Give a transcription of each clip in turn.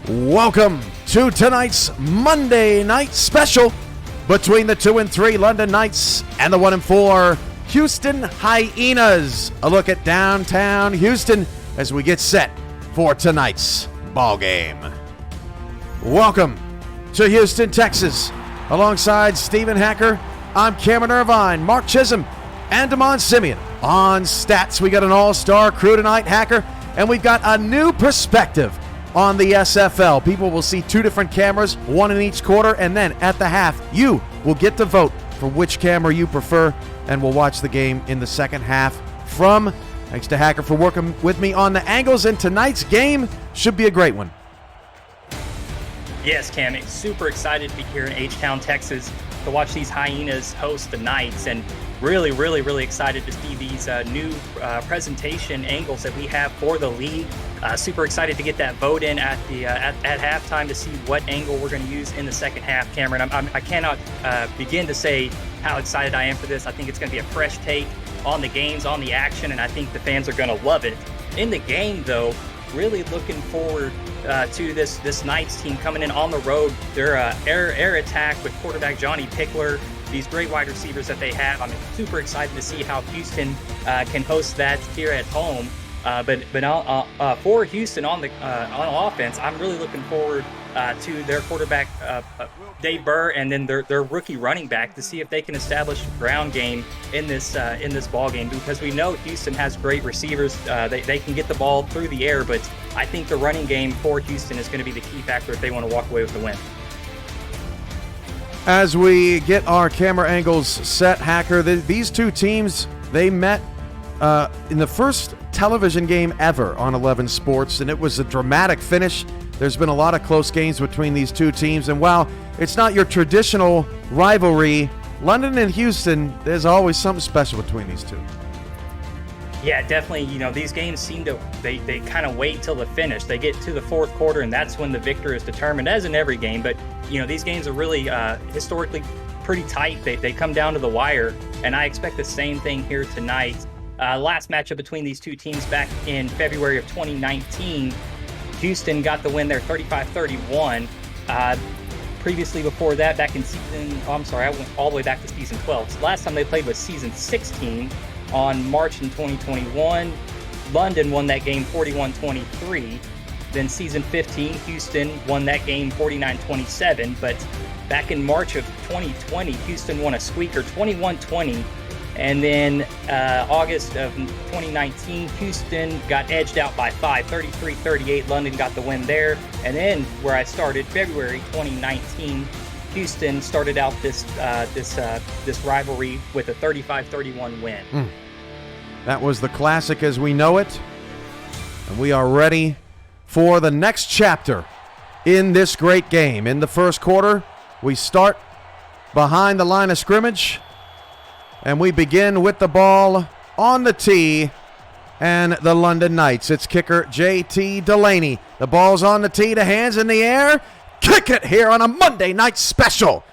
Welcome to tonight's Monday night special between the 2 and 3 London Knights and the 1 and 4 Houston Hyenas. A look at downtown Houston as we get set for tonight's ball game. Welcome to Houston, Texas. Alongside Stephen Hacker, I'm Cameron Irvine, Mark Chisholm, and Damon Simeon. On stats, we got an all-star crew tonight, Hacker, and we've got a new perspective on the SFL. People will see two different cameras, one in each quarter, and then at the half, you will get to vote for which camera you prefer, and we'll watch the game in the second half from. Thanks to Hacker for working with me on the angles, and tonight's game should be a great one. Yes, Cam, super excited to be here in H-Town, Texas to watch these Hyenas host the Knights, and really excited to see these new presentation angles that we have for the league. Super excited to get that vote in at the at halftime to see what angle we're going to use in the second half, Cameron. I cannot begin to say how excited I am for this. I think it's going to be a fresh take on the games, on the action, and I think the fans are going to love it. In the game, though, really looking forward to this Knights team coming in on the road. Their air attack with quarterback Johnny Pickler, these great wide receivers that they have. I'm super excited to see how Houston can host that here at home. But for Houston on offense, I'm really looking forward to their quarterback Dave Burr, and then their rookie running back to see if they can establish a ground game in this ball game, because we know Houston has great receivers. They can get the ball through the air, but I think the running game for Houston is going to be the key factor if they want to walk away with the win. As we get our camera angles set, Hacker, these two teams, they met in the first television game ever on 11 Sports, and it was a dramatic finish. There's been a lot of close games between these two teams, and while it's not your traditional rivalry, London and Houston, there's always something special between these two. Yeah, definitely. You know, these games seem to, they kind of wait till the finish. They get to the fourth quarter, and that's when the victor is determined, as in every game. But, you know, these games are really historically pretty tight. They come down to the wire, and I expect the same thing here tonight. Last matchup between these two teams back in February of 2019, Houston got the win there 35-31. Previously before that, back in I went all the way back to season 12. So last time they played was season 16 on March in 2021. London won that game 41-23. Then season 15, Houston won that game 49-27. But back in March of 2020, Houston won a squeaker 21-20. And then August of 2019, Houston got edged out by 5, 33-38. London got the win there. And then where I started, February 2019, Houston started out this rivalry with a 35-31 win. That was the classic as we know it. And we are ready for the next chapter in this great game. In the first quarter, we start behind the line of scrimmage. And we begin with the ball on the tee and the London Knights. It's kicker J.T. Delaney. The ball's on the tee, the hands in the air. Kick it here on a Monday night special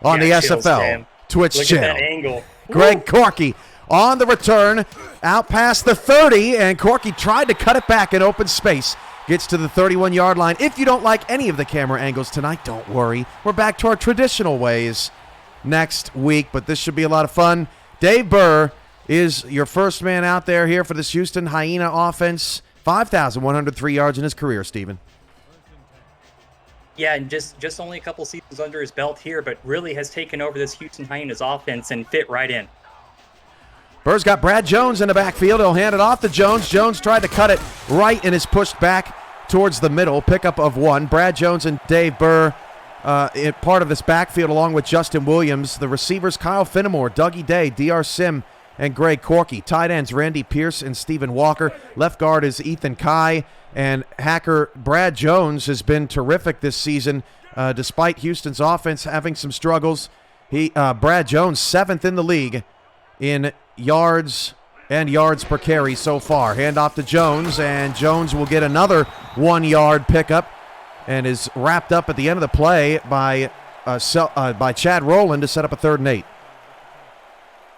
on the SFL Twitch channel. Look at that angle. Greg Corky on the return, out past the 30, and Corky tried to cut it back in open space. Gets to the 31-yard line. If you don't like any of the camera angles tonight, don't worry. We're back to our traditional ways next week, but this should be a lot of fun. Dave Burr is your first man out there here for this Houston Hyena offense. 5,103 yards in his career, Stephen. Yeah, and just only a couple seasons under his belt here, but really has taken over this Houston Hyenas offense and fit right in. Burr's got Brad Jones in the backfield. He'll hand it off to Jones. Jones tried to cut it right and is pushed back towards the middle. Pickup of one. Brad Jones and Dave Burr part of this backfield along with Justin Williams. The receivers, Kyle Finnemore, Dougie Day, DR Sim, and Greg Corky. Tight ends, Randy Pierce and Stephen Walker. Left guard is Ethan Kai. And Hacker Brad Jones has been terrific this season, despite Houston's offense having some struggles. Brad Jones, 7th in the league in yards and yards per carry so far. Hand off to Jones, and Jones will get another 1-yard pickup and is wrapped up at the end of the play by Chad Rowland to set up a 3rd and 8.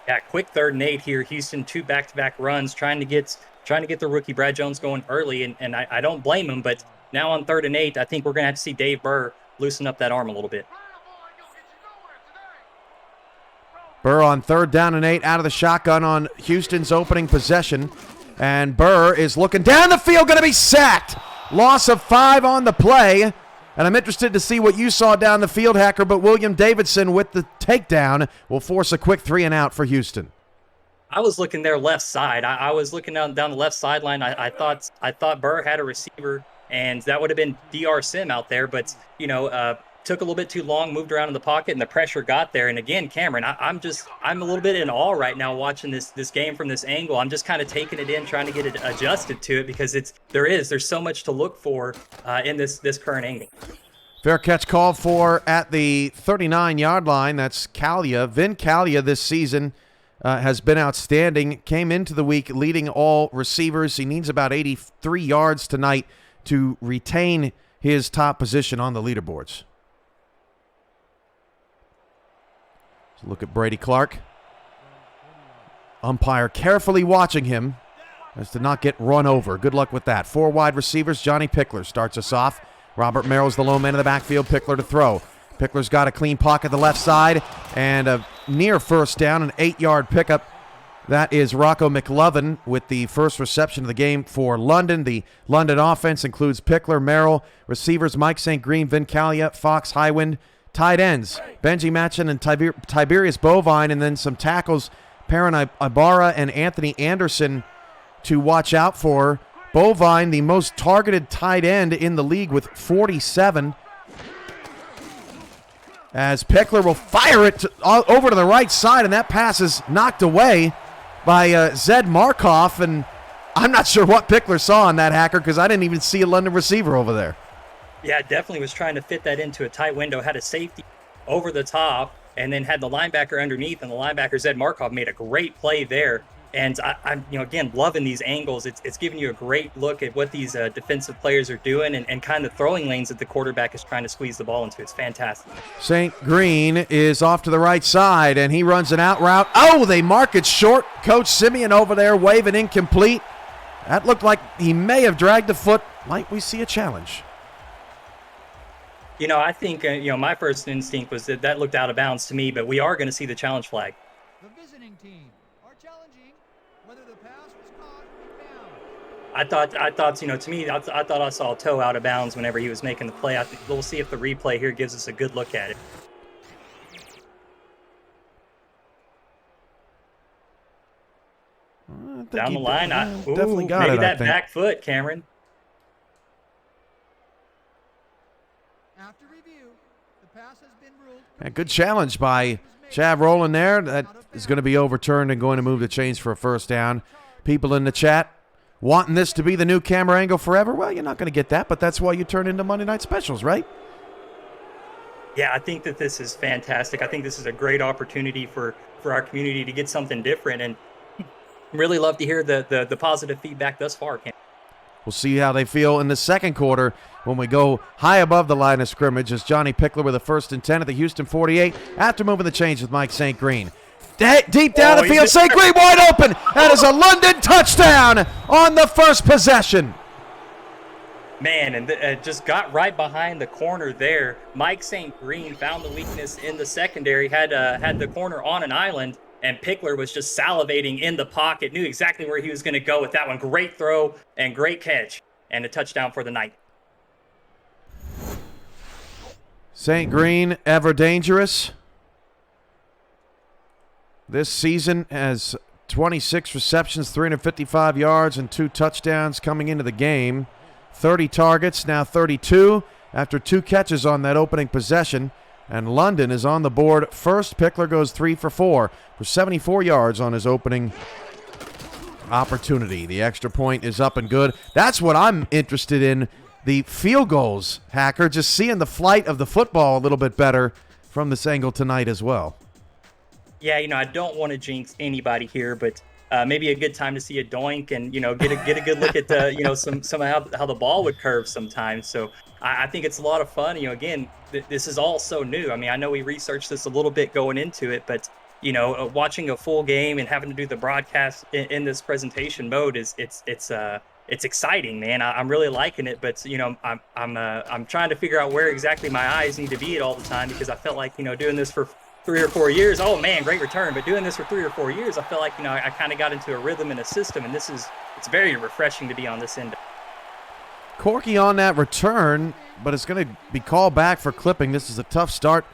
Yeah, quick 3rd and 8 here. Houston, 2 back-to-back runs, trying to get the rookie Brad Jones going early, and I don't blame him, but now on 3rd and 8, I think we're going to have to see Dave Burr loosen up that arm a little bit. Burr on 3rd down and 8 out of the shotgun on Houston's opening possession. And Burr is looking down the field, going to be sacked. Loss of 5 on the play. And I'm interested to see what you saw down the field, Hacker, but William Davidson with the takedown will force a quick 3 and out for Houston. I was looking their left side. I was looking down the left sideline. I thought Burr had a receiver, and that would have been DR Sim out there, but took a little bit too long, moved around in the pocket, and the pressure got there. And again, Cameron, I'm a little bit in awe right now watching this game from this angle. I'm just kind of taking it in, trying to get it adjusted to it, because there's so much to look for in this current angle. Fair catch called for at the 39-yard line. That's Kalia. Vin Kalia this season has been outstanding. Came into the week leading all receivers. He needs about 83 yards tonight to retain his top position on the leaderboards. Look at Brady Clark. Umpire carefully watching him as to not get run over. Good luck with that. 4 wide receivers. Johnny Pickler starts us off. Robert Merrill's the lone man in the backfield. Pickler to throw. Pickler's got a clean pocket the left side and a near first down, an 8-yard pickup. That is Rocco McLovin with the first reception of the game for London. The London offense includes Pickler, Merrill, receivers Mike St. Green, Vin Kalia, Fox Highwind, tight ends Benji Matchin and Tiberius Bovine, and then some tackles Perrin Ibarra and Anthony Anderson to watch out for. Bovine, the most targeted tight end in the league with 47. As Pickler will fire it over to the right side, and that pass is knocked away by Zed Markoff, and I'm not sure what Pickler saw on that, Hacker, because I didn't even see a London receiver over there. Yeah, definitely was trying to fit that into a tight window, had a safety over the top, and then had the linebacker underneath, and the linebacker, Zed Markov, made a great play there. And I'm again, loving these angles. It's giving you a great look at what these defensive players are doing and kind of throwing lanes that the quarterback is trying to squeeze the ball into. It's fantastic. St. Green is off to the right side, and he runs an out route. Oh, they mark it short. Coach Simeon over there waving incomplete. That looked like he may have dragged a foot. Might we see a challenge? I think, my first instinct was that looked out of bounds to me, but we are going to see the challenge flag. The visiting team are challenging whether the pass was caught or down. I thought, to me, I thought I saw a toe out of bounds whenever he was making the play. I think we'll see if the replay here gives us a good look at it. Down the line, definitely got maybe it, that back foot, Cameron. After review, the pass has been ruled. A good challenge by Chav Rowland there. That is going to be overturned and going to move the chains for a first down. People in the chat wanting this to be the new camera angle forever. Well, you're not going to get that, but that's why you turn into Monday Night Specials, right? Yeah, I think that this is fantastic. I think this is a great opportunity for our community to get something different, and really love to hear the positive feedback thus far, Cam. We'll see how they feel in the second quarter when we go high above the line of scrimmage as Johnny Pickler with a 1st and 10 at the Houston 48 after moving the chains with Mike St. Green. Deep down the field, St. Green wide open. That is a London touchdown on the first possession. Man, and just got right behind the corner there. Mike St. Green found the weakness in the secondary, had the corner on an island, and Pickler was just salivating in the pocket, knew exactly where he was going to go with that one. Great throw and great catch, and a touchdown for the night. St. Green, ever dangerous. This season has 26 receptions, 355 yards, and 2 touchdowns coming into the game. 30 targets, now 32, after 2 catches on that opening possession. And London is on the board first. Pickler goes 3 for 4 for 74 yards on his opening opportunity. The extra point is up and good. That's what I'm interested in, the field goals, Hacker, just seeing the flight of the football a little bit better from this angle tonight as well. Yeah, I don't want to jinx anybody here, but maybe a good time to see a doink and, get a good look at the, some of how the ball would curve sometimes. So I think it's a lot of fun. Again, this is all so new. I mean, I know we researched this a little bit going into it, but watching a full game and having to do the broadcast in this presentation mode it's it's exciting, man. I'm really liking it, but I'm trying to figure out where exactly my eyes need to be at all the time, because I felt like doing this for 3 or 4 years. Oh man, great return! But doing this for 3 or 4 years, I felt like I kind of got into a rhythm and a system, and it's very refreshing to be on this end. Corky on that return, but it's going to be called back for clipping. This is a tough start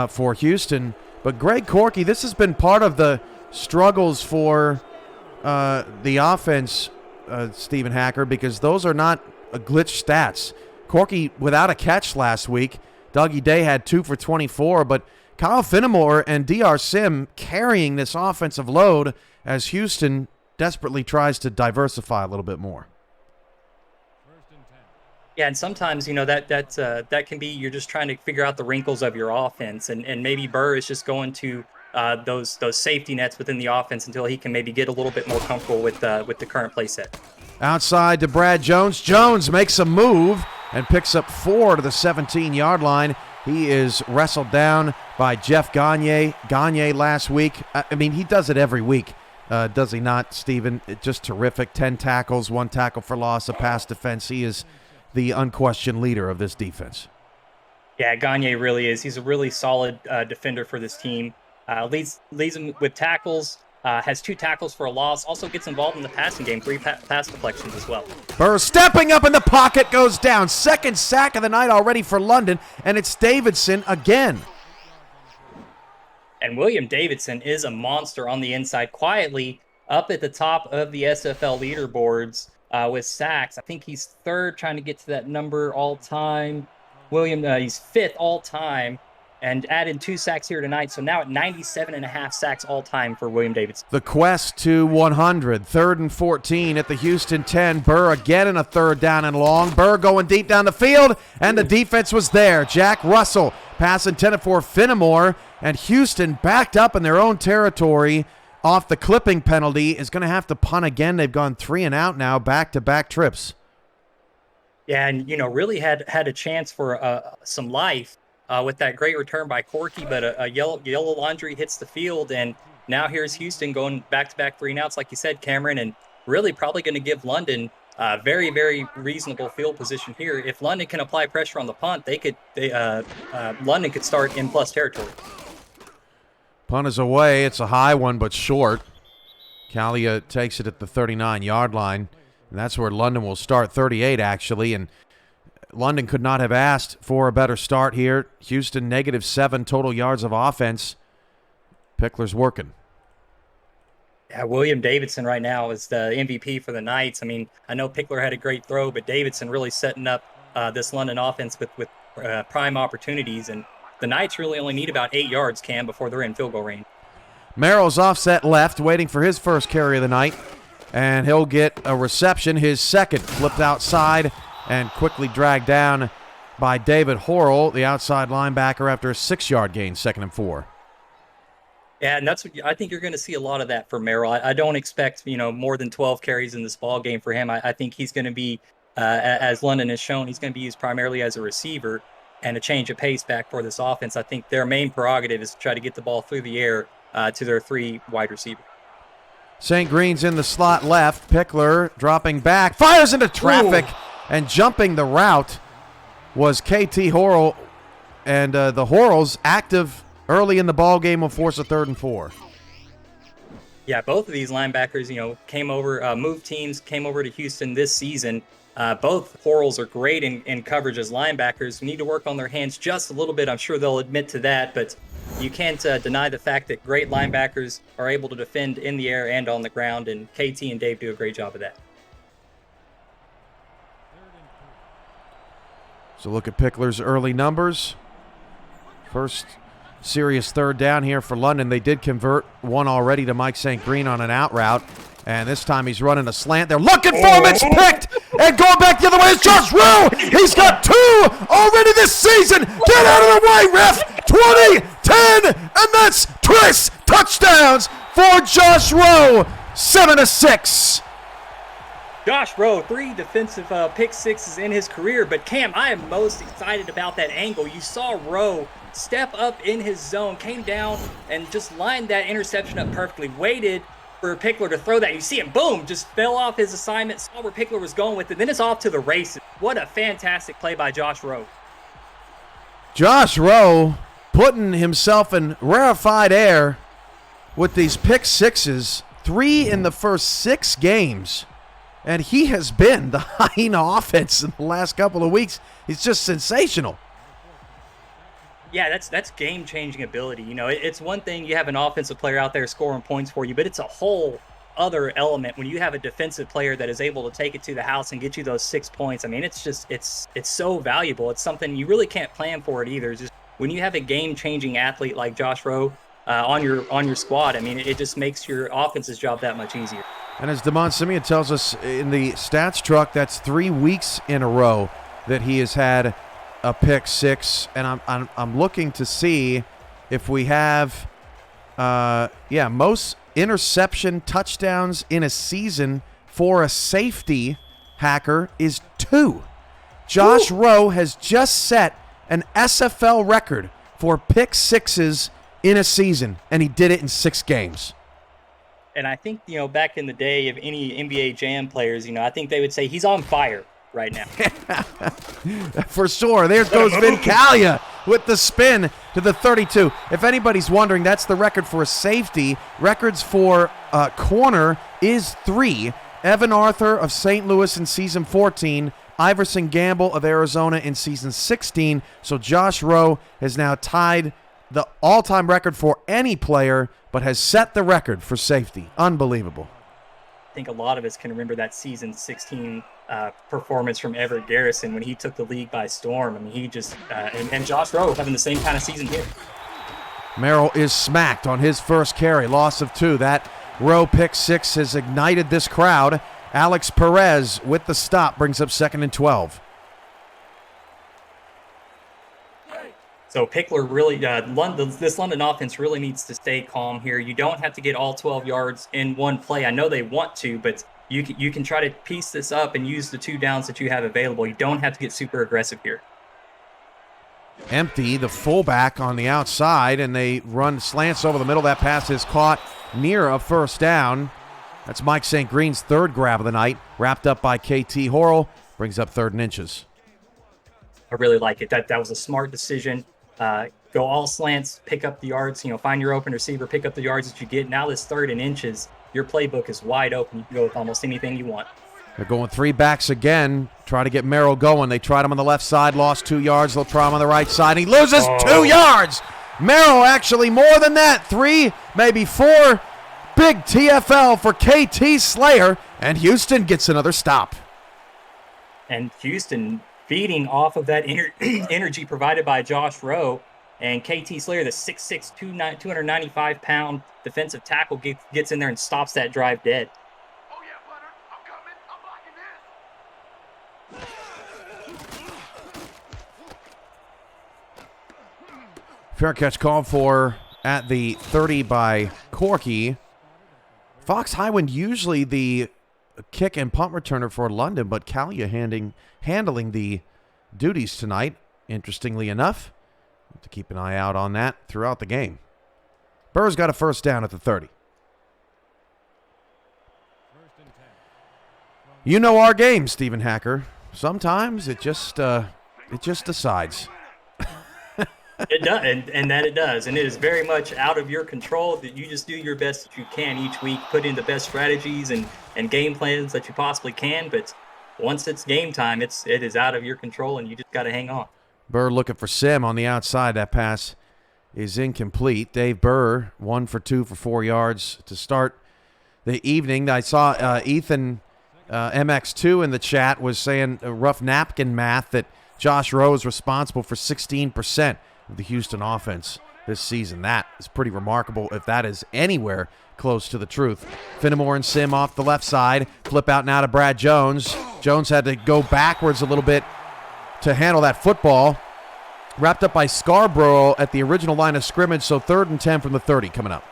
for Houston. But Greg Corky, this has been part of the struggles for the offense, Stephen Hacker, because those are not glitch stats. Corky without a catch last week. Dougie Day had 2 for 24, but Kyle Finnemore and DR Sim carrying this offensive load as Houston desperately tries to diversify a little bit more. Yeah, and sometimes that can be, you're just trying to figure out the wrinkles of your offense, and maybe Burr is just going to those safety nets within the offense until he can maybe get a little bit more comfortable with the current play set. Outside to Brad Jones. Jones makes a move and picks up 4 to the 17-yard line. He is wrestled down by Jeff Gagne. Gagne last week, I mean, he does it every week, does he not, Stephen? Just terrific. 10 tackles, 1 tackle for loss, a pass defense. He is the unquestioned leader of this defense. Yeah, Gagne really is. He's a really solid defender for this team. Leads them with tackles, has 2 tackles for a loss, also gets involved in the passing game, 3 pass deflections as well. Burr stepping up in the pocket, goes down. Second sack of the night already for London, and it's Davidson again. And William Davidson is a monster on the inside, quietly up at the top of the SFL leaderboards with sacks. I think he's 3rd, trying to get to that number all time. William, he's 5th all time, and added 2 sacks here tonight. So now at 97.5 sacks all time for William Davidson. The quest to 100, 3rd and 14 at the Houston 10. Burr again in a 3rd down and long. Burr going deep down the field, and the defense was there. Jack Russell, pass intended for Finnemore, and Houston backed up in their own territory off the clipping penalty, is going to have to punt again. They've gone 3 and out now, back-to-back trips. Yeah, and really had a chance for some life with that great return by Corky, but a yellow laundry hits the field, and now here's Houston going back-to-back 3 and outs, like you said, Cameron, and really probably going to give London very, very reasonable field position here. If London can apply pressure on the punt, London could start in plus territory. Punt is away. It's a high one, but short. Calia takes it at the 39-yard line, and that's where London will start, 38 actually, and London could not have asked for a better start here. Houston -7 total yards of offense. Pickler's working. Yeah, William Davidson right now is the MVP for the Knights. I mean, I know Pickler had a great throw, but Davidson really setting up this London offense with prime opportunities, and the Knights really only need about 8 yards, Cam, before they're in field goal range. Merrill's offset left, waiting for his first carry of the night, and he'll get a reception, his second, flipped outside and quickly dragged down by David Horrell, the outside linebacker, after a 6-yard gain, 2nd and 4. Yeah, and that's what I think you're going to see a lot of that for Merrill. I don't expect more than 12 carries in this ball game for him. I think he's going to be, as London has shown, he's going to be used primarily as a receiver and a change of pace back for this offense. I think their main prerogative is to try to get the ball through the air to their 3 wide receivers. St. Green's in the slot left. Pickler dropping back, fires into traffic, and jumping the route was KT Horrell, and the Horrells active early in the ball game will force a 3rd and 4. Yeah, both of these linebackers, came over, moved teams, came over to Houston this season. Both Horrells are great in coverage as linebackers. Need to work on their hands just a little bit. I'm sure they'll admit to that, but you can't deny the fact that great linebackers are able to defend in the air and on the ground, and KT and Dave do a great job of that. So look at Pickler's early numbers. First serious 3rd down here for London. They did convert one already to Mike St. Green on an out route. And this time he's running a slant. They're looking for him. It's picked. And going back the other way is Josh Rowe. He's got 2 already this season. Get out of the way, ref. 20, 10, and that's twice touchdowns for Josh Rowe. 7-6. Josh Rowe, 3 defensive pick sixes in his career. But Cam, I am most excited about that angle. You saw Rowe step up in his zone, came down and just lined that interception up perfectly. Waited for Pickler to throw that. You see him, boom, just fell off his assignment, saw where Pickler was going with it. Then it's off to the races. What a fantastic play by Josh Rowe. Josh Rowe putting himself in rarefied air with these pick sixes, 3 in the first 6 games. And he has been the Hyena offense in the last couple of weeks. He's just sensational. Yeah, that's game-changing ability. You know, it's one thing you have an offensive player out there scoring points for you, but it's a whole other element when you have a defensive player that is able to take it to the house and get you those 6 points. I mean, it's so valuable. It's something you really can't plan for it either. It's just when you have a game-changing athlete like Josh Rowe on your squad, I mean, it just makes your offense's job that much easier. And as Damon Simeon tells us in the stats truck, that's 3 weeks in a row that he has had a pick six. And I'm looking to see if we have, most interception touchdowns in a season for a safety hacker is 2. Josh Rowe has just set an SFL record for pick sixes in a season, and he did it in 6 games. And I think, back in the day of any NBA Jam players, I think they would say he's on fire right now. For sure. There goes Vin Calia with the spin to the 32. If anybody's wondering, that's the record for a safety. Records for corner is 3. Evan Arthur of St. Louis in season 14. Iverson Gamble of Arizona in season 16. So Josh Rowe has now tied the all-time record for any player, but has set the record for safety. Unbelievable. I think a lot of us can remember that season 16 performance from Everett Garrison when he took the league by storm. I mean, he just and Josh Rowe having the same kind of season here. Merrill is smacked on his first carry, loss of 2. That Rowe pick six has ignited this crowd. Alex Perez with the stop brings up 2nd and 12. So Pickler really, this London offense really needs to stay calm here. You don't have to get all 12 yards in one play. I know they want to, but you can try to piece this up and use the 2 downs that you have available. You don't have to get super aggressive here. Empty, the fullback on the outside, and they run slants over the middle. That pass is caught near a first down. That's Mike St. Green's 3rd grab of the night, wrapped up by KT Horrell, brings up 3rd and inches. I really like it. That was a smart decision. Go all slants, pick up the yards, find your open receiver, pick up the yards that you get. Now this 3rd and inches, your playbook is wide open. You can go with almost anything you want. They're going 3 backs again, try to get Merrill going. They tried him on the left side, lost 2 yards. They'll try him on the right side. He loses 2 yards. Merrill actually more than that. 3, maybe 4. Big TFL for KT Slayer, and Houston gets another stop. And Houston feeding off of that energy provided by Josh Rowe. And KT Slayer, the 6'6", 295-pound defensive tackle, gets in there and stops that drive dead. Oh, yeah, Butter. I'm coming. I'm blocking this. Fair catch called for at the 30 by Corky. Fox Highwind usually the kick and punt returner for London, but Calia handling the duties tonight, interestingly enough. To keep an eye out on that throughout the game. Burr's got a first down at the 30. You know our game, Stephen Hacker. Sometimes it just decides. It does, and that it does. And it is very much out of your control that you just do your best that you can each week, put in the best strategies and game plans that you possibly can. But once it's game time, it is out of your control, and you just got to hang on. Burr looking for Sim on the outside. That pass is incomplete. Dave Burr, 1 for 2 for 4 yards to start the evening. I saw Ethan MX2 in the chat was saying rough napkin math that Josh Rowe is responsible for 16% of the Houston offense this season. That is pretty remarkable if that is anywhere close to the truth. Finnemore and Sim off the left side. Flip out now to Brad Jones. Jones had to go backwards a little bit to handle that football. Wrapped up by Scarborough at the original line of scrimmage, so 3rd and 10 from the 30 coming up.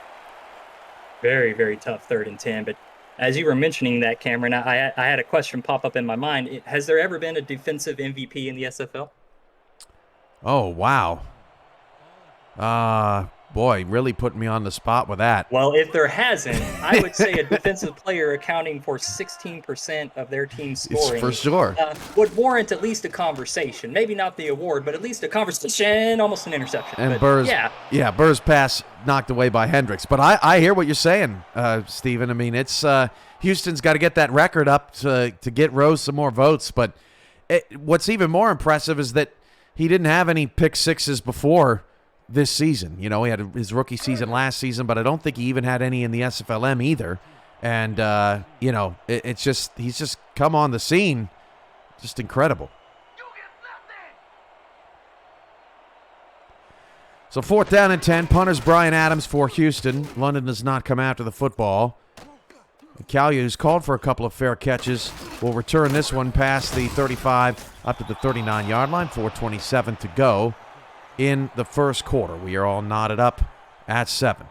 Very, very tough 3rd and 10. But as you were mentioning that, Cameron, I had a question pop up in my mind. Has there ever been a defensive MVP in the SFL? Oh, wow. Boy, really putting me on the spot with that. Well, if there hasn't, I would say a defensive player accounting for 16% of their team's scoring For sure. Would warrant at least a conversation. Maybe not the award, but at least a conversation, almost an interception. And but Burr's, yeah, Burr's pass knocked away by Hendricks. But I hear what you're saying, Steven. I mean, it's Houston's got to get that record up to get Rose some more votes. But what's even more impressive is that he didn't have any pick sixes before this season. You know, he had his rookie season last season, but I don't think he even had any in the SFLM either. And, you know, it's just, he's just come on the scene. Just incredible. So 4th down and 10. Punters Brian Adams for Houston. London does not come after the football. Callier, who's called for a couple of fair catches, will return this one past the 35 up to the 39-yard line. 4:27 to go in the first quarter. We are all knotted up at 7.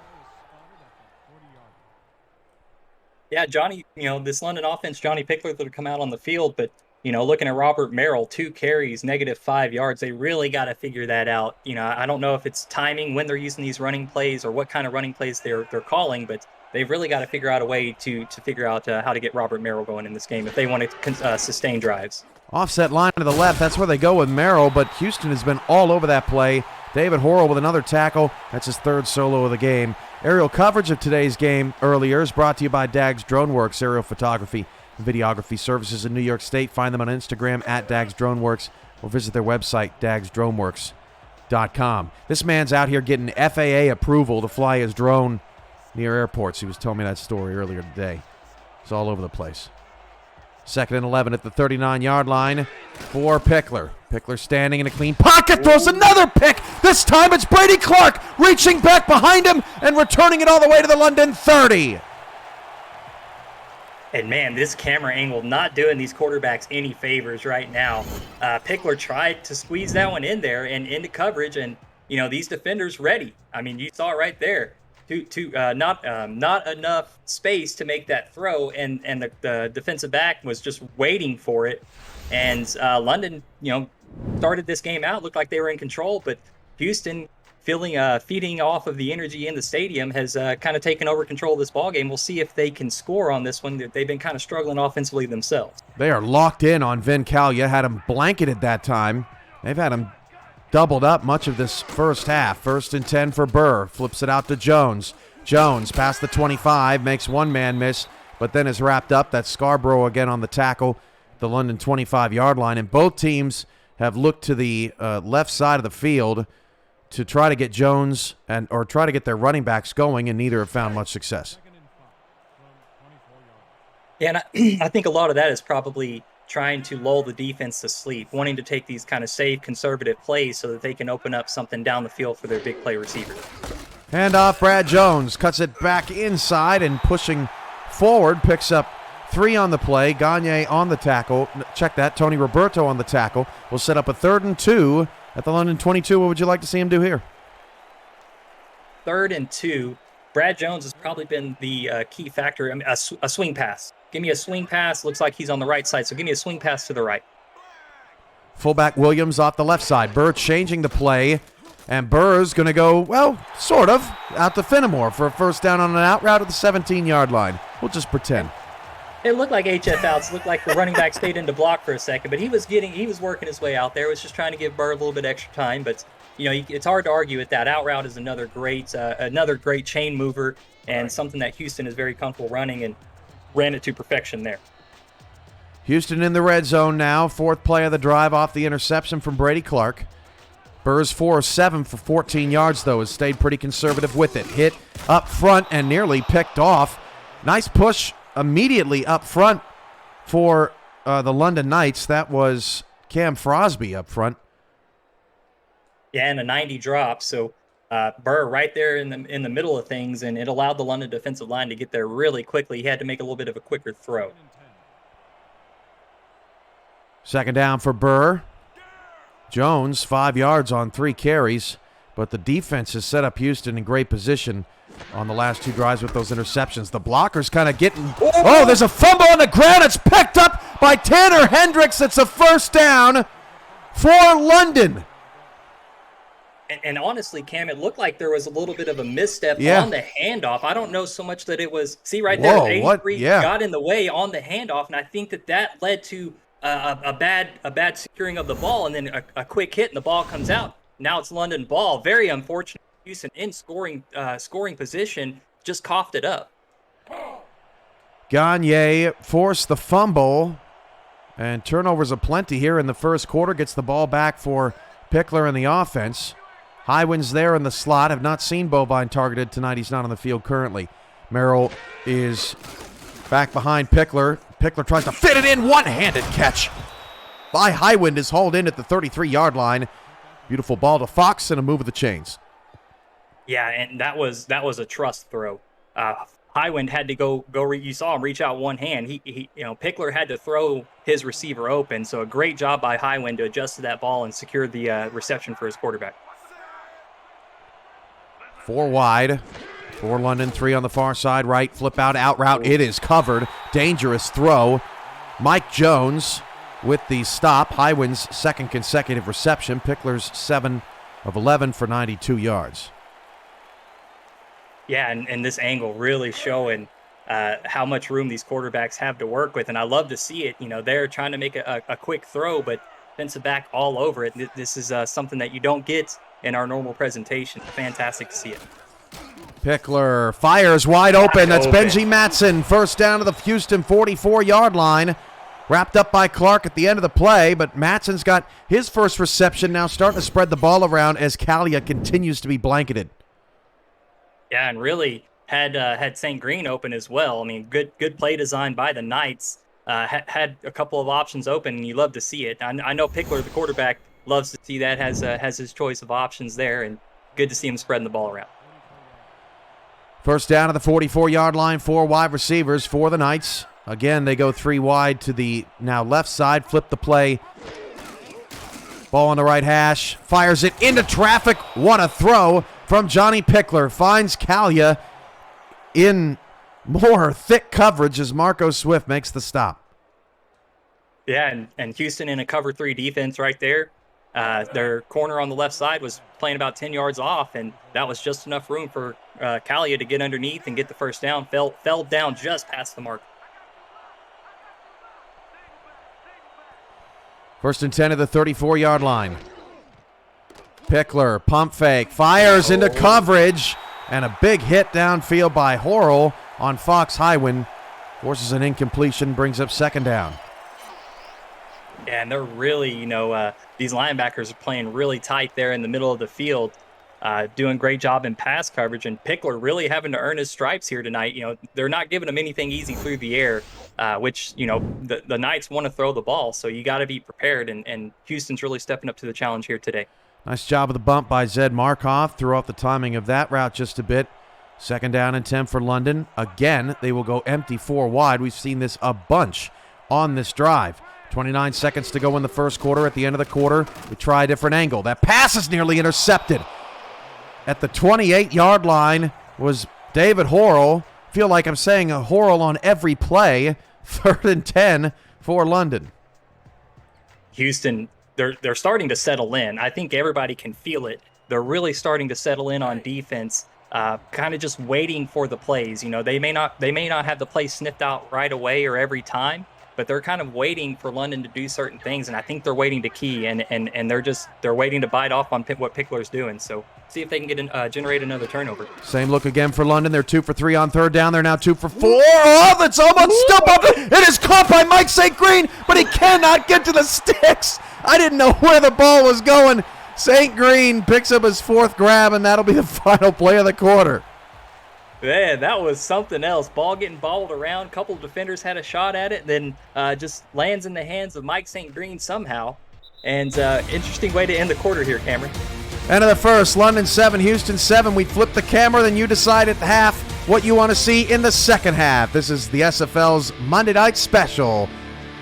Yeah, Johnny, you know, this London offense, Johnny Pickler to come out on the field, but, you know, looking at Robert Merrill, 2 carries, -5 yards, they really got to figure that out. You know, I don't know if it's timing when they're using these running plays or what kind of running plays they're calling, but they've really got to figure out a way to figure out how to get Robert Merrill going in this game if they want to sustain drives. Offset line to the left. That's where they go with Merrill, but Houston has been all over that play. David Horrell with another tackle. That's his 3rd solo of the game. Aerial coverage of today's game earlier is brought to you by Dags Droneworks, aerial photography and videography services in New York State. Find them on Instagram at Dags Droneworks or visit their website, dagsdroneworks.com. This man's out here getting FAA approval to fly his drone near airports. He was telling me that story earlier today. It's all over the place. 2nd and 11 at the 39-yard line for Pickler. Pickler standing in a clean pocket, throws another pick. This time it's Brady Clark reaching back behind him and returning it all the way to the London 30. And man, this camera angle not doing these quarterbacks any favors right now. Pickler tried to squeeze that one in there and into coverage, and you know these defenders ready. I mean, you saw it right there. Not enough space to make that throw, and the defensive back was just waiting for it. And London, you know, started this game out, looked like they were in control, but Houston, feeding off of the energy in the stadium, has kind of taken over control of this ball game. We'll see if they can score on this one. They've been kind of struggling offensively themselves. They are locked in on Vin Callier. Had him blanketed that time. They've had him doubled up much of this first half. 1st and 10 for Burr. Flips it out to Jones. Jones past the 25, makes one man miss, but then is wrapped up. That's Scarborough again on the tackle, the London 25-yard line. And both teams have looked to the left side of the field to try to get Jones or try to get their running backs going, and neither have found much success. Yeah, and I think a lot of that is probably trying to lull the defense to sleep, wanting to take these kind of safe, conservative plays so that they can open up something down the field for their big play receivers. Hand off, Brad Jones cuts it back inside and pushing forward, picks up 3 on the play. Gagne on the tackle. Check that. Tony Roberto on the tackle. Will set up a 3rd and 2 at the London 22. What would you like to see him do here? 3rd and 2. Brad Jones has probably been the key factor. I mean, a swing pass. Give me a swing pass. Looks like he's on the right side, so give me a swing pass to the right. Fullback Williams off the left side. Burr changing the play, and Burr's going to go, well, sort of, out to Fenimore for a 1st down on an out route at the 17-yard line. We'll just pretend. It looked like HF outs. Looked like the running back stayed in to block for a second, but he was working his way out there. Was just trying to give Burr a little bit extra time, but you know, it's hard to argue with that. Out route is another great chain mover and something that Houston is very comfortable running, and ran it to perfection there. Houston in the red zone now. 4th play of the drive off the interception from Brady Clark. Burr's 4 of 7 for 14 yards, though, has stayed pretty conservative with it. Hit up front and nearly picked off. Nice push immediately up front for the London Knights. That was Cam Frosby up front. Yeah, and a 90 drop. So Burr right there in the middle of things, and it allowed the London defensive line to get there really quickly. He had to make a little bit of a quicker throw. 2nd down for Burr. Jones, 5 yards on 3 carries, but the defense has set up Houston in great position on the last 2 drives with those interceptions. The blockers kind of getting... Oh, there's a fumble on the ground. It's picked up by Tanner Hendricks. It's a 1st down for London. And honestly, Cam, it looked like there was a little bit of a misstep Yeah. on the handoff. I don't know so much that it was. See right Whoa, there, what? 83 Yeah. got in the way on the handoff, and I think that led to a bad securing of the ball, and then a quick hit, and the ball comes out. Now it's London ball. Very unfortunate. Houston in scoring position just coughed it up. Gagne forced the fumble, and turnovers aplenty here in the first quarter. Gets the ball back for Pickler in the offense. Highwind's there in the slot. Have not seen Bovine targeted tonight. He's not on the field currently. Merrill is back behind Pickler. Pickler tries to fit it in. One-handed catch by Highwind is hauled in at the 33-yard line. Beautiful ball to Fox and a move of the chains. Yeah, and that was a trust throw. Highwind had to go. You saw him reach out one hand. He Pickler had to throw his receiver open. So a great job by Highwind to adjust to that ball and secure the reception for his quarterback. 4 wide. 4 London, 3 on the far side. Right, flip out route. It is covered. Dangerous throw. Mike Jones with the stop. Highwind's second consecutive reception. Pickler's 7 of 11 for 92 yards. Yeah, and this angle really showing how much room these quarterbacks have to work with. And I love to see it. They're trying to make a quick throw, but defensive back all over it. This is something that you don't get in our normal presentation. Fantastic to see it. Pickler fires wide open. That's Benji Matson. First down to the Houston 44-yard line. Wrapped up by Clark at the end of the play, but Matson's got his first reception now, starting to spread the ball around as Kalia continues to be blanketed. Yeah, and really had St. Green open as well. I mean, good play design by the Knights. Had a couple of options open, and you love to see it. I know Pickler, the quarterback, loves to see that, has his choice of options there, and good to see him spreading the ball around. First down to the 44-yard line, 4 wide receivers for the Knights. Again, they go 3 wide to the now left side, flip the play. Ball on the right hash, fires it into traffic. What a throw from Johnny Pickler. Finds Kalia in more thick coverage as Marco Swift makes the stop. Yeah, and Houston in a cover 3 defense right there. Their corner on the left side was playing about 10 yards off, and that was just enough room for Kalia to get underneath and get the first down. Fell down just past the mark. First and 10 at the 34-yard line. Pickler, pump fake, fires into coverage, and a big hit downfield by Horrell on Fox Highwind. Forces an incompletion, brings up second down. Yeah, and they're really, these linebackers are playing really tight there in the middle of the field, doing great job in pass coverage, and Pickler really having to earn his stripes here tonight. They're not giving him anything easy through the air, which, the Knights want to throw the ball, so you got to be prepared, and Houston's really stepping up to the challenge here today. Nice job of the bump by Zed Markov. Threw off the timing of that route just a bit. Second down and 10 for London. Again, they will go empty 4 wide. We've seen this a bunch on this drive. 29 seconds to go in the first quarter. At the end of the quarter, we try a different angle. That pass is nearly intercepted. At the 28-yard line was David Horrell. Feel like I'm saying a Horrell on every play. 3rd and 10 for London. Houston, they're starting to settle in. I think everybody can feel it. They're really starting to settle in on defense, kind of just waiting for the plays. They may not have the play sniffed out right away or every time, but they're kind of waiting for London to do certain things, and I think they're waiting to key, and they're waiting to bite off on what Pickler's doing. So see if they can generate another turnover. Same look again for London. They're 2 for 3 on third down. They're now 2 for 4. Oh, that's almost still up. It is caught by Mike St. Green, but he cannot get to the sticks. I didn't know where the ball was going. St. Green picks up his 4th grab, and that'll be the final play of the quarter. Man, that was something else. Ball getting bobbled around. A couple of defenders had a shot at it, then just lands in the hands of Mike St. Green somehow. And interesting way to end the quarter here, Cameron. End of the first, London 7, Houston 7. We flip the camera, then you decide at the half what you want to see in the second half. This is the SFL's Monday Night Special,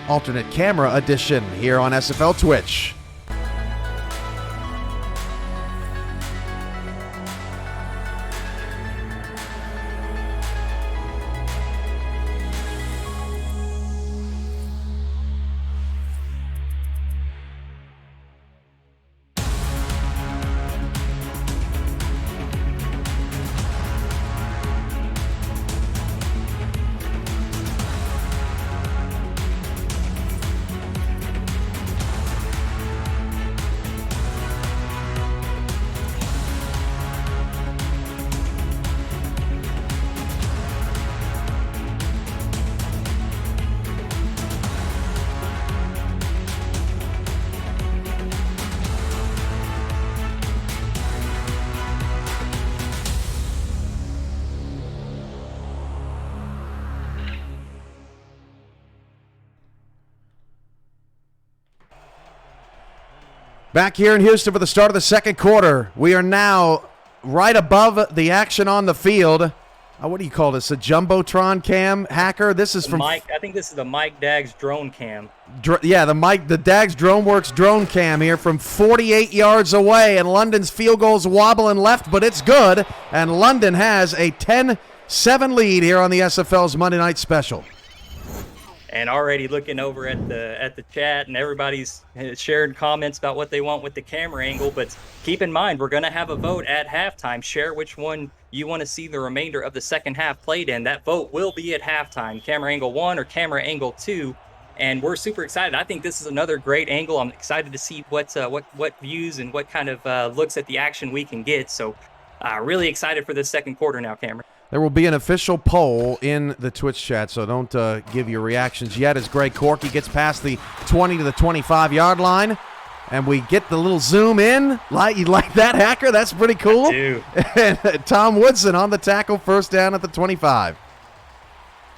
alternate camera edition here on SFL Twitch. Back here in Houston for the start of the second quarter. We are now right above the action on the field. What do you call this? A Jumbotron cam, Hacker? This is from Mike. I think this is the Mike Daggs drone cam. the Daggs DroneWorks drone cam here from 48 yards away, and London's field goal's wobbling left, but it's good, and London has a 10-7 lead here on the SFL's Monday Night Special. And already looking over at the chat, and everybody's sharing comments about what they want with the camera angle. But keep in mind, we're going to have a vote at halftime. Share which one you want to see the remainder of the second half played in. That vote will be at halftime. Camera angle 1 or camera angle 2. And we're super excited. I think this is another great angle. I'm excited to see what views and what kind of looks at the action we can get. So really excited for this second quarter now, Cameron. There will be an official poll in the Twitch chat, so don't give your reactions yet as Greg Corky gets past the 20 to the 25-yard line. And we get the little zoom in. You like that, Hacker? That's pretty cool. I do. And Tom Woodson on the tackle, first down at the 25.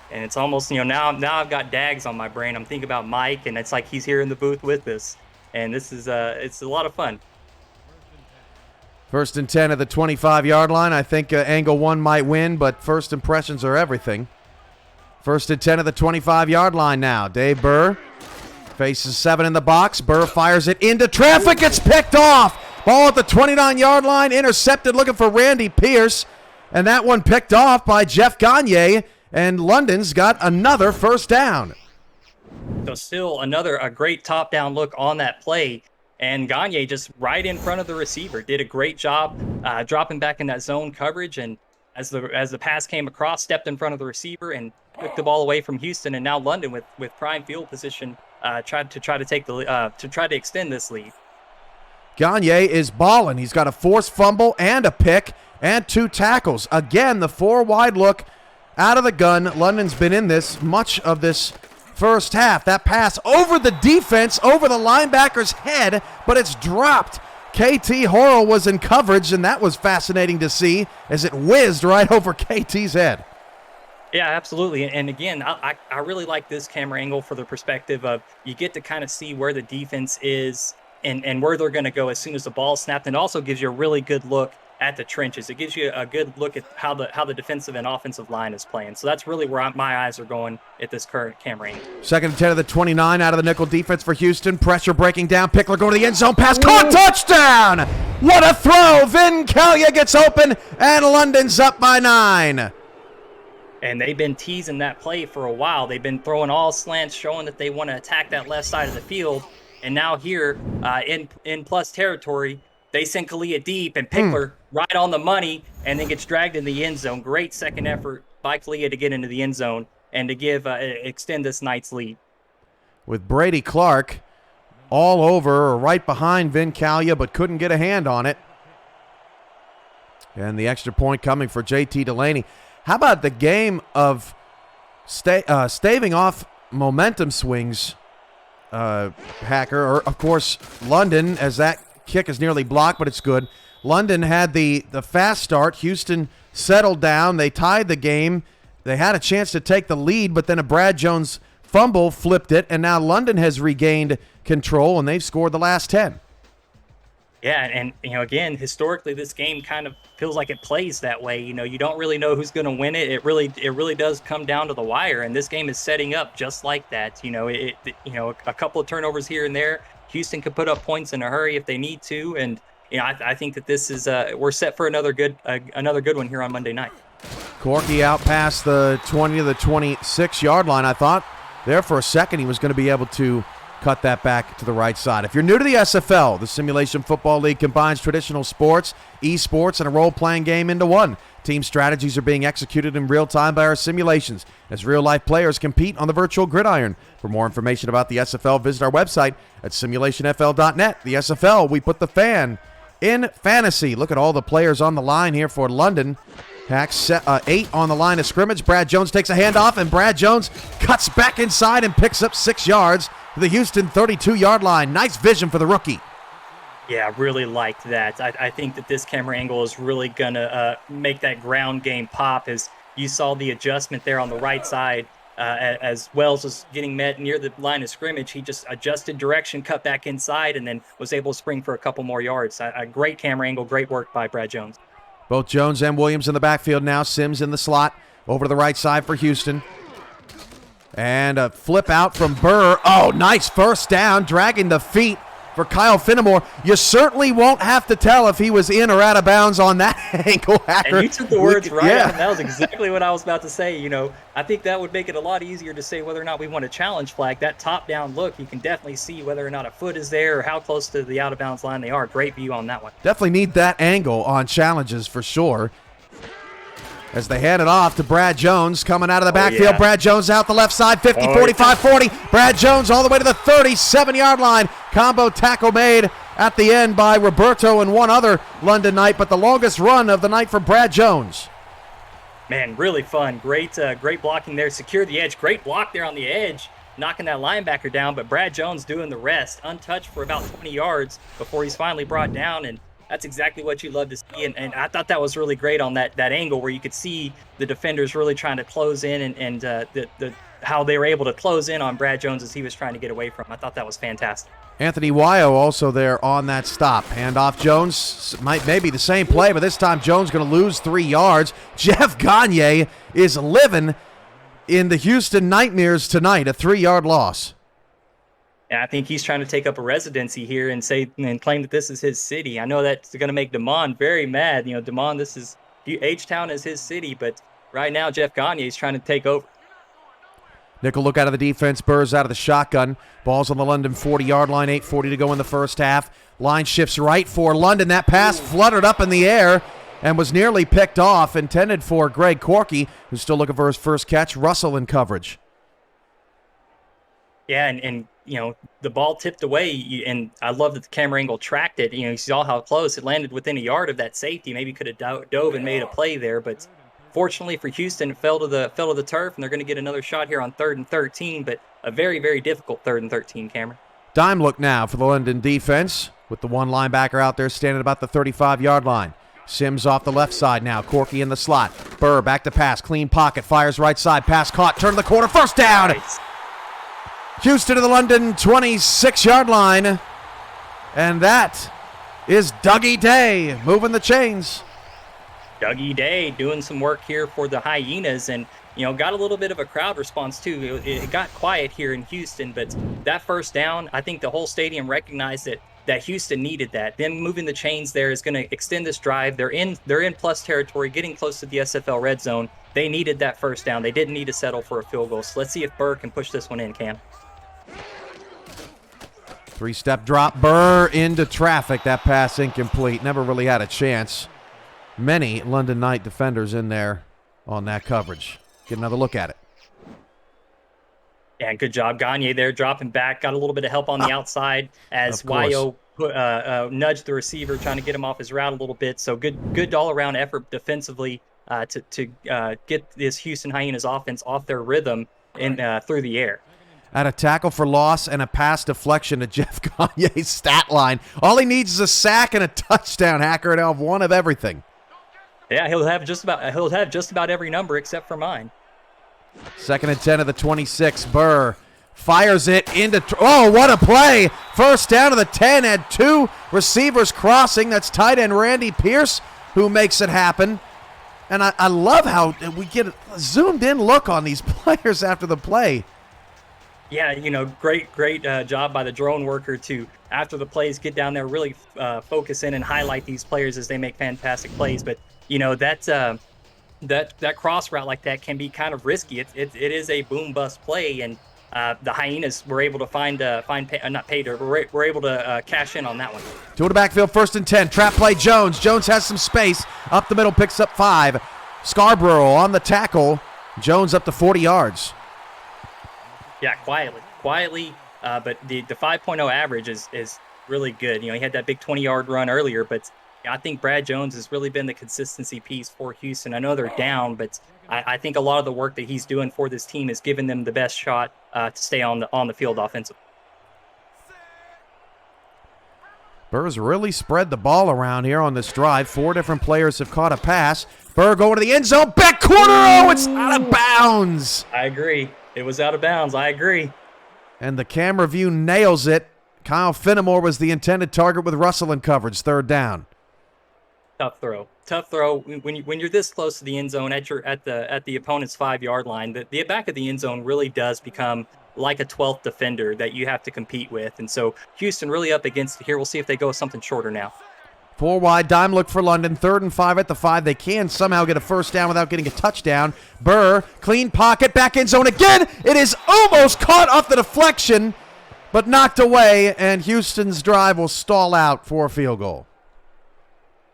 And it's almost, now I've got Daggs on my brain. I'm thinking about Mike, and it's like he's here in the booth with us. And this is it's a lot of fun. First and 10 at the 25-yard line. I think angle 1 might win, but first impressions are everything. First and 10 at the 25-yard line now. Dave Burr faces 7 in the box. Burr fires it into traffic. It's picked off. Ball at the 29-yard line. Intercepted, looking for Randy Pierce. And that one picked off by Jeff Gagne. And London's got another first down. So still a great top-down look on that play. And Gagne just right in front of the receiver did a great job dropping back in that zone coverage. And as the pass came across, stepped in front of the receiver and took the ball away from Houston. And now London with prime field position tried to extend this lead. Gagne is balling. He's got a forced fumble and a pick and 2 tackles. Again, the 4 wide look out of the gun. London's been in this much of this first half. That pass over the defense, over the linebacker's head, but it's dropped. KT Horrell was in coverage, and that was fascinating to see as it whizzed right over KT's head. Yeah, absolutely. And again, I really like this camera angle for the perspective of you get to kind of see where the defense is and where they're going to go as soon as the ball snapped, and also gives you a really good look at the trenches. It gives you a good look at how the defensive and offensive line is playing. So that's really where my eyes are going at this current camera angle. Second and 10 of the 29 out of the nickel defense for Houston. Pressure breaking down. Pickler going to the end zone. Pass caught. Touchdown! What a throw! Vin Callia gets open, and London's up by 9. And they've been teasing that play for a while. They've been throwing all slants, showing that they want to attack that left side of the field. And now here in plus territory, they send Kalia deep, and Pickler right on the money, and then gets dragged in the end zone. Great second effort by Kalia to get into the end zone and to extend this Knights lead. With Brady Clark all over or right behind Vin Callia, but couldn't get a hand on it. And the extra point coming for JT Delaney. How about the game of staving off momentum swings, Hacker? Or, of course, London, as that kick is nearly blocked, but it's good. London had the fast start. Houston settled down. They tied the game. They had a chance to take the lead, but then a Brad Jones fumble flipped it, and now London has regained control, and they've scored the last 10. Yeah, and again, historically, this game kind of feels like it plays that way. You don't really know who's going to win it. It really does come down to the wire, and this game is setting up just like that. A couple of turnovers here and there. Houston could put up points in a hurry if they need to, and I think that this is we're set for another good one here on Monday night. Corky out past the 20 to the 26-yard line. I thought there for a second he was going to be able to cut that back to the right side. If you're new to the SFL, the Simulation Football League combines traditional sports, esports, and a role-playing game into one. Team strategies are being executed in real time by our simulations as real-life players compete on the virtual gridiron. For more information about the SFL, visit our website at simulationfl.net. The SFL, we put the fan in fantasy. Look at all the players on the line here for London. Hacks 8 on the line of scrimmage. Brad Jones takes a handoff, and Brad Jones cuts back inside and picks up 6 yards to the Houston 32-yard line. Nice vision for the rookie. Yeah, I really liked that. I think that this camera angle is really going to make that ground game pop, as you saw the adjustment there on the right side as Wells was getting met near the line of scrimmage, he just adjusted direction, cut back inside, and then was able to spring for a couple more yards. A great camera angle, great work by Brad Jones. Both Jones and Williams in the backfield now. Sims in the slot. Over to the right side for Houston. And a flip out from Burr. Oh, nice first down, dragging the feet for Kyle Finnemore. You certainly won't have to tell if he was in or out of bounds on that ankle. And you took the words right out. That was exactly what I was about to say. You know, I think that would make it a lot easier to say whether or not we want a challenge flag. That top-down look, you can definitely see whether or not a foot is there or how close to the out-of-bounds line they are. Great view on that one. Definitely need that angle on challenges for sure. As they hand it off to Brad Jones coming out of the backfield. Brad Jones out the left side, 50, 45, 40. Brad Jones all the way to the 37-yard line. Combo tackle made at the end by Roberto and one other London Knight, but the longest run of the night for Brad Jones. Man, really fun. Great blocking there. Secure the edge. Great block there on the edge, knocking that linebacker down, but Brad Jones doing the rest. Untouched for about 20 yards before he's finally brought down, and that's exactly what you love to see, and I thought that was really great on that angle where you could see the defenders really trying to close in and how they were able to close in on Brad Jones as he was trying to get away from him. I thought that was fantastic. Anthony Wyo also there on that stop. Handoff Jones, maybe the same play, but this time Jones going to lose 3 yards. Jeff Gagne is living in the Houston Nightmares tonight, a 3-yard loss. And I think he's trying to take up a residency here and claim that this is his city. I know that's going to make Damon very mad. You know, Damon, H-Town is his city, but right now Jeff Gagne is trying to take over. Nickel look out of the defense. Burrs out of the shotgun. Ball's on the London 40-yard line. 8:40 to go in the first half. Line shifts right for London. That pass fluttered up in the air and was nearly picked off, intended for Greg Corky, who's still looking for his first catch. Russell in coverage. Yeah, and you know, the ball tipped away, and I love that the camera angle tracked it. You know, you saw how close it landed within a yard of that safety. Maybe could have dove and made a play there, but fortunately for Houston, it fell to the turf, and they're going to get another shot here on 3rd and 13, but a very, very difficult 3rd and 13, Cameron. Dime look now for the London defense with the one linebacker out there standing about the 35-yard line. Sims off the left side now. Corky in the slot. Burr back to pass. Clean pocket. Fires right side. Pass caught. Turn to the corner. First down. Nice. Houston to the London 26-yard line. And that is Dougie Day moving the chains. Dougie Day doing some work here for the Hyenas, and you know, got a little bit of a crowd response too. It got quiet here in Houston, but that first down, I think the whole stadium recognized that Houston needed that. Them moving the chains there is going to extend this drive. They're in plus territory, getting close to the SFL red zone. They needed that first down. They didn't need to settle for a field goal. So let's see if Burr can push this one in, Cam. 3-step drop. Burr into traffic. That pass incomplete. Never really had a chance. Many London Knight defenders in there on that coverage. Get another look at it. Yeah, good job. Gagne there dropping back. Got a little bit of help on the outside as Wyo nudged the receiver, trying to get him off his route a little bit. So good all-around effort defensively to get this Houston Hyenas offense off their rhythm and through the air. At a tackle for loss and a pass deflection to Jeff Gagne's stat line. All he needs is a sack and a touchdown, Hacker, and he'll have one of everything. Yeah, he'll have just about every number except for mine. 2nd and 10 of the 26. Burr fires it into. Oh, what a play! First down to the 10. Had 2 receivers crossing. That's tight end Randy Pierce who makes it happen. And I love how we get a zoomed in look on these players after the play. Yeah, you know, great job by the drone worker to, after the plays, get down there, really focus in and highlight these players as they make fantastic plays. But you know, that cross route like that can be kind of risky. It is a boom bust play, and the Hyenas were able to we're able to cash in on that one. To the backfield, 1st and 10. Trap play. Jones has some space up the middle, picks up 5. Scarborough on the tackle. Jones up to 40 yards. Yeah, quietly, but the 5.0 average is really good. You know, he had that big 20-yard run earlier, but I think Brad Jones has really been the consistency piece for Houston. I know they're down, but I think a lot of the work that he's doing for this team has given them the best shot to stay on the field offensively. Burr's really spread the ball around here on this drive. 4 different players have caught a pass. Burr going to the end zone. Back corner. Oh, it's out of bounds. I agree. It was out of bounds. I agree. And the camera view nails it. Kyle Finnemore was the intended target with Russell in coverage, third down. Tough throw. Tough throw. When you're this close to the end zone at the opponent's 5-yard line, the back of the end zone really does become like a 12th defender that you have to compete with. And so Houston really up against it here. We'll see if they go with something shorter now. 4 wide, dime look for London, 3rd and 5 at the 5. They can somehow get a first down without getting a touchdown. Burr, clean pocket, back end zone again. It is almost caught off the deflection, but knocked away, and Houston's drive will stall out for a field goal.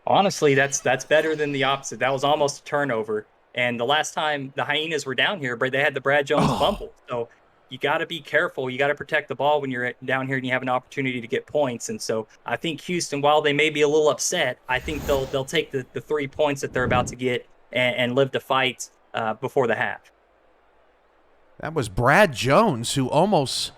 Honestly, that's better than the opposite. That was almost a turnover. And the last time the Hyenas were down here, they had the Brad Jones fumble. So you got to be careful. You got to protect the ball when you're down here and you have an opportunity to get points. And so I think Houston, while they may be a little upset, I think they'll take the 3 points that they're about to get and live to fight before the half. That was Brad Jones who almost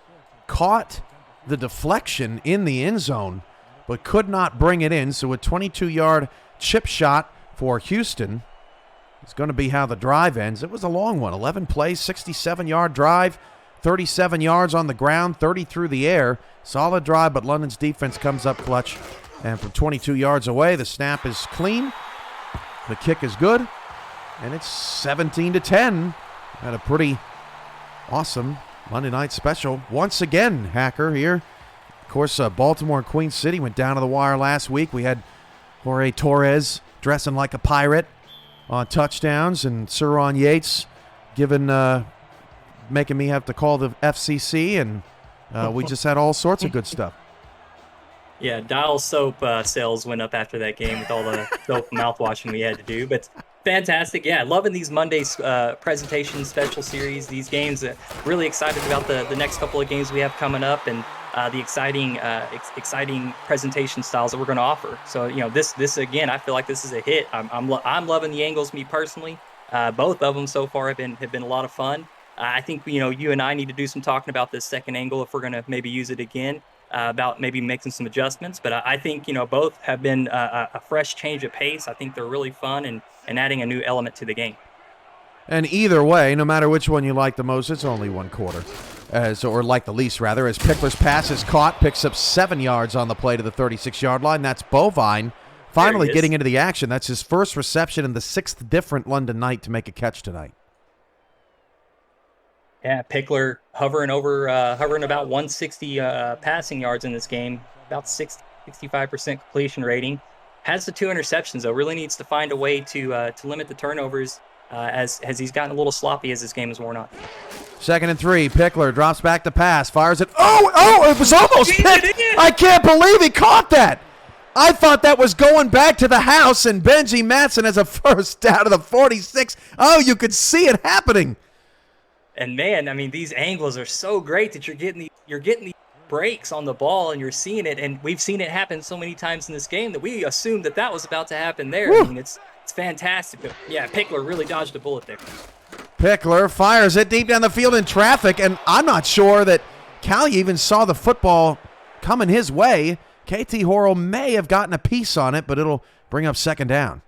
caught the deflection in the end zone, but could not bring it in. So a 22-yard chip shot for Houston is going to be how the drive ends. It was a long one, 11 plays, 67-yard drive, 37 yards on the ground, 30 through the air. Solid drive, but London's defense comes up clutch. And from 22 yards away, the snap is clean. The kick is good. And it's 17-10. Had a pretty awesome Monday night special. Once again, Hacker here. Of course, Baltimore and Queen City went down to the wire last week. We had Jorge Torres dressing like a pirate on touchdowns, and Suron Yates making me have to call the FCC, and we just had all sorts of good stuff. Yeah, Dial soap sales went up after that game with all the soap mouthwashing we had to do. But fantastic. Yeah, loving these Mondays presentation special series, these games. Really excited about the next couple of games we have coming up, and the exciting presentation styles that we're going to offer. So, this again, I feel like this is a hit. I'm loving the angles, me personally. Both of them so far have been a lot of fun. I think, you and I need to do some talking about this second angle if we're going to maybe use it again, about maybe making some adjustments. But I think, both have been a fresh change of pace. I think they're really fun and adding a new element to the game. And either way, no matter which one you like the most, it's only one quarter. Or like the least, rather, as Pickler's pass is caught, picks up 7 yards on the play to the 36-yard line. That's Bovine finally getting into the action. That's his first reception in the 6th different London night to make a catch tonight. Yeah, Pickler hovering about 160 passing yards in this game, about 65% completion rating. Has the 2 interceptions, though. Really needs to find a way to limit the turnovers as he's gotten a little sloppy as this game has worn on. 2nd and 3. Pickler drops back to pass, fires it. Oh! It was almost picked. I can't believe he caught that. I thought that was going back to the house, and Benji Matson has a first down to the 46. Oh, you could see it happening. And man, I mean, these angles are so great that you're getting these breaks on the ball, and you're seeing it. And we've seen it happen so many times in this game that we assumed that was about to happen there. Woo. I mean, it's fantastic. But yeah, Pickler really dodged a bullet there. Pickler fires it deep down the field in traffic, and I'm not sure that Callie even saw the football coming his way. KT Horrell may have gotten a piece on it, but it'll bring up 2nd down.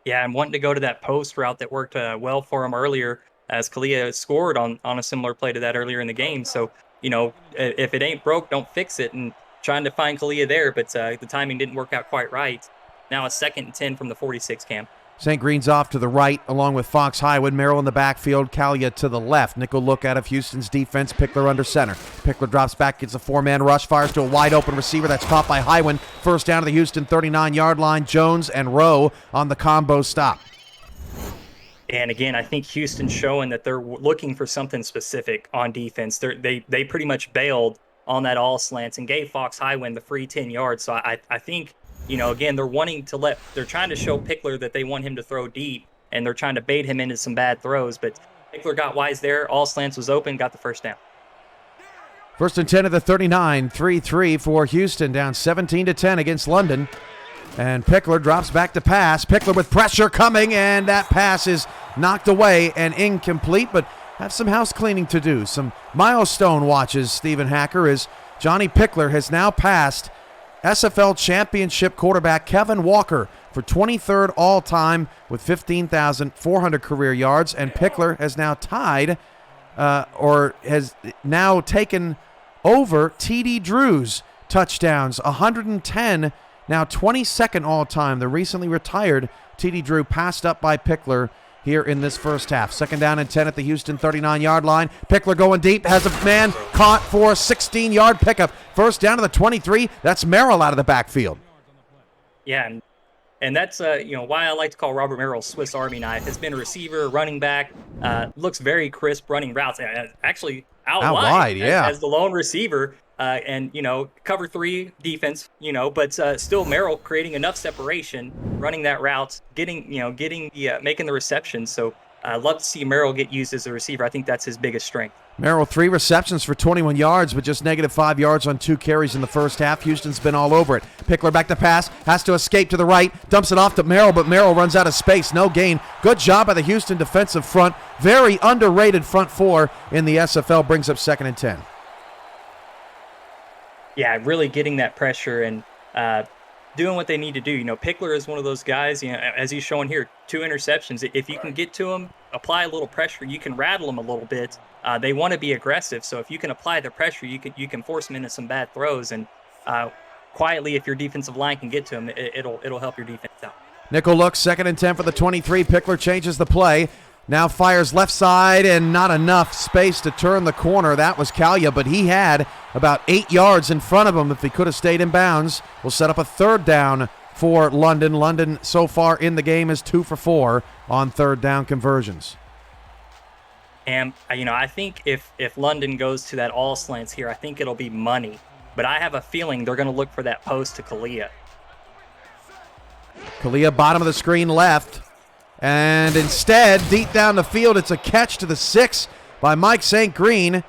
Yeah, I'm wanting to go to that post route that worked well for him earlier, as Kalia scored on a similar play to that earlier in the game. So, if it ain't broke, don't fix it. And trying to find Kalia there, but the timing didn't work out quite right. Now a 2nd and 10 from the 46 cam. St. Green's off to the right, along with Fox Highwood. Merrill in the backfield, Kalia to the left. Nickel look out of Houston's defense, Pickler under center. Pickler drops back, gets a 4-man rush, fires to a wide-open receiver. That's caught by Highwood. First down to the Houston 39-yard line. Jones and Rowe on the combo stop. And again, I think Houston's showing that they're looking for something specific on defense. They pretty much bailed on that all slants and gave Fox Highwind the free 10 yards. So I think, again, they're trying to show Pickler that they want him to throw deep, and they're trying to bait him into some bad throws. But Pickler got wise there. All slants was open, got the first down. 1st and 10 at the 39, 3-3 for Houston, down 17-10 against London. And Pickler drops back to pass. Pickler with pressure coming, and that pass is knocked away and incomplete, but have some house cleaning to do. Some milestone watches, Stephen Hacker, as Johnny Pickler has now passed SFL championship quarterback Kevin Walker for 23rd all-time with 15,400 career yards, and Pickler has now tied or has now taken over T.D. Drew's touchdowns, 110, now 22nd all-time. The recently retired T.D. Drew passed up by Pickler here in this first half. 2nd down and 10 at the Houston 39-yard line. Pickler going deep, has a man caught for a 16-yard pickup. First down to the 23. That's Merrill out of the backfield. Yeah, and that's why I like to call Robert Merrill Swiss Army knife. Has been a receiver, running back, looks very crisp running routes. Actually out wide, yeah, as the lone receiver. And cover 3 defense, but still Merrill creating enough separation, running that route, making the reception. So I'd love to see Merrill get used as a receiver. I think that's his biggest strength. Merrill, 3 receptions for 21 yards, but just -5 yards on 2 carries in the first half. Houston's been all over it. Pickler back to pass, has to escape to the right, dumps it off to Merrill, but Merrill runs out of space. No gain. Good job by the Houston defensive front. Very underrated front 4 in the SFL. Brings up 2nd and 10. Yeah, really getting that pressure and doing what they need to do. Pickler is one of those guys, as he's showing here, 2 interceptions. If you can get to him, apply a little pressure, you can rattle them a little bit. They want to be aggressive, so if you can apply the pressure, you can force them into some bad throws. And quietly, if your defensive line can get to him, it'll help your defense out. Nickel look, 2nd and 10 for the 23. Pickler changes the play. Now fires left side and not enough space to turn the corner. That was Kalia, but he had about 8 yards in front of him if he could have stayed in bounds. We'll set up a 3rd down for London. London so far in the game is 2 for 4 on 3rd down conversions. And, I think if London goes to that all slants here, I think it'll be money. But I have a feeling they're going to look for that post to Kalia. Kalia, bottom of the screen left. And instead, deep down the field, it's a catch to the 6 by Mike St. Green.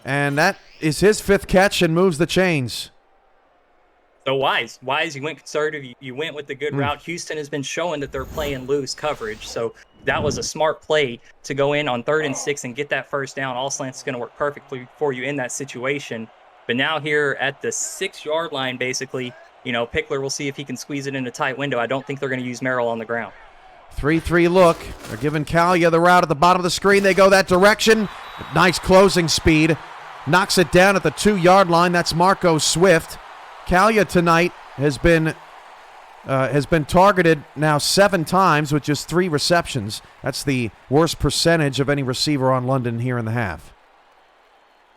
And that is his 5th catch and moves the chains. So wise, you went conservative. You went with the good route. Houston has been showing that they're playing loose coverage. So that was a smart play to go in on 3rd and 6 and get that first down. All slants is going to work perfectly for you in that situation. But now here at the 6-yard line, basically, Pickler will see if he can squeeze it in a tight window. I don't think they're going to use Merrill on the ground. 3-3 look. They're giving Kalia the route at the bottom of the screen. They go that direction. Nice closing speed. Knocks it down at the 2-yard line. That's Marco Swift. Kalia tonight has been targeted now 7 times with just 3 receptions. That's the worst percentage of any receiver on London here in the half.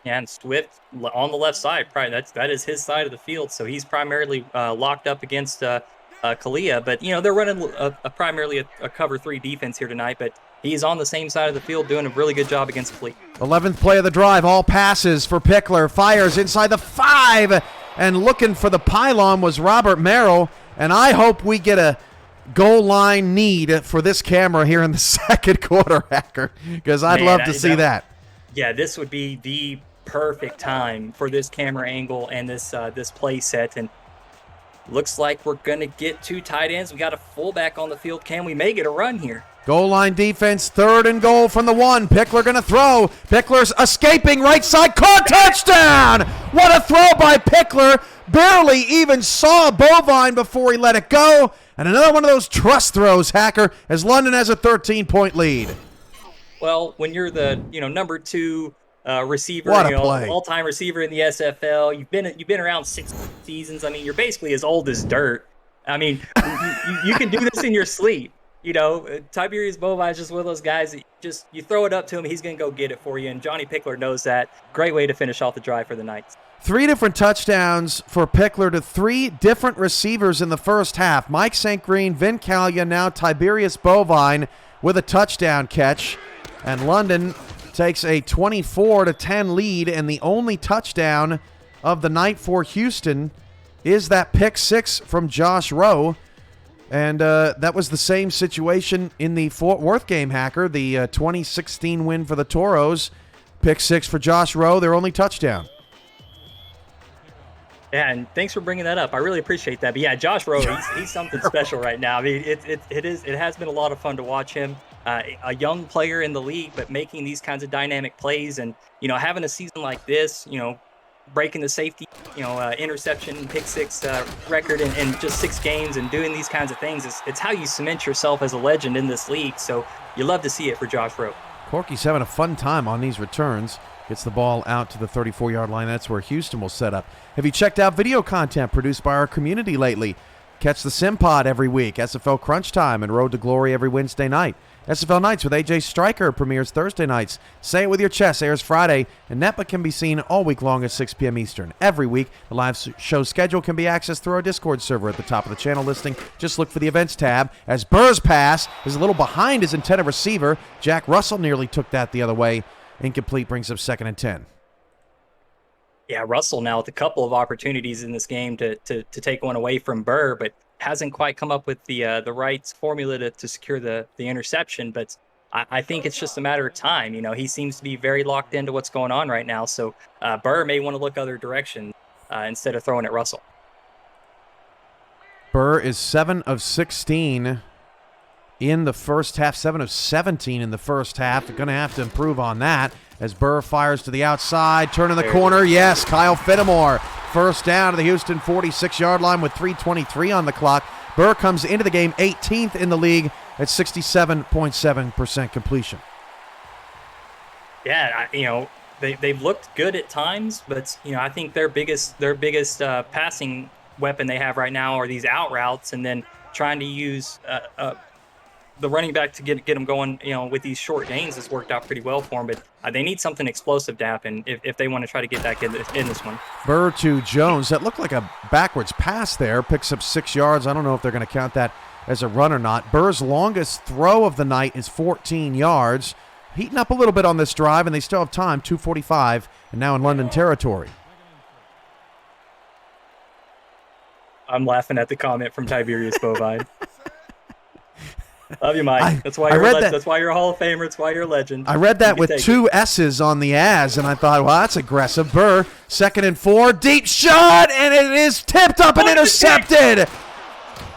And Swift on the left side, probably that is his side of the field. So he's primarily locked up against Kalia. But, they're running primarily a cover 3 defense here tonight. But he's on the same side of the field doing a really good job against Fleet. 11th play of the drive. All passes for Pickler. Fires inside the 5. And looking for the pylon was Robert Merrill. And I hope we get a goal line need for this camera here in the 2nd quarter, Hacker. Because I'd love to see that. Yeah, this would be the perfect time for this camera angle and this play set. And looks like we're going to get 2 tight ends. We got a fullback on the field. Can we make it a run here? Goal line defense, 3rd and goal from the 1. Pickler going to throw. Pickler's escaping right side. Caught, touchdown! What a throw by Pickler. Barely even saw Bovine before he let it go. And another one of those trust throws, Hacker, as London has a 13-point lead. Well, when you're the number 2 receiver, all-time receiver in the SFL, you've been around 6 seasons. I mean, you're basically as old as dirt. I mean, you can do this in your sleep. Tiberius Bovine is just one of those guys that you throw it up to him, he's going to go get it for you. And Johnny Pickler knows that. Great way to finish off the drive for the Knights. 3 different touchdowns for Pickler to 3 different receivers in the first half. Mike St. Green, Vin Kalia, now Tiberius Bovine with a touchdown catch. And London takes a 24-10 lead, and the only touchdown of the night for Houston is that pick 6 from Josh Rowe. And that was the same situation in the Fort Worth game, Hacker, the 2016 win for the Toros. Pick 6 for Josh Rowe, their only touchdown. Yeah, and thanks for bringing that up. I really appreciate that. But yeah, Josh Rowe, he's something special right now. I mean, it has been a lot of fun to watch him. A young player in the league, but making these kinds of dynamic plays, and having a season like this, breaking the safety, interception, pick six record in just 6 games, and doing these kinds of things. It's how you cement yourself as a legend in this league. So you love to see it for Josh Rowe. Corky's having a fun time on these returns. Gets the ball out to the 34-yard line. That's where Houston will set up. Have you checked out video content produced by our community lately? Catch the Sim Pod every week, SFL Crunch Time, and Road to Glory every Wednesday night. SFL Nights with AJ Stryker premieres Thursday nights. Say It With Your Chest airs Friday, and NEPA can be seen all week long at 6 p.m. Eastern. Every week, the live show schedule can be accessed through our Discord server at the top of the channel listing. Just look for the events tab. As Burr's pass is a little behind his intended receiver, Jack Russell nearly took that the other way. Incomplete, brings up 2nd and 10. Yeah, Russell now with a couple of opportunities in this game to take one away from Burr, but hasn't quite come up with the right formula to secure the interception. But I think it's just a matter of time. He seems to be very locked into what's going on right now. So Burr may want to look other directions instead of throwing at Russell. Burr is 7 of 16 in the first half, 7 of 17 in the first half. Going to have to improve on that as Burr fires to the outside, turning the corner. Yes, Kyle Fenimore. First down to the Houston 46-yard line with 3:23 on the clock. Burr comes into the game 18th in the league at 67.7% completion. Yeah, they've looked good at times, but I think their biggest passing weapon they have right now are these out routes, and then trying to use the running back to get them going, with these short gains has worked out pretty well for them. But they need something explosive to happen if they want to try to get back in this one. Burr to Jones. That looked like a backwards pass there. Picks up 6 yards. I don't know if they're going to count that as a run or not. Burr's longest throw of the night is 14 yards. Heating up a little bit on this drive, and they still have time, 2:45, and now in London territory. I'm laughing at the comment from Tiberius Bovine. Love you, Mike. That's why you're a Hall of Famer. That's why you're a legend. I read that with 2 S's on the as, and I thought, well, that's aggressive. Burr, 2nd and 4, deep shot, and it is tipped up and intercepted.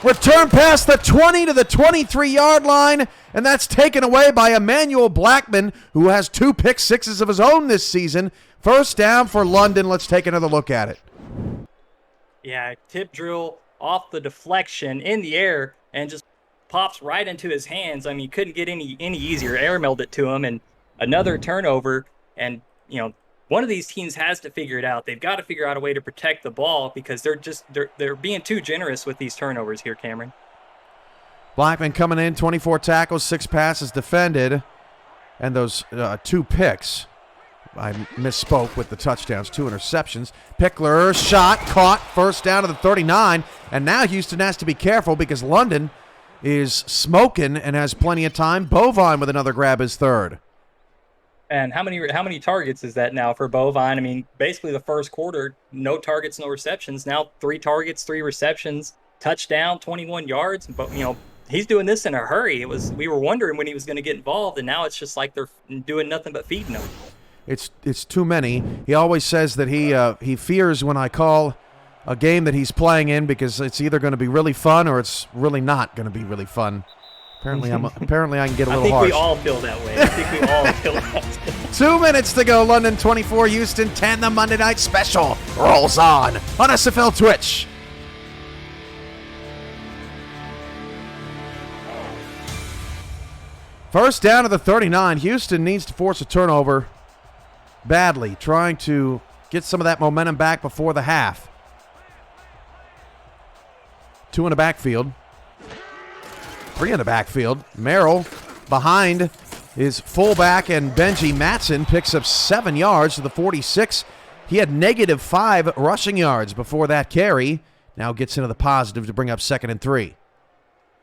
Return past the 20 to the 23-yard line, and that's taken away by Emmanuel Blackman, who has 2 pick sixes of his own this season. First down for London. Let's take another look at it. Yeah, tip drill off the deflection in the air and just pops right into his hands. I mean, you couldn't get any easier. Airmailed it to him, and another turnover. And one of these teams has to figure it out. They've got to figure out a way to protect the ball because they're being too generous with these turnovers here, Cameron. Blackman coming in, 24 tackles, 6 passes defended, and those 2 picks. I misspoke with the touchdowns, 2 interceptions. Pickler shot, caught, first down to the 39, and now Houston has to be careful because London is smoking and has plenty of time. Bovine with another grab, his 3rd. And how many targets is that now for Bovine? I mean, basically the first quarter, no targets, no receptions. Now 3 targets, 3 receptions, touchdown, 21 yards. But he's doing this in a hurry. We were wondering when he was going to get involved, and now it's just like they're doing nothing but feeding him. It's too many. He always says that he fears when I call a game that he's playing in because it's either going to be really fun or it's really not going to be really fun. Apparently I can get a little harsh. I think we all feel that way. 2 minutes to go. London 24, Houston 10. The Monday Night Special rolls on SFL Twitch. First down to the 39. Houston needs to force a turnover badly, trying to get some of that momentum back before the half. 2 in the backfield. 3 in the backfield. Merrill behind his fullback, and Benji Matson picks up 7 yards to the 46. He had -5 rushing yards before that carry. Now gets into the positive to bring up 2nd and 3.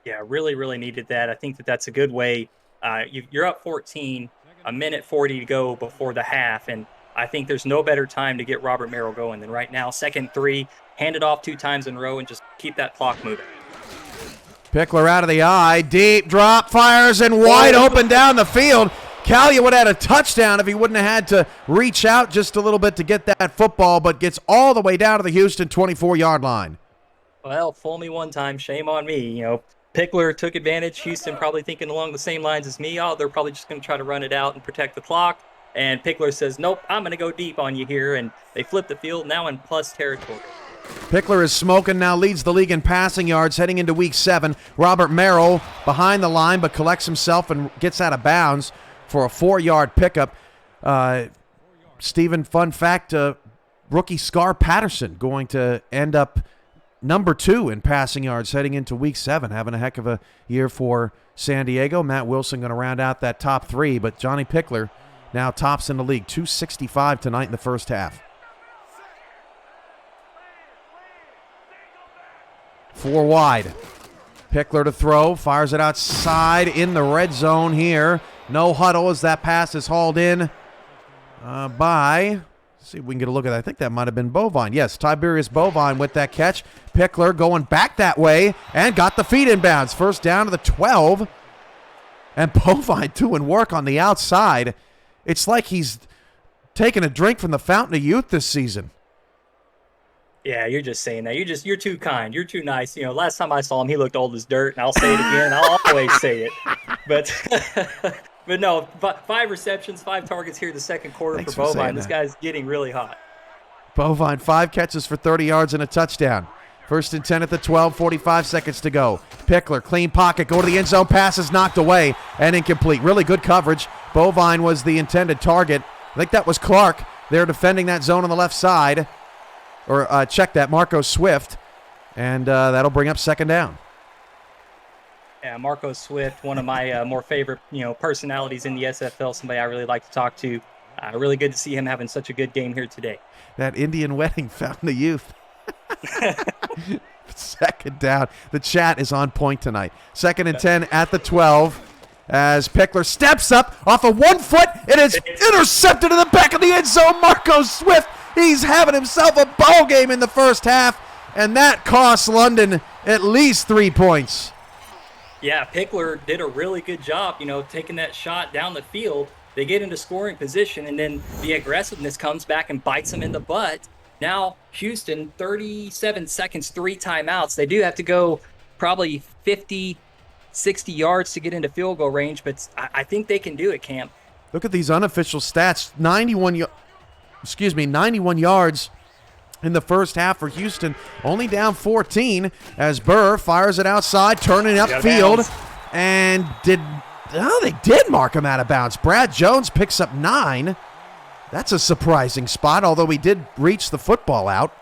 Yeah, really, really needed that. I think that's a good way. You're up 14, a minute 40 to go before the half, and I think there's no better time to get Robert Merrill going than right now. 2nd 3, hand it off 2 times in a row and just keep that clock moving. Pickler out of the eye, deep drop, fires, and wide open down the field. Callia would have had a touchdown if he wouldn't have had to reach out just a little bit to get that football, but gets all the way down to the Houston 24-yard line. Well, fool me one time, shame on me. Pickler took advantage. Houston probably thinking along the same lines as me. Oh, they're probably just going to try to run it out and protect the clock. And Pickler says, nope, I'm going to go deep on you here. And they flip the field, now in plus territory. Pickler is smoking, now leads the league in passing yards heading into week 7. Robert Merrill behind the line, but collects himself and gets out of bounds for a 4-yard pickup. Stephen, fun fact, rookie Scar Patterson going to end up number 2 in passing yards heading into week 7, having a heck of a year for San Diego. Matt Wilson going to round out that top 3, but Johnny Pickler now tops in the league, 265 tonight in the first half. 4 wide. Pickler to throw, fires it outside in the red zone here. No huddle as that pass is hauled in by, let's see if we can get a look at that. I think that might have been Bovine. Yes, Tiberius Bovine with that catch. Pickler going back that way and got the feet inbounds. First down to the 12. And Bovine doing work on the outside. It's like he's taking a drink from the fountain of youth this season. Yeah, you're just saying that. You're too kind. You're too nice. You know, last time I saw him, he looked old as dirt, and I'll say it again. I'll always say it. But no, 5 receptions, 5 targets here the second quarter. Thanks for Bovine. This guy's getting really hot. Bovine, 5 catches for 30 yards and a touchdown. First and 10 at the 12, 45 seconds to go. Pickler, clean pocket, go to the end zone, pass is knocked away and incomplete. Really good coverage. Bovine was the intended target. I think that was Clark. They're defending that zone on the left side. Or check that, Marco Swift. And that'll bring up second down. Yeah, Marco Swift, one of my more favorite, personalities in the SFL. Somebody I really like to talk to. Really good to see him having such a good game here today. That Indian wedding fountain of youth. Second down. The chat is on point tonight. Second and 10 at the 12 as Pickler steps up off of 1 foot. It is intercepted in the back of the end zone. Marco Swift, he's having himself a ball game in the first half, and that costs London at least 3 points. Yeah, Pickler did a really good job, taking that shot down the field. They get into scoring position, and then the aggressiveness comes back and bites them in the butt. Now, Houston, 37 seconds, 3 timeouts. They do have to go probably 50, 60 yards to get into field goal range, but I think they can do it, Cam. Look at these unofficial stats. 91 yards in the first half for Houston. Only down 14 as Burr fires it outside, turning upfield. And they did mark him out of bounds. Brad Jones picks up 9. That's a surprising spot, although he did reach the football out.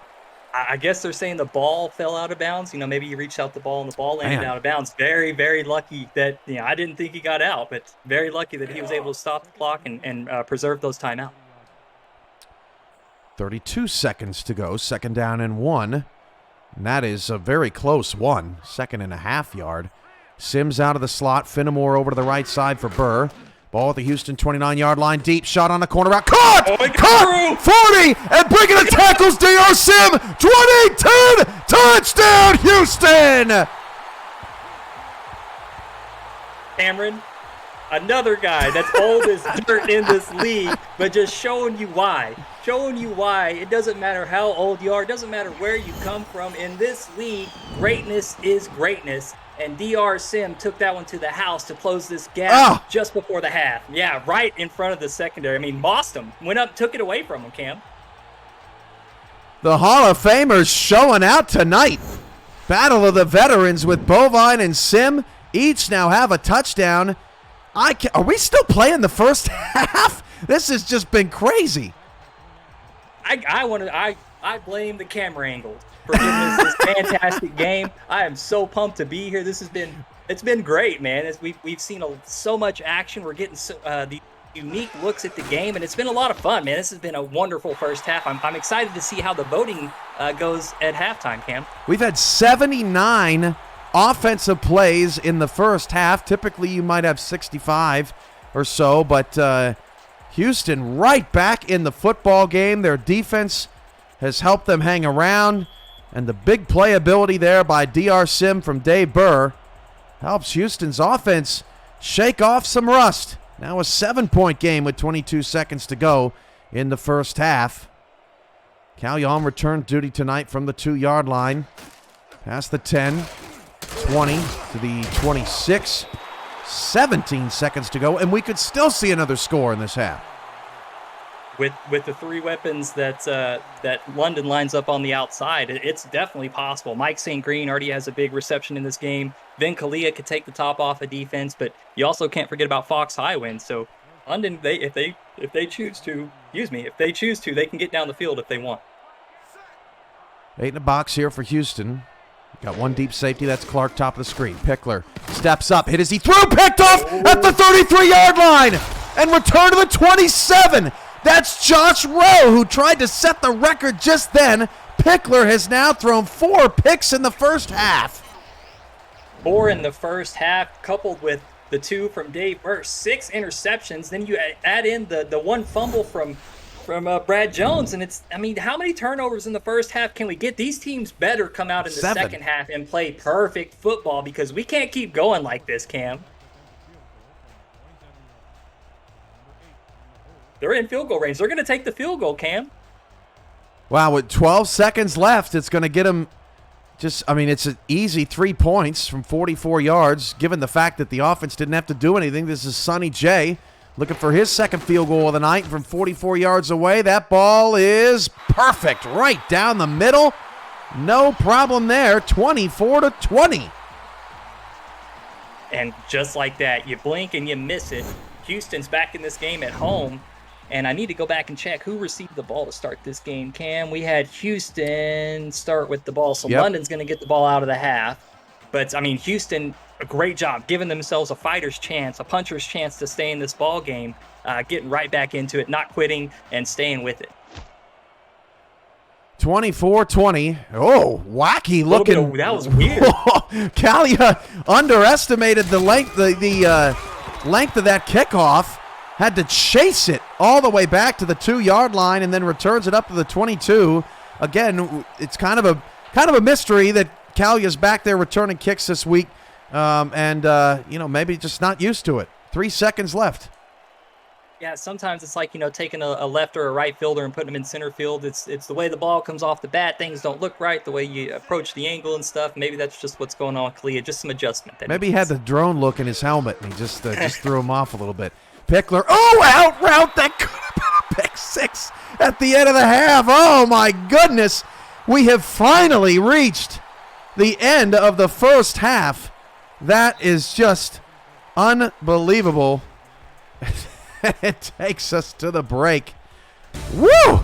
I guess they're saying the ball fell out of bounds. Maybe he reached out the ball and the ball landed out of bounds. Very, very lucky that, I didn't think he got out, but very lucky that he was able to stop the clock and preserve those timeouts. 32 seconds to go, second down and 1. And that is a very close one, 2.5 yard. Sims out of the slot, Finnemore over to the right side for Burr. Ball at the Houston 29-yard line, deep shot on the corner route. Caught! Caught! 40! And breaking the tackles, D.R. Sim! 20-10! Touchdown, Houston! Cameron, another guy that's old as dirt in this league, but just showing you why. Showing you why it doesn't matter how old you are, it doesn't matter where you come from. In this league, greatness is greatness. And D.R. Sim took that one to the house to close this gap just before the half. Yeah, right in front of the secondary. Mossed him. Went up, took it away from him, Cam. The Hall of Famers showing out tonight. Battle of the veterans with Bovine and Sim. Each now have a touchdown. Are we still playing the first half? This has just been crazy. I blame the camera angle for giving us this fantastic game. I am so pumped to be here. It's been great, man. We've seen so much action. We're getting the unique looks at the game, and it's been a lot of fun, man. This has been a wonderful first half. I'm excited to see how the voting goes at halftime, Cam. We've had 79 offensive plays in the first half. Typically, you might have 65 or so, but Houston right back in the football game. Their defense has helped them hang around, and the big playability there by D.R. Sim from Dave Burr helps Houston's offense shake off some rust. Now a 7-point game with 22 seconds to go in the first half. Cal Yom returned duty tonight from the 2-yard line. Past the 10, 20 to the 26. 17 seconds to go, and we could still see another score in this half. with the three weapons that London lines up on the outside, it's definitely possible. Mike St. Green already has a big reception in this game. Vin Kalia could take the top off of defense, but you also can't forget about Fox Highwind. So London, if they choose to, they can get down the field if they want. 8 in the box here for Houston. Got one deep safety. That's Clark, top of the screen. Pickler steps up. Hit as he threw. Picked off at the 33-yard line and returned to the 27. That's Josh Rowe, who tried to set the record just then. Pickler has now thrown 4 picks in the first half. 4 in the first half, coupled with the 2 from Dave Burke. 6 interceptions. Then you add in the 1 fumble from Brad Jones, and how many turnovers in the first half can we get? These teams better come out in the 7. second half and play perfect football, because we can't keep going like this, Cam. They're in field goal range. They're going to take the field goal, Cam. Wow, with 12 seconds left, it's going to get them it's an easy 3 points from 44 yards, given the fact that the offense didn't have to do anything. This is Sonny J looking for his second field goal of the night from 44 yards away. That ball is perfect, right down the middle. No problem there, 24-20. And just like that, you blink and you miss it. Houston's back in this game at home. And I need to go back and check who received the ball to start this game, Cam. We had Houston start with the ball, so Yep. London's going to get the ball out of the half. But, Houston, a great job giving themselves a fighter's chance, a puncher's chance to stay in this ball game, getting right back into it, not quitting, and staying with it. 24-20. Oh, wacky looking. That was weird. Kalia underestimated the length, the length of that kickoff. Had to chase it all the way back to the 2-yard line and then returns it up to the 22. Again, it's kind of a mystery that Kalia's back there returning kicks this week, maybe just not used to it. 3 seconds left. Yeah, sometimes it's like, taking a left or a right fielder and putting them in center field. It's the way the ball comes off the bat. Things don't look right, the way you approach the angle and stuff. Maybe that's just what's going on with Kalia, just some adjustment. Maybe he had the drone look in his helmet and he just threw him off a little bit. Pickler, out route, that could have been a pick 6 at the end of the half. Oh, my goodness. We have finally reached the end of the first half. That is just unbelievable. It takes us to the break. Woo!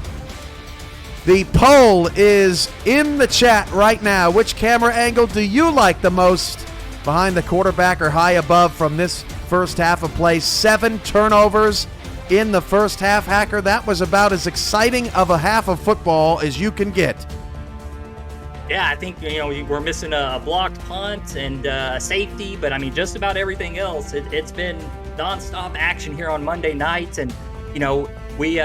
The poll is in the chat right now. Which camera angle do you like the most? Behind the quarterback or high above from this first half of play? 7 turnovers in the first half, Hacker. That was about as exciting of a half of football as you can get. Yeah, I think, we're missing a blocked punt and a safety, but just about everything else. It's been nonstop action here on Monday nights, and we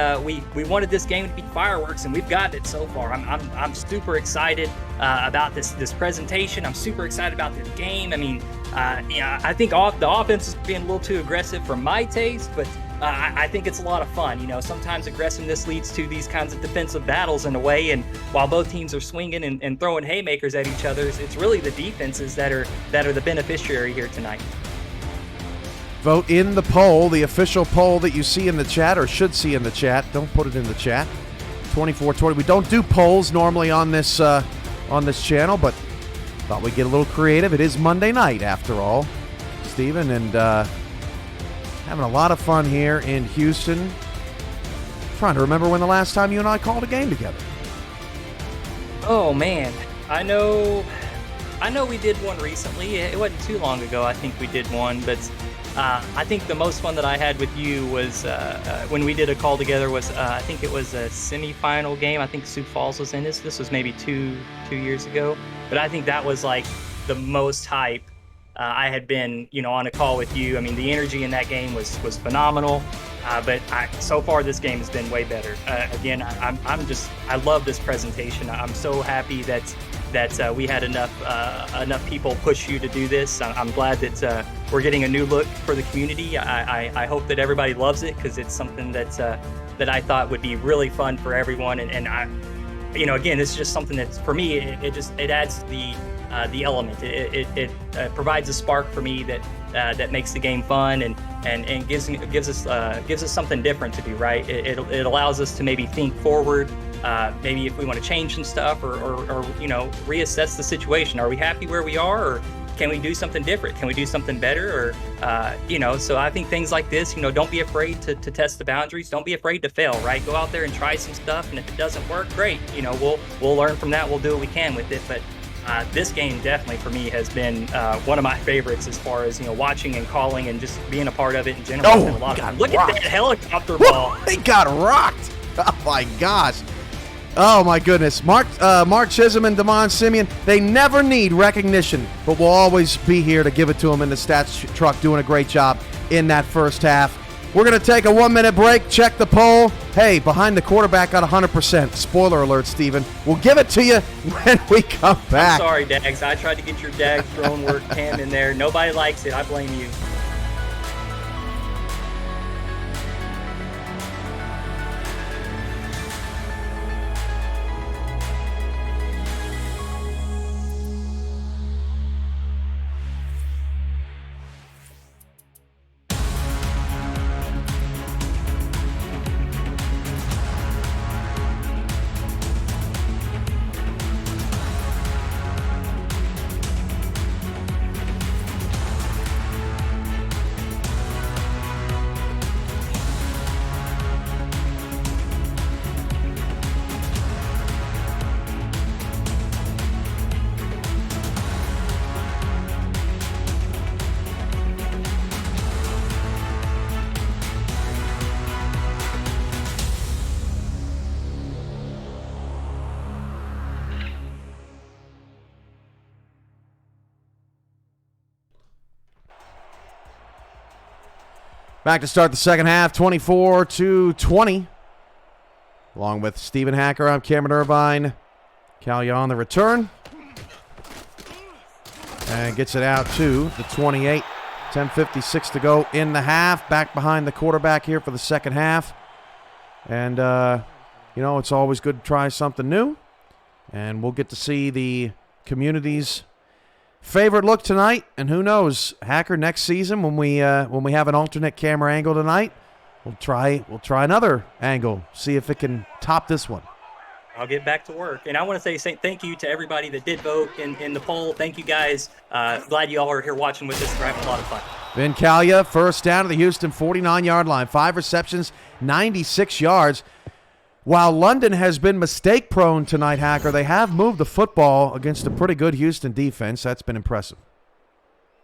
wanted this game to be fireworks, and we've gotten it so far. I'm super excited about this presentation. I'm super excited about this game. I think the offense is being a little too aggressive for my taste, but I think it's a lot of fun. Sometimes aggressiveness leads to these kinds of defensive battles in a way, and while both teams are swinging and throwing haymakers at each other, it's really the defenses that are the beneficiary here tonight. Vote in the poll, the official poll that you see in the chat or should see in the chat. Don't put it in the chat. 24-20. We don't do polls normally on this channel, but thought we'd get a little creative. It is Monday night, after all, Steven, and having a lot of fun here in Houston. Trying to remember when the last time you and I called a game together. Oh, man. I know we did one recently. It wasn't too long ago. I think we did one, but I think the most fun that I had with you was when we did a call together was I think it was a semifinal game. I think Sioux Falls was in this. This was maybe two years ago. But I think that was like the most hype I had been, on a call with you. The energy in that game was phenomenal. But so far this game has been way better. Again, I love this presentation. I'm so happy that we had enough people push you to do this. I'm glad that we're getting a new look for the community. I hope that everybody loves it, because it's something that I thought would be really fun for everyone. And I, again, it's just something that's, for me, it adds the element. It provides a spark for me that makes the game fun. And and gives us something different to do, right? It allows us to maybe think forward, maybe if we want to change some stuff or reassess the situation. Are we happy where we are, or can we do something different? Can we do something better? Or, so I think things like this, don't be afraid to test the boundaries. Don't be afraid to fail, right? Go out there and try some stuff. And if it doesn't work, great. We'll learn from that. We'll do what we can with it. But this game definitely for me has been one of my favorites as far as, watching and calling and just being a part of it in general. Oh, a lot of fun. Look rocked. at that helicopter ball. He got rocked. Oh, my gosh. Oh, my goodness. Mark Chisholm and Damon Simeon, they never need recognition, but we'll always be here to give it to them in the stats truck, doing a great job in that first half. We're going to take a 1-minute break, check the poll. Hey, behind the quarterback got 100%. Spoiler alert, Steven. We'll give it to you when we come back. I'm sorry, Dags. I tried to get your Dags drone work cam in there. Nobody likes it. I blame you. Back to start the second half, 24-20. Along with Stephen Hacker, I'm Cameron Irvine. Calya on the return. And gets it out to the 28. 10:56 to go in the half. Back behind the quarterback here for the second half. And, it's always good to try something new. And we'll get to see the community's favorite look tonight, and who knows, Hacker, next season when we have an alternate camera angle tonight, we'll try another angle, see if it can top this one. I'll get back to work. And I want to say thank you to everybody that did vote in the poll. Thank you guys. Glad you all are here watching with us. We're having a lot of fun. Vin Calya, first down to the Houston 49-yard line, 5 receptions, 96 yards. While London has been mistake-prone tonight, Hacker, they have moved the football against a pretty good Houston defense. That's been impressive.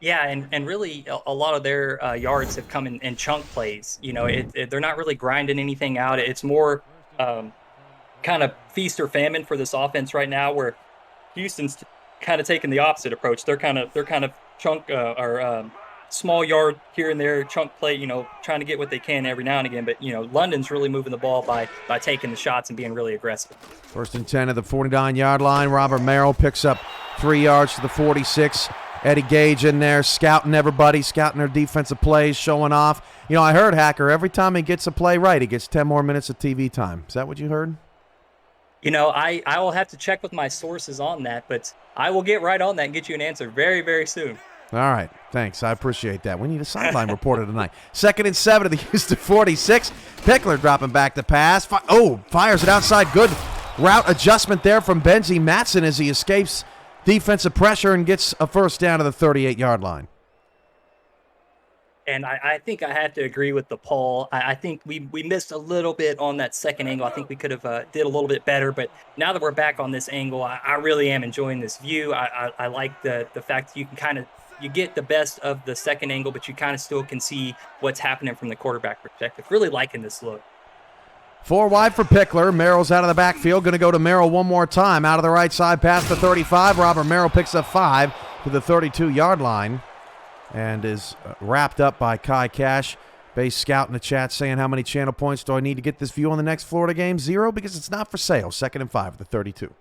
Yeah, and really a lot of their yards have come in chunk plays. They're not really grinding anything out. It's more kind of feast or famine for this offense right now, where Houston's kind of taking the opposite approach. They're kind of chunk or small yard here and there, chunk play, trying to get what they can every now and again. But, London's really moving the ball by taking the shots and being really aggressive. First and 10 at the 49-yard line. Robert Merrill picks up 3 yards to the 46. Eddie Gage in there scouting everybody, scouting their defensive plays, showing off. I heard, Hacker, every time he gets a play right, he gets 10 more minutes of TV time. Is that what you heard? I will have to check with my sources on that, but I will get right on that and get you an answer very, very soon. All right. Thanks. I appreciate that. We need a sideline reporter tonight. 2nd and 7 to the Houston 46. Pickler dropping back to pass. Fires it outside. Good route adjustment there from Benzie Matson as he escapes defensive pressure and gets a first down to the 38-yard line. And I think I have to agree with the poll. I think we missed a little bit on that second angle. I think we could have did a little bit better. But now that we're back on this angle, I really am enjoying this view. I like the fact that you can you get the best of the second angle, but you kind of still can see what's happening from the quarterback perspective. Really liking this look. 4 wide for Pickler. Merrill's out of the backfield. Going to go to Merrill one more time. Out of the right side, past the 35. Robert Merrill picks up 5 to the 32-yard line and is wrapped up by Kai Cash. Base scout in the chat saying, how many channel points do I need to get this view on the next Florida game? 0, because it's not for sale. 2nd and 5 at the 32.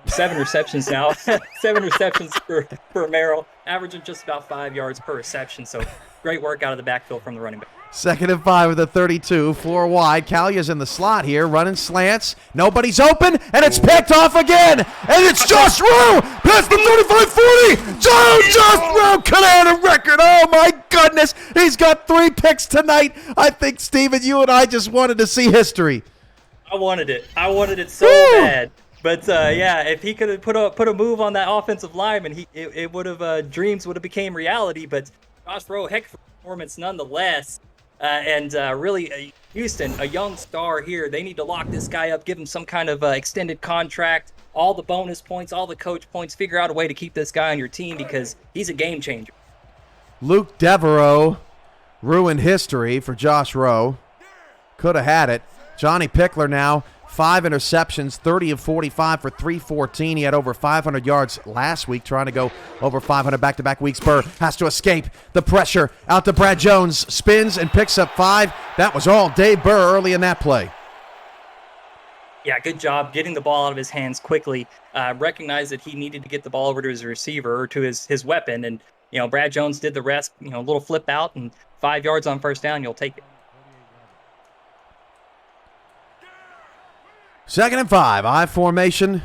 7 receptions now. 7 receptions for Merrill, averaging just about 5 yards per reception. So great work out of the backfield from the running back. 2nd and 5 with the 32, 4 wide. Kalya's in the slot here, running slants. Nobody's open, and it's picked off again. And it's Josh Rowe past the 35-40. Josh Rowe could have had a record. Oh, my goodness. He's got 3 picks tonight. I think, Steven, you and I just wanted to see history. I wanted it. I wanted it so bad. But yeah, if he could have put a move on that offensive lineman, it would have dreams would have became reality. But Josh Rowe, heck of a performance nonetheless. And really, Houston, a young star here. They need to lock this guy up, give him some kind of extended contract, all the bonus points, all the coach points. Figure out a way to keep this guy on your team because he's a game changer. Luke Devereaux ruined history for Josh Rowe. Could have had it. Johnny Pickler now, 5 interceptions, 30 of 45 for 314. He had over 500 yards last week, trying to go over 500 back-to-back weeks. Burr has to escape the pressure. Out to Brad Jones, spins and picks up 5. That was all Dave Burr early in that play. Yeah, good job getting the ball out of his hands quickly. Recognized that he needed to get the ball over to his receiver or to his weapon. And, Brad Jones did the rest, a little flip out and 5 yards on first down. You'll take it. 2nd and 5, I formation.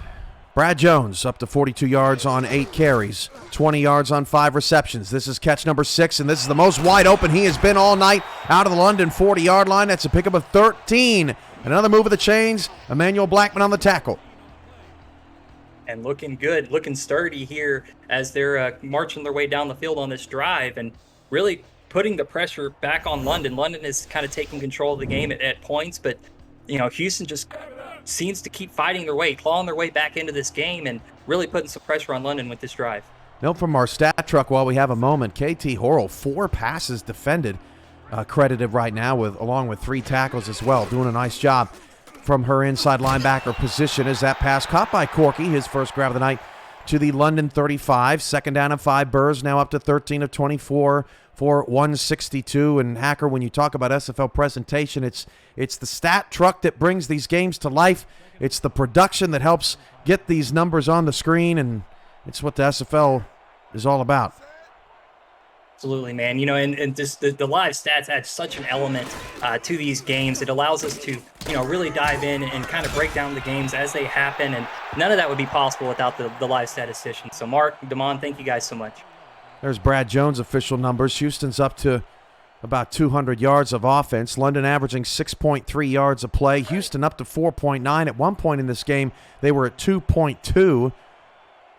Brad Jones up to 42 yards on 8 carries, 20 yards on 5 receptions. This is catch number 6, and this is the most wide open he has been all night out of the London 40-yard line. That's a pickup of 13. Another move of the chains, Emmanuel Blackman on the tackle. And looking good, looking sturdy here as they're marching their way down the field on this drive and really putting the pressure back on London. London is kind of taking control of the game at points, but Houston just seems to keep fighting their way, clawing their way back into this game and really putting some pressure on London with this drive. Note from our stat truck while we have a moment, KT Horrell, 4 passes defended, credited right now along with 3 tackles as well, doing a nice job from her inside linebacker position as that pass caught by Corky, his first grab of the night, to the London 35. 2nd down and 5. Burrs now up to 13 of 24 for 162. And Hacker, when you talk about SFL presentation, it's the stat truck that brings these games to life. It's the production that helps get these numbers on the screen, and it's what the SFL is all about. Absolutely, man. And just the live stats add such an element to these games. It allows us to, really dive in and kind of break down the games as they happen. And none of that would be possible without the live statistician. So, Mark, Damon, thank you guys so much. There's Brad Jones' official numbers. Houston's up to about 200 yards of offense. London averaging 6.3 yards a play. Houston up to 4.9. At one point in this game, they were at 2.2.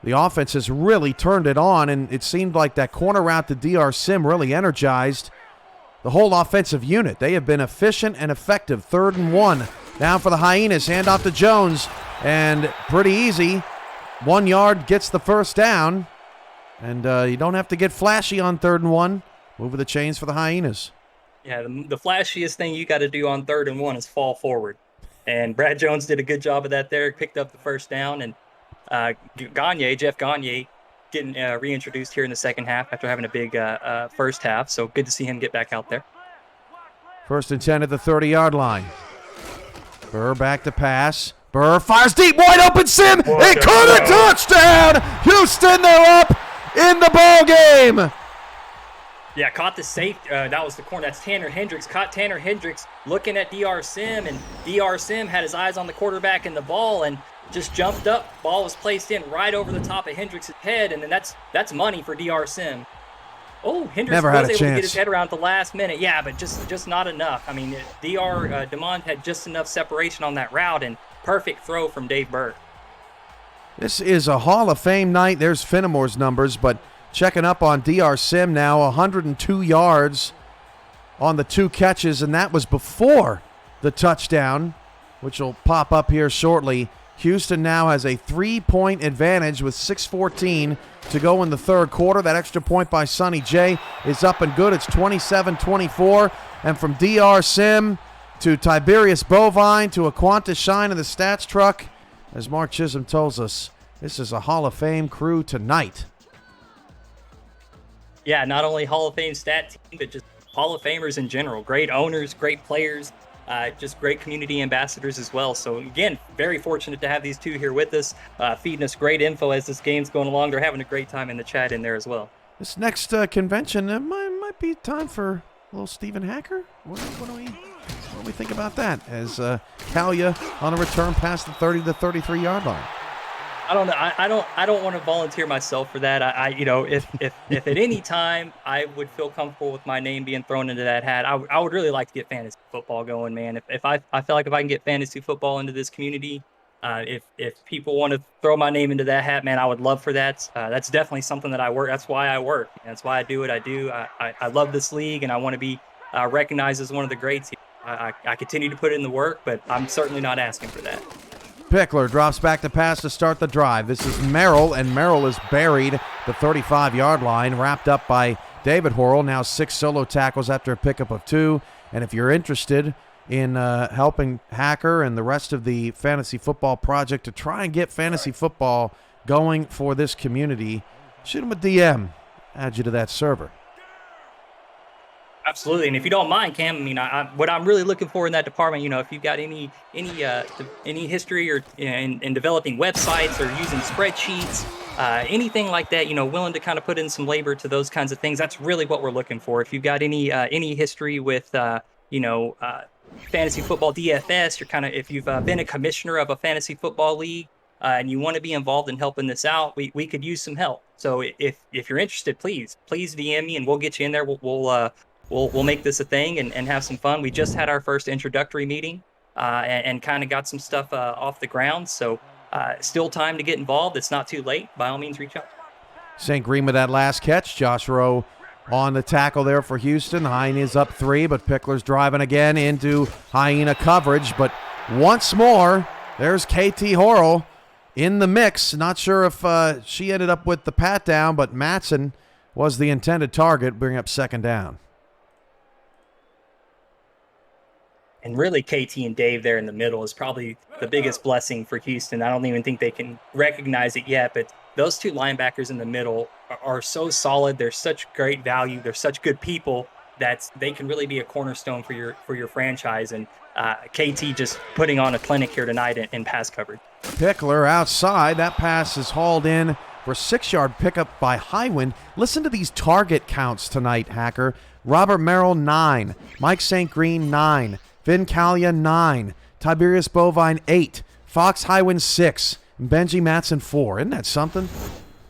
The offense has really turned it on, and it seemed like that corner route to DR Sim really energized the whole offensive unit. They have been efficient and effective. 3rd and 1. Now for the Hyenas. Handoff to Jones, and pretty easy. 1 yard gets the first down, and you don't have to get flashy on 3rd and 1. Move with the chains for the Hyenas. Yeah, the flashiest thing you got to do on 3rd and 1 is fall forward. And Brad Jones did a good job of that there, picked up the first down, and Jeff Gagne, getting reintroduced here in the second half after having a big first half. So good to see him get back out there. 1st and 10 at the 30-yard line. Burr back to pass. Burr fires deep, wide open Sim. It caught a touchdown. Houston, they're up in the ball game. Yeah, caught the safety. That was the corner. That's Tanner Hendricks. Caught Tanner Hendricks looking at DR Sim, and DR Sim had his eyes on the quarterback and the ball and just jumped up. Ball was placed in right over the top of Hendricks' head, and then that's money for DR Sim. Oh, Hendricks was able to get his head around at the last minute. Yeah, but just not enough. I mean, Demond had just enough separation on that route, and perfect throw from Dave Burr. This is a Hall of Fame night. There's Finnemore's numbers, but checking up on DR Sim now, 102 yards on the 2 catches, and that was before the touchdown, which will pop up here shortly. Houston now has a 3-point advantage with 6:14 to go in the 3rd quarter. That extra point by Sonny J is up and good. It's 27-24. And from DR Sim to Tiberius Bovine to Aquanta Shine in the stats truck, as Mark Chisholm tells us, this is a Hall of Fame crew tonight. Yeah, not only Hall of Fame stat team, but just Hall of Famers in general. Great owners, great players. Just great community ambassadors as well. So, again, very fortunate to have these two here with us, feeding us great info as this game's going along. They're having a great time in the chat in there as well. This next convention, it might be time for a little Stephen Hacker? What do we think about that? As Kalia on a return past the 30 to 33 yard line. I don't know. I don't want to volunteer myself for that. If at any time I would feel comfortable with my name being thrown into that hat, I would really like to get fantasy football going, man. If I feel like if I can get fantasy football into this community, if people want to throw my name into that hat, man, I would love for that. That's definitely something that I work. That's why I work. That's why I do what I do. I love this league, and I want to be recognized as one of the greats here. I continue to put in the work, but I'm certainly not asking for that. Pickler drops back to pass to start the drive. This is Merrill, and Merrill is buried the 35-yard line, wrapped up by David Horrell. Now 6 solo tackles after a pickup of 2. And if you're interested in helping Hacker and the rest of the fantasy football project to try and get fantasy football going for this community, shoot him a DM. Add you to that server. Absolutely, and if you don't mind, Cam, I mean, what I'm really looking for in that department, if you've got any history or in developing websites or using spreadsheets, anything like that, willing to kind of put in some labor to those kinds of things, that's really what we're looking for. If you've got any history with, fantasy football DFS, if you've been a commissioner of a fantasy football league and you want to be involved in helping this out, we could use some help. So if you're interested, please DM me and we'll get you in there. We'll make this a thing and have some fun. We just had our first introductory meeting and kind of got some stuff off the ground. So still time to get involved. It's not too late. By all means, reach out. St. Green with that last catch. Josh Rowe on the tackle there for Houston. Hyena is up 3, but Pickler's driving again into Hyena coverage. But once more, there's KT Horrell in the mix. Not sure if she ended up with the pat down, but Matson was the intended target, bring up second down. And really, KT and Dave there in the middle is probably the biggest blessing for Houston. I don't even think they can recognize it yet, but those 2 linebackers in the middle are so solid. They're such great value. They're such good people that they can really be a cornerstone for your franchise. And KT just putting on a clinic here tonight in pass coverage. Pickler outside. That pass is hauled in for 6-yard pickup by Highwind. Listen to these target counts tonight, Hacker. Robert Merrill, 9. Mike St. Green, 9. Vin Kalia, 9. Tiberius Bovine, 8. Fox Highwind, 6. And Benji Matson, 4. Isn't that something?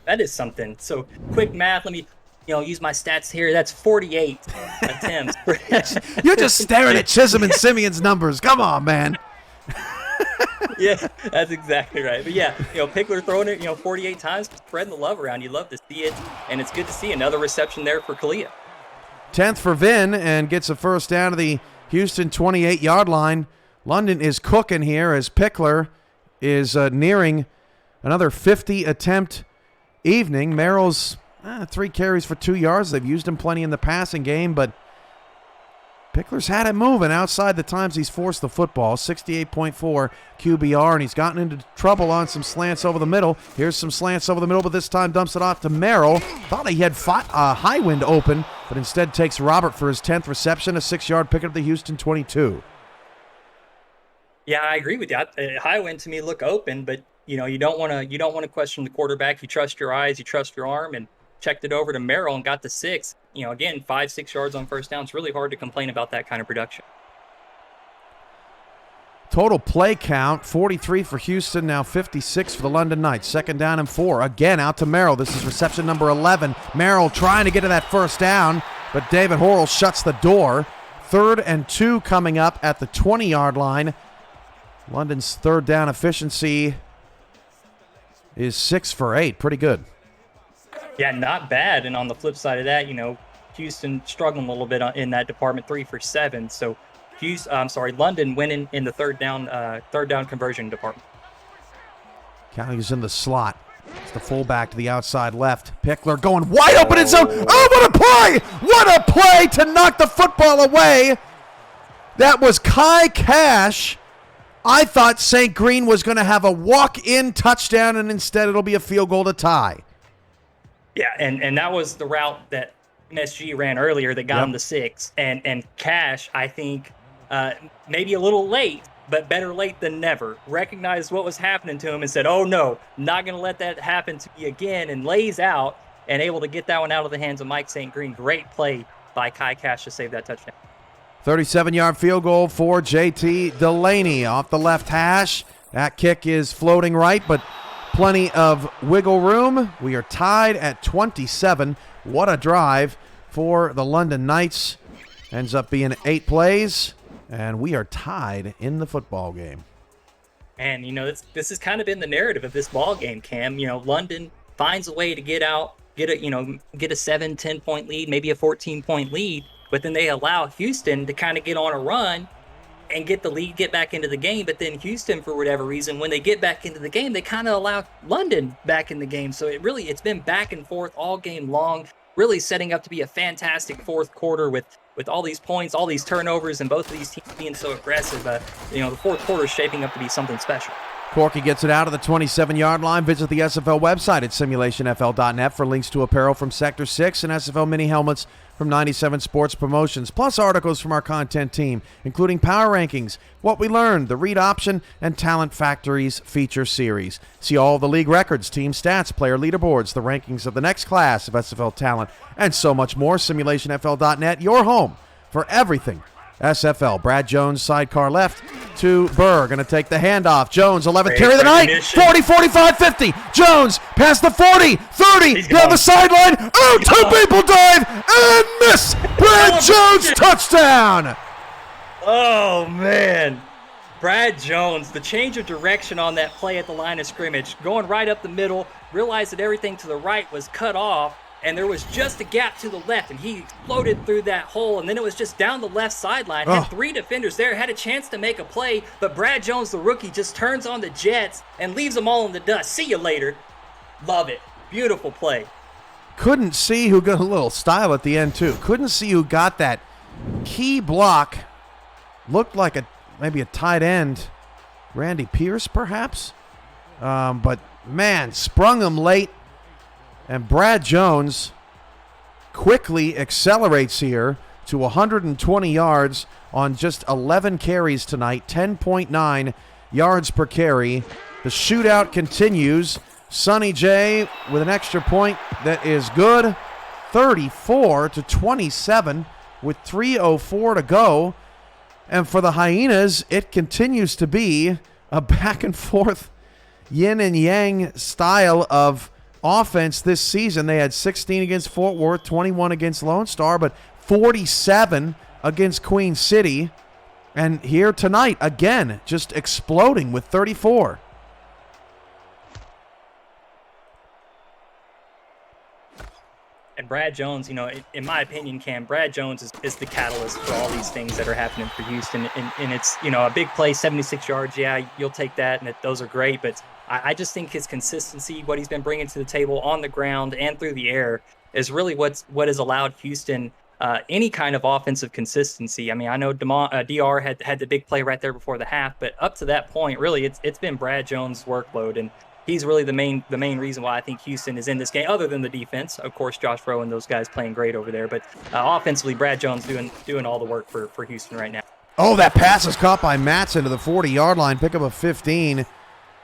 That is something. So quick math. Let me, use my stats here. That's 48 attempts. You're just staring at Chisholm and Simeon's numbers. Come on, man. Yeah, that's exactly right. But yeah, Pickler throwing it, 48 times, spreading the love around. You love to see it, and it's good to see another reception there for Kalia. 10th for Vin, and gets a first down to the Houston 28-yard line. London is cooking here as Pickler is nearing another 50-attempt evening. Merrill's 3 carries for 2 yards. They've used him plenty in the passing game, but Pickler's had it moving outside the times he's forced the football. 68.4 QBR, and he's gotten into trouble on some slants over the middle. Here's some slants over the middle, but this time dumps it off to Merrill. Thought he had Highwind open, but instead takes Robert for his 10th reception, a 6-yard pickup at the Houston 22. Yeah, I agree with you. Highwind to me look open, but you don't want to question the quarterback. You trust your eyes, you trust your arm, and checked it over to Merrill and got the 6. Again, 5-6 yards on first down. It's really hard to complain about that kind of production. Total play count, 43 for Houston, now 56 for the London Knights. 2nd down and 4. Again, out to Merrill. This is reception number 11. Merrill trying to get to that first down, but David Horrell shuts the door. 3rd and 2 coming up at the 20-yard line. London's 3rd down efficiency is 6 for 8. Pretty good. Yeah, not bad. And on the flip side of that, Houston struggling a little bit in that department, 3 for 7. So London winning in the third down conversion department. Callie's in the slot. It's the fullback to the outside left. Pickler going wide open in zone. Oh, what a play! What a play to knock the football away. That was Kai Cash. I thought St. Green was going to have a walk-in touchdown, and instead it'll be a field goal to tie. Yeah, and that was the route that MSG ran earlier that got him the 6. And Cash, I think, maybe a little late, but better late than never, recognized what was happening to him and said, oh no, not going to let that happen to me again, and lays out and able to get that one out of the hands of Mike St. Green. Great play by Kai Cash to save that touchdown. 37-yard field goal for JT Delaney off the left hash. That kick is floating right, but plenty of wiggle room. We are tied at 27. What a drive for the London Knights. Ends up being 8 plays, and we are tied in the football game. And, this has kind of been the narrative of this ball game, Cam. London finds a way to get out, get a 7-10 point lead, maybe a 14-point lead, but then they allow Houston to kind of get on a run and get the lead, get back into the game. But then Houston, for whatever reason, when they get back into the game, they kind of allow London back in the game. So it's been back and forth all game long, really setting up to be a fantastic fourth quarter with all these points, all these turnovers, and both of these teams being so aggressive. The fourth quarter is shaping up to be something special. Corky gets it out of the 27-yard line. Visit the SFL website at simulationfl.net for links to apparel from Sector 6 and SFL mini helmets from 97 Sports Promotions, plus articles from our content team, including Power Rankings, What We Learned, the Read Option, and Talent Factories feature series. See all the league records, team stats, player leaderboards, the rankings of the next class of SFL talent, and so much more. Simulationfl.net, your home for everything SFL. Brad Jones, sidecar left to Burr. Going to take the handoff. Jones, 11th carry of the night. 40, 45, 50. Jones past the 40, 30, down the sideline. Oh, two people dive and miss. Brad Jones, touchdown. Oh, man. Brad Jones, the change of direction on that play at the line of scrimmage, going right up the middle, realized that everything to the right was cut off, and there was just a gap to the left, and he exploded through that hole, and then it was just down the left sideline. Had 3 defenders there, had a chance to make a play, but Brad Jones, the rookie, just turns on the Jets and leaves them all in the dust. See you later. Love it. Beautiful play. Couldn't see who got a little style at the end, too. Couldn't see who got that key block. Looked like maybe a tight end. Randy Pierce, perhaps? But, man, sprung him late. And Brad Jones quickly accelerates here to 120 yards on just 11 carries tonight, 10.9 yards per carry. The shootout continues. Sonny J with an extra point that is good, 34-27 with 3:04 to go. And for the Hyenas, it continues to be a back and forth yin and yang style of offense this season. They had 16 against Fort Worth, 21 against Lone Star, but 47 against Queen City. And here tonight, again, just exploding with 34. And Brad Jones, in my opinion, Cam, Brad Jones is the catalyst for all these things that are happening for Houston. And it's, a big play, 76 yards. Yeah, you'll take that, and those are great. But I just think his consistency, what he's been bringing to the table on the ground and through the air, is really what has allowed Houston any kind of offensive consistency. I mean, I know DR had the big play right there before the half, but up to that point, really, it's been Brad Jones' workload, and he's really the main reason why I think Houston is in this game, other than the defense. Of course, Josh Rowe and those guys playing great over there, but offensively, Brad Jones doing all the work for Houston right now. Oh, that pass is caught by Matson to the 40-yard line, pick up a 15.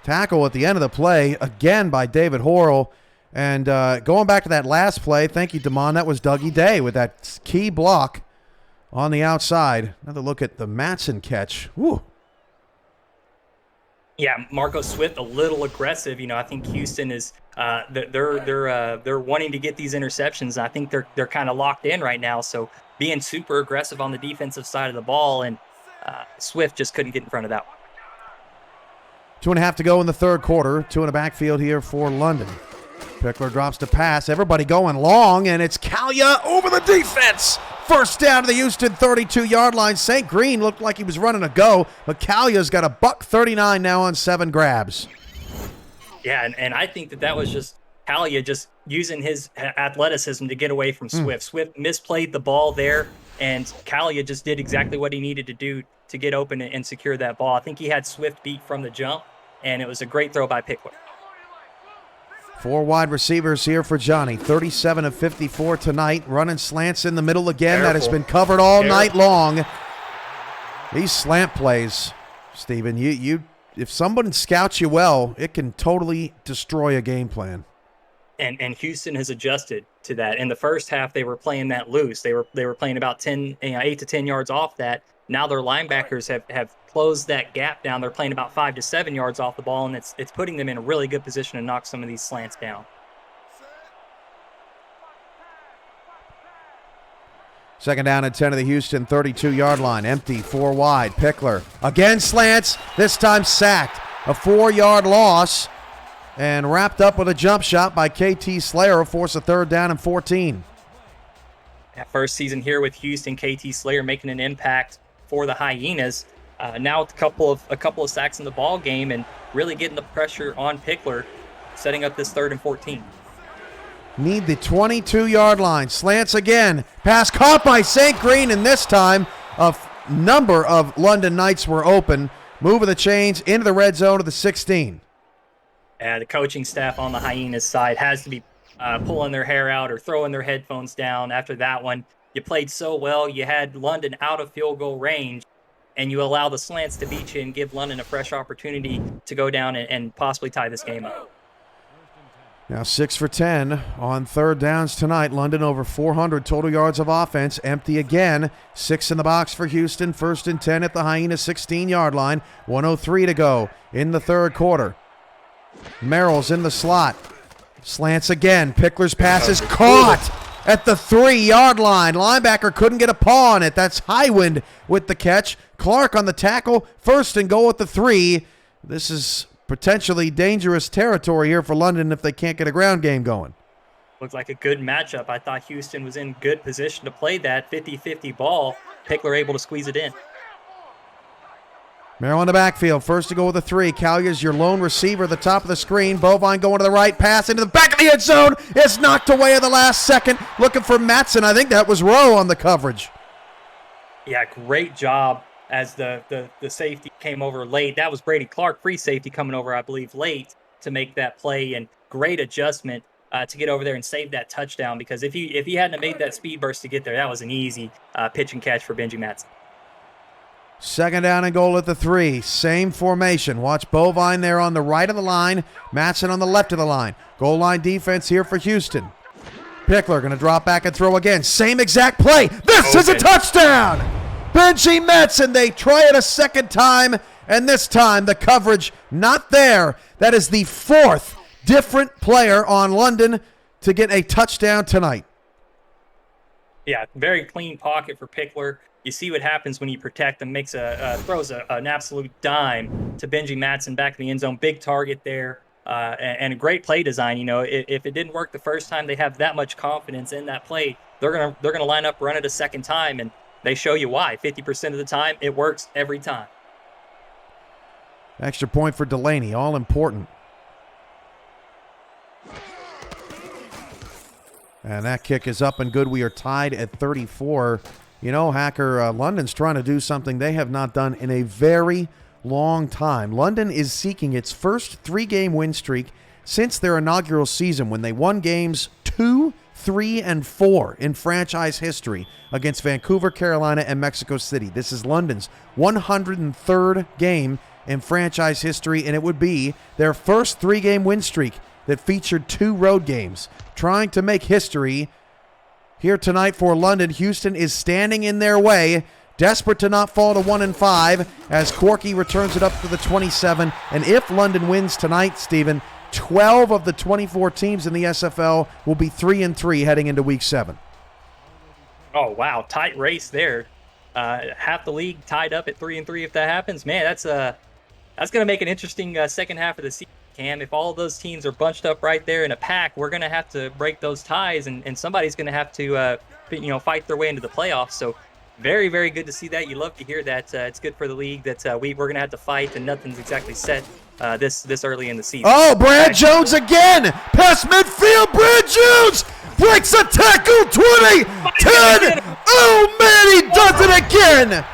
Tackle at the end of the play, again by David Horrell. And going back to that last play, thank you, Damon, that was Dougie Day with that key block on the outside. Another look at the Matson catch. Woo. Yeah, Marco Swift a little aggressive. I think Houston is they're wanting to get these interceptions. I think they're kind of locked in right now. So being super aggressive on the defensive side of the ball, and Swift just couldn't get in front of that one. 2.5 to go in the third quarter. 2 in the backfield here for London. Pickler drops to pass. Everybody going long, and it's Kalia over the defense. First down to the Houston 32-yard line. St. Green looked like he was running a go, but Kalia's got a $139 now on 7 grabs. Yeah, and I think that was just Kalia just using his athleticism to get away from Swift. Swift misplayed the ball there, and Kalia just did exactly what he needed to do to get open and secure that ball. I think he had Swift beat from the jump, and it was a great throw by Pickler. 4 wide receivers here for Johnny. 37 of 54 tonight. Running slants in the middle again. That has been covered all night long. These slant plays, Steven, you if someone scouts you well, it can totally destroy a game plan. And Houston has adjusted. to that. In the first half, they were playing that loose. They were playing about 8 to 10 yards off that. Now their linebackers have closed that gap down. They're playing about 5 to 7 yards off the ball, and it's putting them in a really good position to knock some of these slants down. Second down and 10 of the Houston 32-yard line. Empty, 4 wide. Pickler again slants, this time sacked. A 4-yard loss and wrapped up with a jump shot by KT Slayer, force a third down and 14. That first season here with Houston, KT Slayer making an impact for the Hyenas. Now with a couple of sacks in the ball game and really getting the pressure on Pickler, setting up this 3rd and 14. Need the 22-yard line. Slants again. Pass caught by St. Green, and this time a number of London Knights were open. Moving the chains into the red zone of the 16. The coaching staff on the Hyenas side has to be pulling their hair out or throwing their headphones down after that one. You played so well. You had London out of field goal range, and you allow the slants to beat you and give London a fresh opportunity to go down and possibly tie this game up. Now 6 for 10 on third downs tonight. London over 400 total yards of offense. Empty again. 6 in the box for Houston. 1st and 10 at the Hyenas 16-yard line. 1:03 to go in the third quarter. Merrill's in the slot. Slants again. Pickler's pass is caught at the 3-yard line. Linebacker couldn't get a paw on it. That's Highwind with the catch. Clark on the tackle. 1st and goal at the 3. This is potentially dangerous territory here for London if they can't get a ground game going. Looked like a good matchup. I thought Houston was in good position to play that 50-50 ball. Pickler able to squeeze it in. Merrill in the backfield. 1st to go with a 3. Collier's your lone receiver at the top of the screen. Bovine going to the right. Pass into the back of the end zone. It's knocked away at the last second. Looking for Matson. I think that was Rowe on the coverage. Yeah, great job as the safety came over late. That was Brady Clark, free safety, coming over, I believe, late to make that play, and great adjustment to get over there and save that touchdown, because if he hadn't have made that speed burst to get there, that was an easy pitch and catch for Benji Matson. 2nd down and goal at the 3. Same formation. Watch Bovine there on the right of the line. Matson on the left of the line. Goal line defense here for Houston. Pickler going to drop back and throw again. Same exact play. This is a touchdown! Benji Matson, they try it a second time, and this time the coverage not there. That is the 4th different player on London to get a touchdown tonight. Yeah, very clean pocket for Pickler. You see what happens when you protect him. Throws an absolute dime to Benji Matson back in the end zone. Big target there, and a great play design. You know, if it didn't work the first time, they have that much confidence in that play. They're gonna line up, run it a second time, and they show you why. 50% of the time, it works every time. Extra point for Delaney, all important. And that kick is up and good. We are tied at 34. You know, Hacker, London's trying to do something they have not done in a very long time. London is seeking its first 3-game win streak since their inaugural season, when they won games 2, 3, and 4 in franchise history against Vancouver, Carolina, and Mexico City. This is London's 103rd game in franchise history, and it would be their first 3-game win streak that featured 2 road games. Trying to make history here tonight for London. Houston is standing in their way, desperate to not fall to 1-5 as Corky returns it up to the 27. And if London wins tonight, Stephen, 12 of the 24 teams in the SFL will be 3-3 heading into Week 7. Oh, wow. Tight race there. Half the league tied up at 3-3 if that happens. Man, that's going to make an interesting second half of the season, Cam. If all of those teams are bunched up right there in a pack, we're going to have to break those ties, and somebody's going to have to fight their way into the playoffs. So very, very good to see that. You love to hear that. It's good for the league that we're going to have to fight, and nothing's exactly set this early in the season. Oh, Brad Jones again! Past midfield, Brad Jones breaks a tackle, 20, 10! Oh, man, he does it again!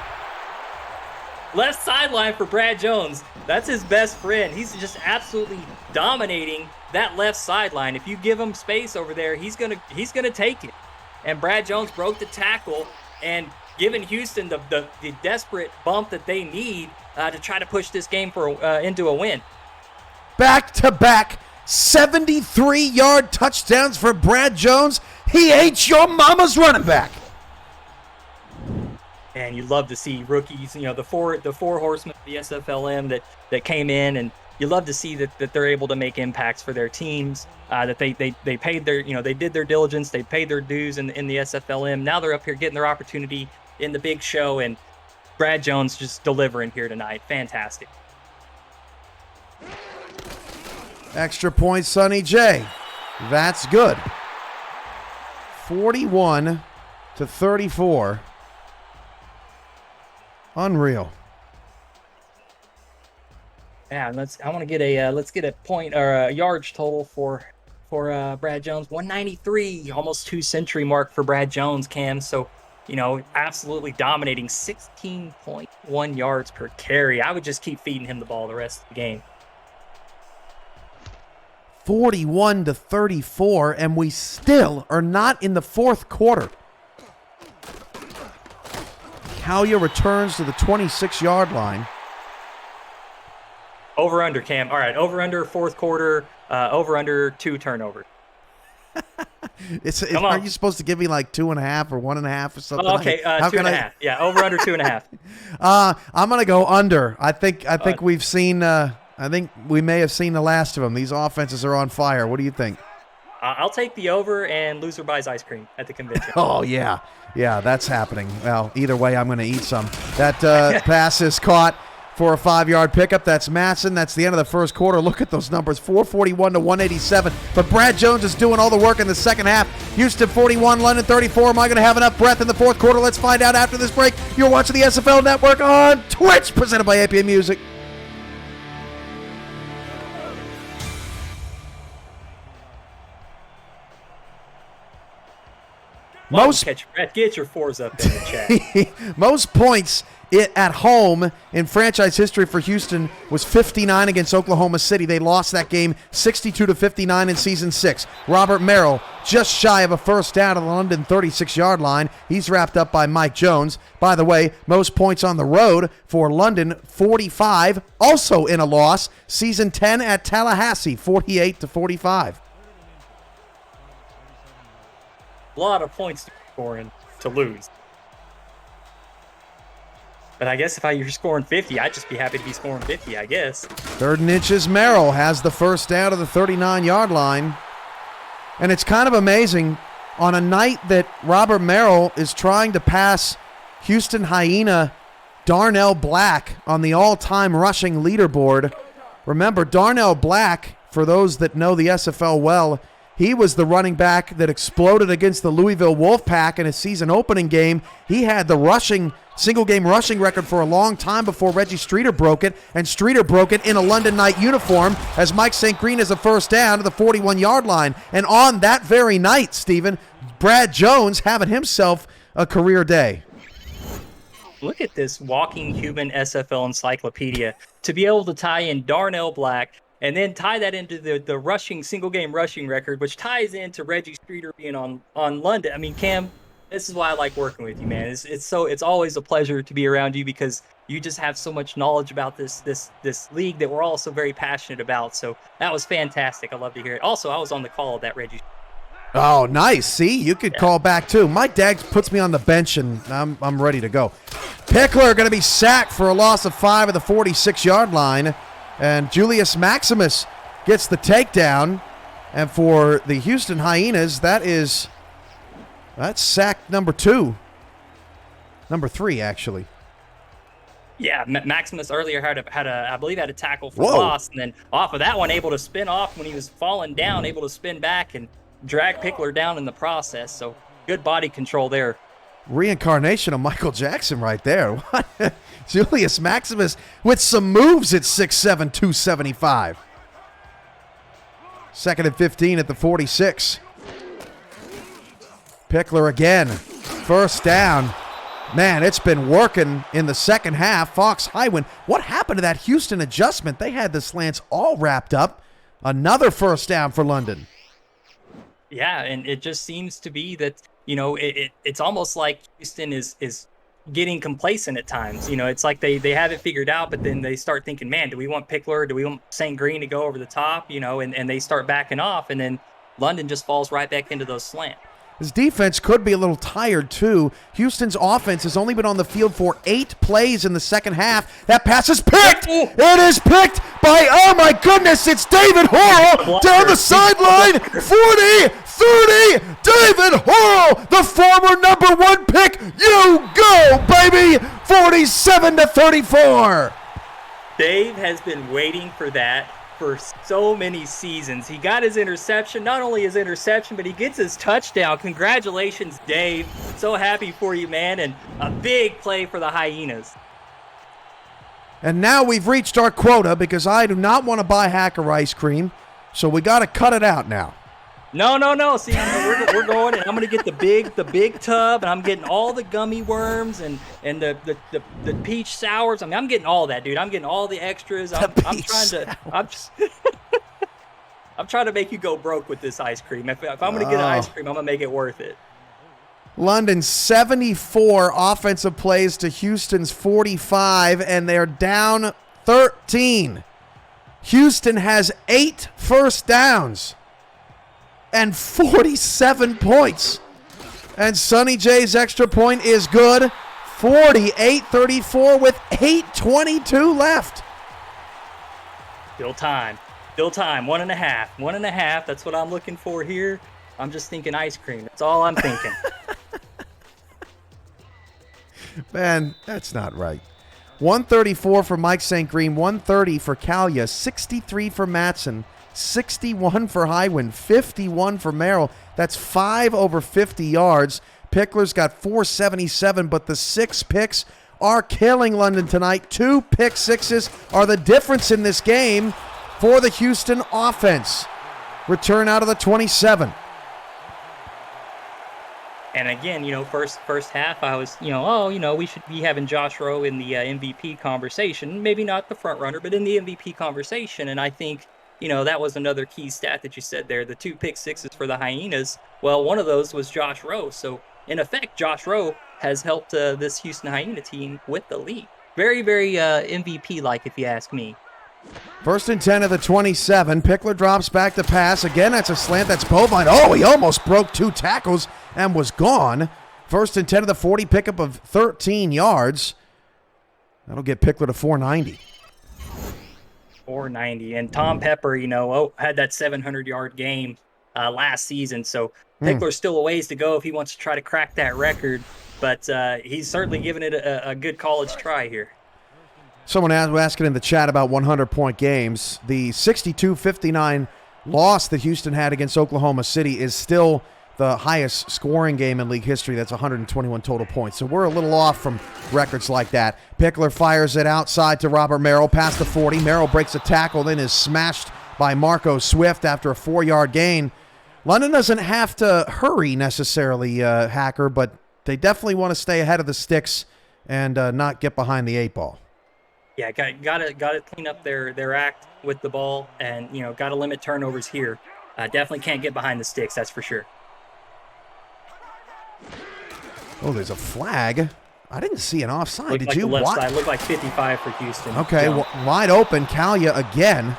Left sideline for Brad Jones. That's his best friend. He's just absolutely dominating that left sideline. If you give him space over there, he's gonna take it. And Brad Jones broke the tackle and given Houston the desperate bump that they need to try to push this game into a win. Back-to-back 73-yard touchdowns for Brad Jones. He ain't your mama's running back. And you love to see rookies, the four horsemen of the SFLM that came in, and you love to see that they're able to make impacts for their teams, that they paid their, they did their diligence, they paid their dues in the SFLM. Now they're up here getting their opportunity in the big show, and Brad Jones just delivering here tonight. Fantastic. Extra point, Sonny J. That's good. 41-34. Unreal. Yeah, I want to get a let's get a point or a yards total for Brad Jones. 193, almost 2-century mark for Brad Jones, Cam. So, absolutely dominating, 16.1 yards per carry. I would just keep feeding him the ball the rest of the game. 41-34, and we still are not in the fourth quarter. Howya returns to the 26-yard line. Over under, Cam. All right, over under fourth quarter, over under 2 turnovers. Are you supposed to give me like 2.5 or 1.5 or something? Oh, okay, 2.5. Yeah, over under 2.5. I'm gonna go under. I think we've seen. I think we may have seen the last of them. These offenses are on fire. What do you think? I'll take the over, and loser buys ice cream at the convention. Oh, yeah. Yeah, that's happening. Well, either way, I'm going to eat some. That pass is caught for a 5-yard pickup. That's Matson. That's the end of the first quarter. Look at those numbers, 441-187. But Brad Jones is doing all the work in the second half. Houston 41, London 34. Am I going to have enough breath in the fourth quarter? Let's find out after this break. You're watching the SFL Network on Twitch, presented by APA Music. Most catch your breath. Get your fours up in the chat. Most points at home in franchise history for Houston was 59 against Oklahoma City. They lost that game 62-59 in season 6. Robert Merrill just shy of a first down at the London 36-yard line. He's wrapped up by Mike Jones. By the way, most points on the road for London, 45, also in a loss. Season 10 at Tallahassee, 48-45. A lot of points to score and to lose. But I guess if you're scoring 50, I'd just be happy to be scoring 50, I guess. 3rd and inches, Merrill has the first down to the 39-yard line. And it's kind of amazing, on a night that Robert Merrill is trying to pass Houston Hyena Darnell Black on the all-time rushing leaderboard. Remember, Darnell Black, for those that know the SFL well, he was the running back that exploded against the Louisville Wolfpack in a season opening game. He had the single-game rushing record for a long time before Reggie Streeter broke it, and Streeter broke it in a London Knight uniform as Mike St. Green has a first down to the 41-yard line. And on that very night, Stephen, Brad Jones having himself a career day. Look at this walking human SFL encyclopedia. To be able to tie in Darnell Black and then tie that into the rushing single-game rushing record, which ties into Reggie Streeter being on London. I mean, Cam, this is why I like working with you, man. It's always a pleasure to be around you because you just have so much knowledge about this league that we're all so very passionate about. So that was fantastic. I love to hear it. Also, I was on the call of that Reggie. Oh, nice. See, you could call back too. My dad puts me on the bench, and I'm ready to go. Pickler going to be sacked for a loss of 5 at the 46-yard line. And Julius Maximus gets the takedown. And for the Houston Hyenas, that's sack number 2. Number 3, actually. Yeah, Maximus earlier had a tackle for loss, and then off of that one, able to spin off when he was falling down, able to spin back and drag Pickler down in the process. So good body control there. Reincarnation of Michael Jackson right there. What? Julius Maximus with some moves at 6'7", 275. 2nd and 15 at the 46. Pickler again. First down. Man, it's been working in the second half. Fox Highwind. What happened to that Houston adjustment? They had the slants all wrapped up. Another first down for London. Yeah, and it just seems to be that, it's almost like Houston is getting complacent at times. It's like they have it figured out, but then they start thinking, man, do we want Pickler? Do we want St. Green to go over the top? And they start backing off, and then London just falls right back into those slants. His defense could be a little tired, too. Houston's offense has only been on the field for 8 plays in the second half. That pass is picked! It is picked by, oh my goodness, it's David Horrell down the sideline. 40, 30, David Horrell, the former #1 pick. You go, baby! 47-34. Dave has been waiting for that for so many seasons. He got his interception, not only his interception, but he gets his touchdown. Congratulations, Dave. So happy for you, man, and a big play for the Hyenas. And now we've reached our quota because I do not want to buy Hacker ice cream, so we got to cut it out now. No. See, we're going, and I'm gonna get the big tub, and I'm getting all the gummy worms and the peach sours. I mean, I'm getting all that, dude. I'm getting all the extras. I'm trying to make you go broke with this ice cream. If I'm gonna get an ice cream, I'm gonna make it worth it. London 74 offensive plays to Houston's 45, and they're down 13. Houston has 8 first downs and 47 points. And Sonny J's extra point is good. 48-34 with 8:22 left. Still time. 1.5. 1.5. That's what I'm looking for here. I'm just thinking ice cream. That's all I'm thinking. Man, that's not right. 134 for Mike St. Green, 130 for Kalia, 63 for Matson, 61 for Highwind, 51 for Merrill. That's 5 over 50 yards. Pickler's got 477, but the 6 picks are killing London tonight. 2 pick sixes are the difference in this game for the Houston offense. Return out of the 27. And again, first half, I was, we should be having Josh Rowe in the MVP conversation. Maybe not the front runner, but in the MVP conversation. And I think, that was another key stat that you said there. The 2 pick sixes for the Hyenas. Well, one of those was Josh Rowe. So in effect, Josh Rowe has helped this Houston Hyena team with the lead. Very, very MVP-like, if you ask me. 1st and 10 of the 27. Pickler drops back to pass. Again, that's a slant. That's Bovine. Oh, he almost broke 2 tackles and was gone. 1st and 10 of the 40. Pickup of 13 yards. That'll get Pickler to 490. 490. And Tom Pepper, had that 700-yard game last season. So Pickler's still a ways to go if he wants to try to crack that record. But he's certainly given it a good college try here. Someone asking in the chat about 100-point games. The 62-59 loss that Houston had against Oklahoma City is still the highest scoring game in league history. That's 121 total points. So we're a little off from records like that. Pickler fires it outside to Robert Merrill, past the 40. Merrill breaks a tackle, then is smashed by Marco Swift after a 4-yard gain. London doesn't have to hurry necessarily, Hacker, but they definitely want to stay ahead of the sticks and not get behind the 8 ball. Yeah, got to clean up their act with the ball, and got to limit turnovers here. Definitely can't get behind the sticks, that's for sure. Oh, there's a flag. I didn't see an offside. Did like you? The left side looked like 55 for Houston. Okay, wide open. Kalia again.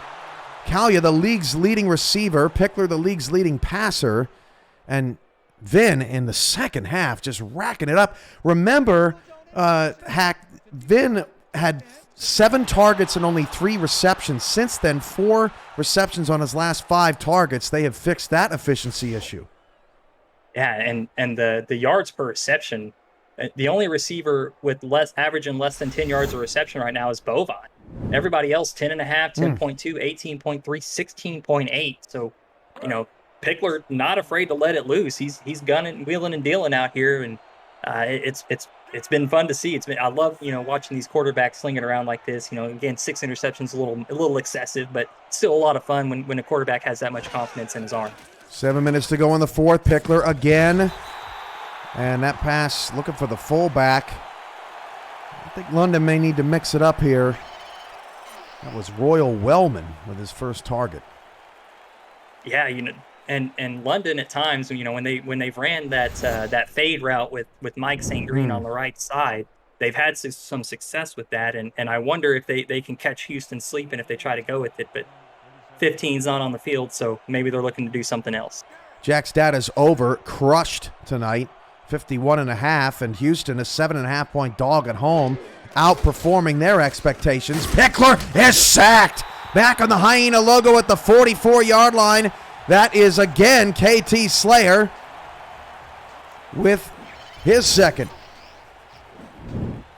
Kalia, the league's leading receiver. Pickler, the league's leading passer. And Vin in the second half just racking it up. Remember, Vin had 7 targets and only 3 receptions. Since then, 4 receptions on his last 5 targets. They have fixed that efficiency issue. Yeah, and the yards per reception, the only receiver with averaging less than 10 yards of reception right now is Bovine. Everybody else, 10.5, 10.2, 18.3, 16.8. So, Pickler not afraid to let it loose. He's gunning, wheeling, and dealing out here, and it's been fun to see. I love watching these quarterbacks slinging around like this. Again, 6 interceptions, a little excessive, but still a lot of fun when a quarterback has that much confidence in his arm. 7 minutes to go in the 4th. Pickler again, and that pass looking for the fullback. I think London may need to mix it up here. That was Royal Wellman with his first target. Yeah, and London at times, when they've ran that fade route with Mike St. Green on the right side, they've had some success with that, and I wonder if they can catch Houston sleeping if they try to go with it. But 15's not on the field, so maybe they're looking to do something else. Jack's data's over, crushed tonight, 51.5, and Houston a 7.5-point dog at home, outperforming their expectations. Pickler is sacked. Back on the Hyena logo at the 44-yard line. That is again KT Slayer with his second.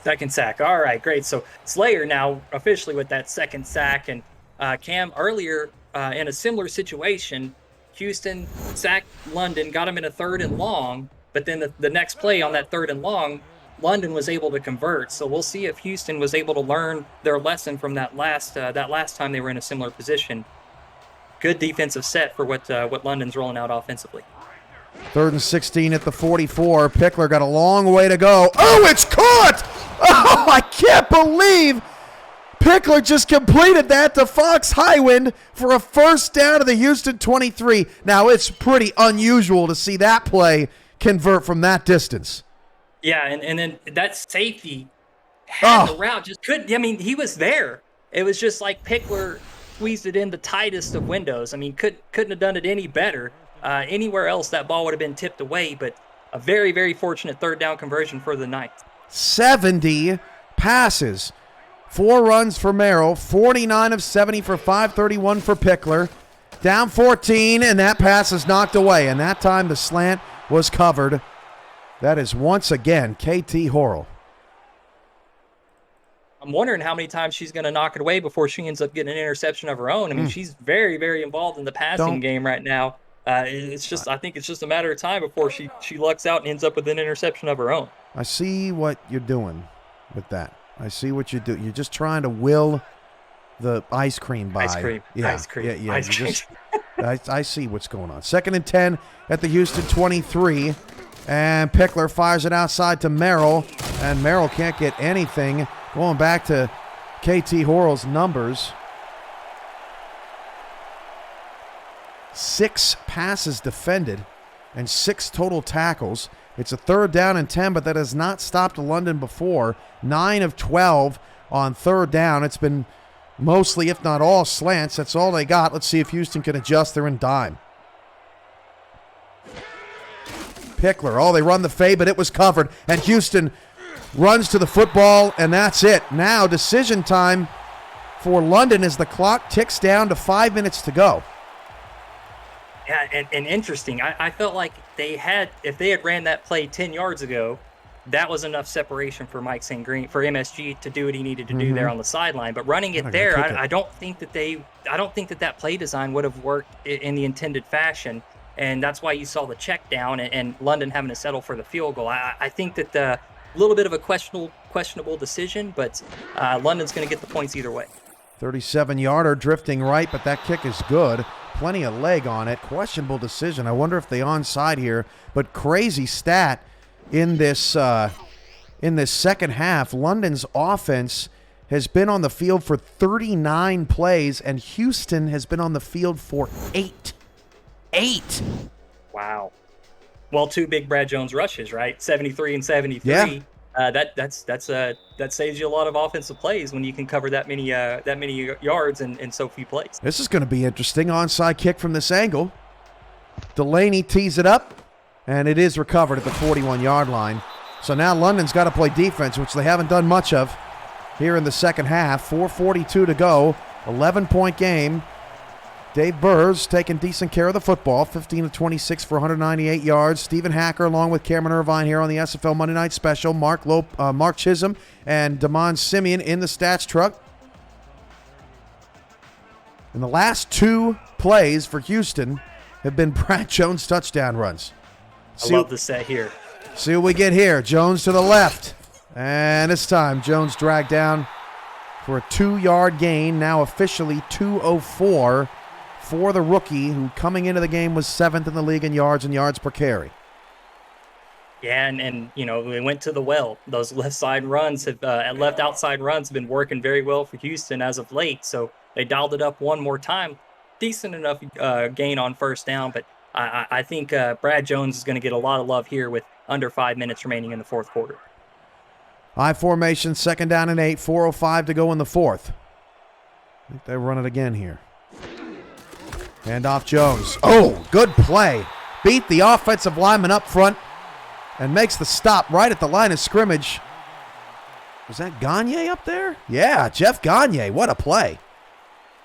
Second sack. All right, great. So Slayer now officially with that second sack. And Cam, earlier in a similar situation, Houston sacked London, got him in a 3rd and long, but then the next play on that 3rd and long, London was able to convert. So we'll see if Houston was able to learn their lesson from that last time they were in a similar position. Good defensive set for what London's rolling out offensively. 3rd and 16 at the 44. Pickler got a long way to go. Oh, it's caught! Oh, I can't believe Pickler just completed that to Fox Highwind for a first down of the Houston 23. Now, it's pretty unusual to see that play convert from that distance. Yeah, and then that safety had the route, just couldn't. I mean, he was there. It was just like Pickler squeezed it in the tightest of windows. I mean, couldn't have done it any better. Anywhere else, that ball would have been tipped away, but a very, very fortunate 3rd down conversion for the Knights. 70 passes. 4 runs for Merrill. 49 of 70 for 531 for Pickler. Down 14, and that pass is knocked away. And that time the slant was covered. That is once again KT Horrell. I'm wondering how many times she's going to knock it away before she ends up getting an interception of her own. I mean, she's very, very involved in the passing game right now. I think it's just a matter of time before she lucks out and ends up with an interception of her own. I see what you're doing with that. I see what you do. You're just trying to will the ice cream by. Ice cream. Yeah, ice cream. Yeah. Ice cream. I see what's going on. 2nd and 10 at the Houston 23. And Pickler fires it outside to Merrill. And Merrill can't get anything. Going back to KT Horrell's numbers. 6 passes defended and 6 total tackles. It's a 3rd down and 10, but that has not stopped London before. 9 of 12 on 3rd down. It's been mostly, if not all, slants. That's all they got. Let's see if Houston can adjust. They're in dime. Pickler. They run the fade, but it was covered. And Houston runs to the football, and that's it. Now decision time for London as the clock ticks down to 5 minutes to go. Yeah, and interesting. I felt like if they had ran that play 10 yards ago, that was enough separation for Mike St. Green, for MSG to do what he needed to do there on the sideline. But running it there, I don't think that play design would have worked in the intended fashion. And that's why you saw the check down and London having to settle for the field goal. I think that a little bit of a questionable decision, but London's going to get the points either way. 37-yarder drifting right, but that kick is good. Plenty of leg on it. Questionable decision. I wonder if they onside here. But crazy stat in this second half. London's offense has been on the field for 39 plays, and Houston has been on the field for 8. 8. Wow. Well, 2 big Brad Jones rushes, right? 73 and 73. Yeah. That saves you a lot of offensive plays when you can cover that many yards in so few plays. This is going to be interesting. Onside kick from this angle. Delaney tees it up, and it is recovered at the 41-yard line. So now London's got to play defense, which they haven't done much of here in the second half. 4:42 to go. 11-point game. Dave Burrs taking decent care of the football. 15 of 26 for 198 yards. Stephen Hacker along with Cameron Irvine here on the SFL Monday Night Special. Mark Chisholm and Damon Simeon in the stats truck. And the last 2 plays for Houston have been Brad Jones touchdown runs. I love the set here. See what we get here. Jones to the left. And this time Jones dragged down for a 2-yard gain. Now officially 204 for the rookie, who coming into the game was 7th in the league in yards and yards per carry. Yeah, and we went to the well. Those left outside runs have been working very well for Houston as of late. So they dialed it up one more time. Decent enough gain on first down, but I think Brad Jones is going to get a lot of love here with under 5 minutes remaining in the fourth quarter. I formation, 2nd down and 8, 4:05 to go in the fourth. I think they run it again here. Hand off Jones. Oh, good play beat the offensive lineman up front and makes the stop right at the line of scrimmage. Was that Gagne up there? Yeah, Jeff Gagne. What a play.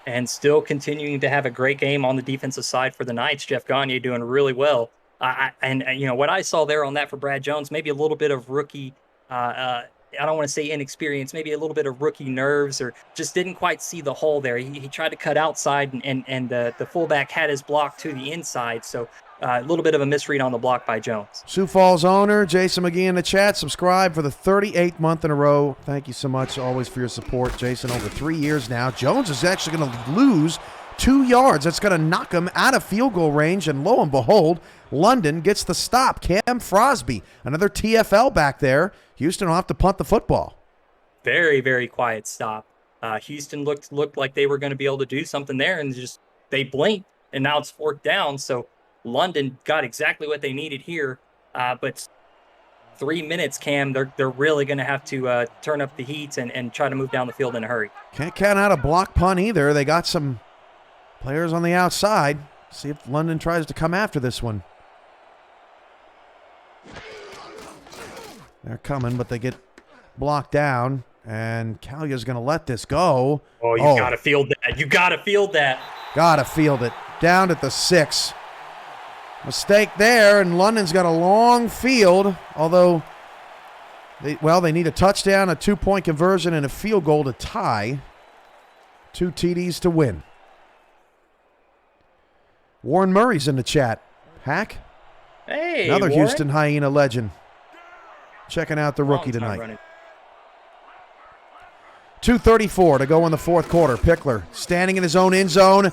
And still continuing to have a great game on the defensive side for the Knights. Jeff Gagne doing really well. And what I saw there on that for Brad Jones, maybe a little bit of rookie, I don't want to say inexperience, maybe a little bit of rookie nerves, or just didn't quite see the hole there. He tried to cut outside, and the fullback had his block to the inside. So a little bit of a misread on the block by Jones. Sioux Falls owner Jason McGee in the chat. Subscribe for the 38th month in a row. Thank you so much always for your support, Jason. Over 3 years now. Jones is actually going to lose 2 yards. That's going to knock him out of field goal range, and lo and behold, London gets the stop. Cam Frosby, another TFL back there. Houston will have to punt the football. Very, very quiet stop. Houston looked like they were going to be able to do something there, and just they blinked, and now it's 4th down. So London got exactly what they needed here. But 3 minutes, Cam, they're really going to have to turn up the heat and try to move down the field in a hurry. Can't count out a block punt either. They got some players on the outside. See if London tries to come after this one. They're coming, but they get blocked down, and Callia's going to let this go. Oh, you got to field that. You got to field that. Got to field it. Down at the 6. Mistake there, and London's got a long field, although they need a touchdown, a 2-point conversion, and a field goal to tie. 2 TDs to win. Warren Murray's in the chat. Hack? Hey, another Warren. Houston Hyena legend. Checking out the rookie tonight. 2:34 to go in the 4th quarter. Pickler standing in his own end zone.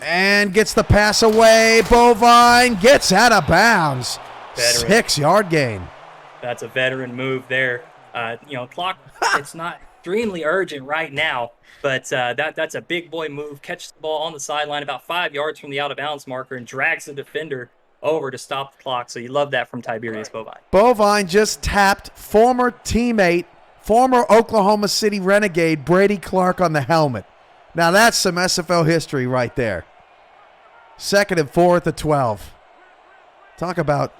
And gets the pass away. Bovine gets out of bounds. Veteran. 6-yard gain. That's a veteran move there. Clock, it's not extremely urgent right now, but that's a big boy move. Catches the ball on the sideline about 5 yards from the out-of-bounds marker and drags the defender over to stop the clock. So you love that from Tiberius Bovine. Bovine just tapped former teammate, former Oklahoma City Renegade Brady Clark on the helmet. Now that's some SFL history right there. 2nd and 4 at the 12. Talk about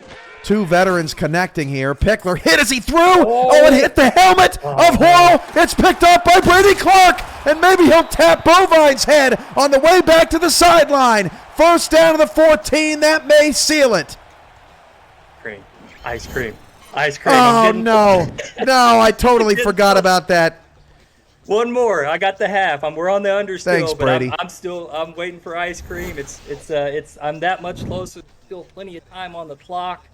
2 veterans connecting here. Pickler hit as he threw. Oh, it hit the helmet of Hall. It's picked up by Brady Clark, and maybe he'll tap Bovine's head on the way back to the sideline. 1st down to the 14. That may seal it. Cream. Ice cream. Ice cream. Oh, no. No, I totally forgot about that. One more. I got the half. We're on the under still, Thanks, Brady. but I'm waiting for ice cream. I'm that much closer. Still plenty of time on the clock.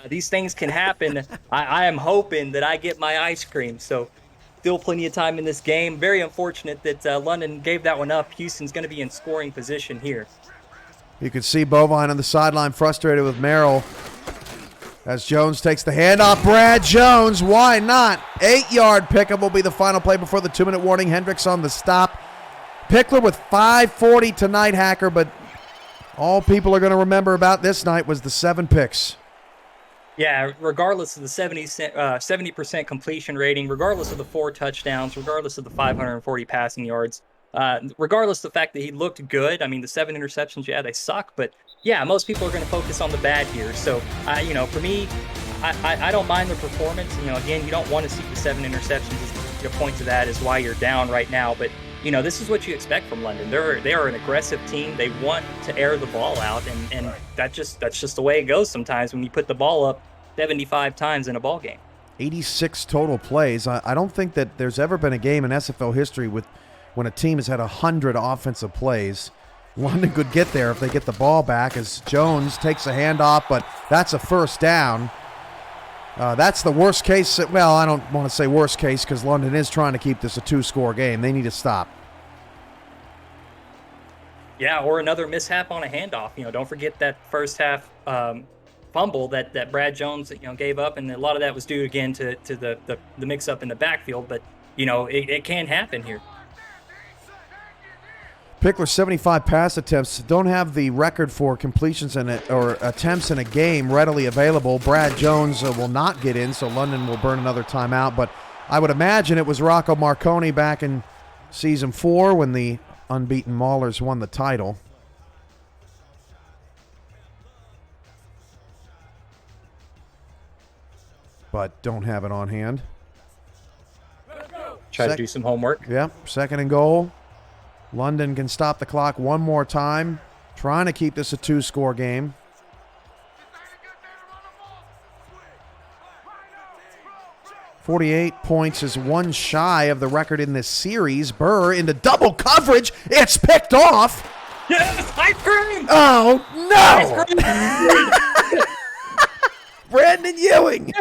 These things can happen. I am hoping that I get my ice cream. So still plenty of time in this game. Very unfortunate that London gave that one up. Houston's going to be in scoring position here. You can see Bovine on the sideline frustrated with Merrill as Jones takes the handoff. Brad Jones, why not? 8-yard pickup will be the final play before the 2-minute warning. Hendricks on the stop. Pickler with 5:40 tonight, Hacker, but all people are going to remember about this night was the 7 picks. Yeah, regardless of the 70% completion rating, regardless of the 4 touchdowns, regardless of the 540 passing yards, regardless of the fact that he looked good. I mean, the 7 interceptions, yeah, they suck, but yeah, most people are going to focus on the bad here. So, for me, I don't mind the performance. Again, you don't want to see the 7 interceptions. Your point to that is why you're down right now. But, this is what you expect from London. They are an aggressive team. They want to air the ball out, and that's just the way it goes sometimes when you put the ball up 75 times in a ball game. 86 total plays. I don't think that there's ever been a game in SFL history when a team has had 100 offensive plays. London could get there if they get the ball back as Jones takes a handoff, but that's a 1st down. That's the worst case. Well, I don't want to say worst case because London is trying to keep this a 2-score game. They need to stop. Yeah, or another mishap on a handoff. Don't forget that first half fumble that Brad Jones gave up, and a lot of that was due again to the mix-up in the backfield. But it can happen here. Pickler 75 pass attempts. Don't have the record for completions or attempts in a game readily available. Brad Jones will not get in, so London will burn another timeout. But I would imagine it was Rocco Marconi back in Season 4 when the unbeaten Maulers won the title. but don't have it on hand. Try to do some homework. Yep, second and goal. London can stop the clock one more time, trying to keep this a 2-score game. 48 points is one shy of the record in this series. Burr into double coverage. It's picked off. Yes, ice cream! Oh, no! Brandon Ewing.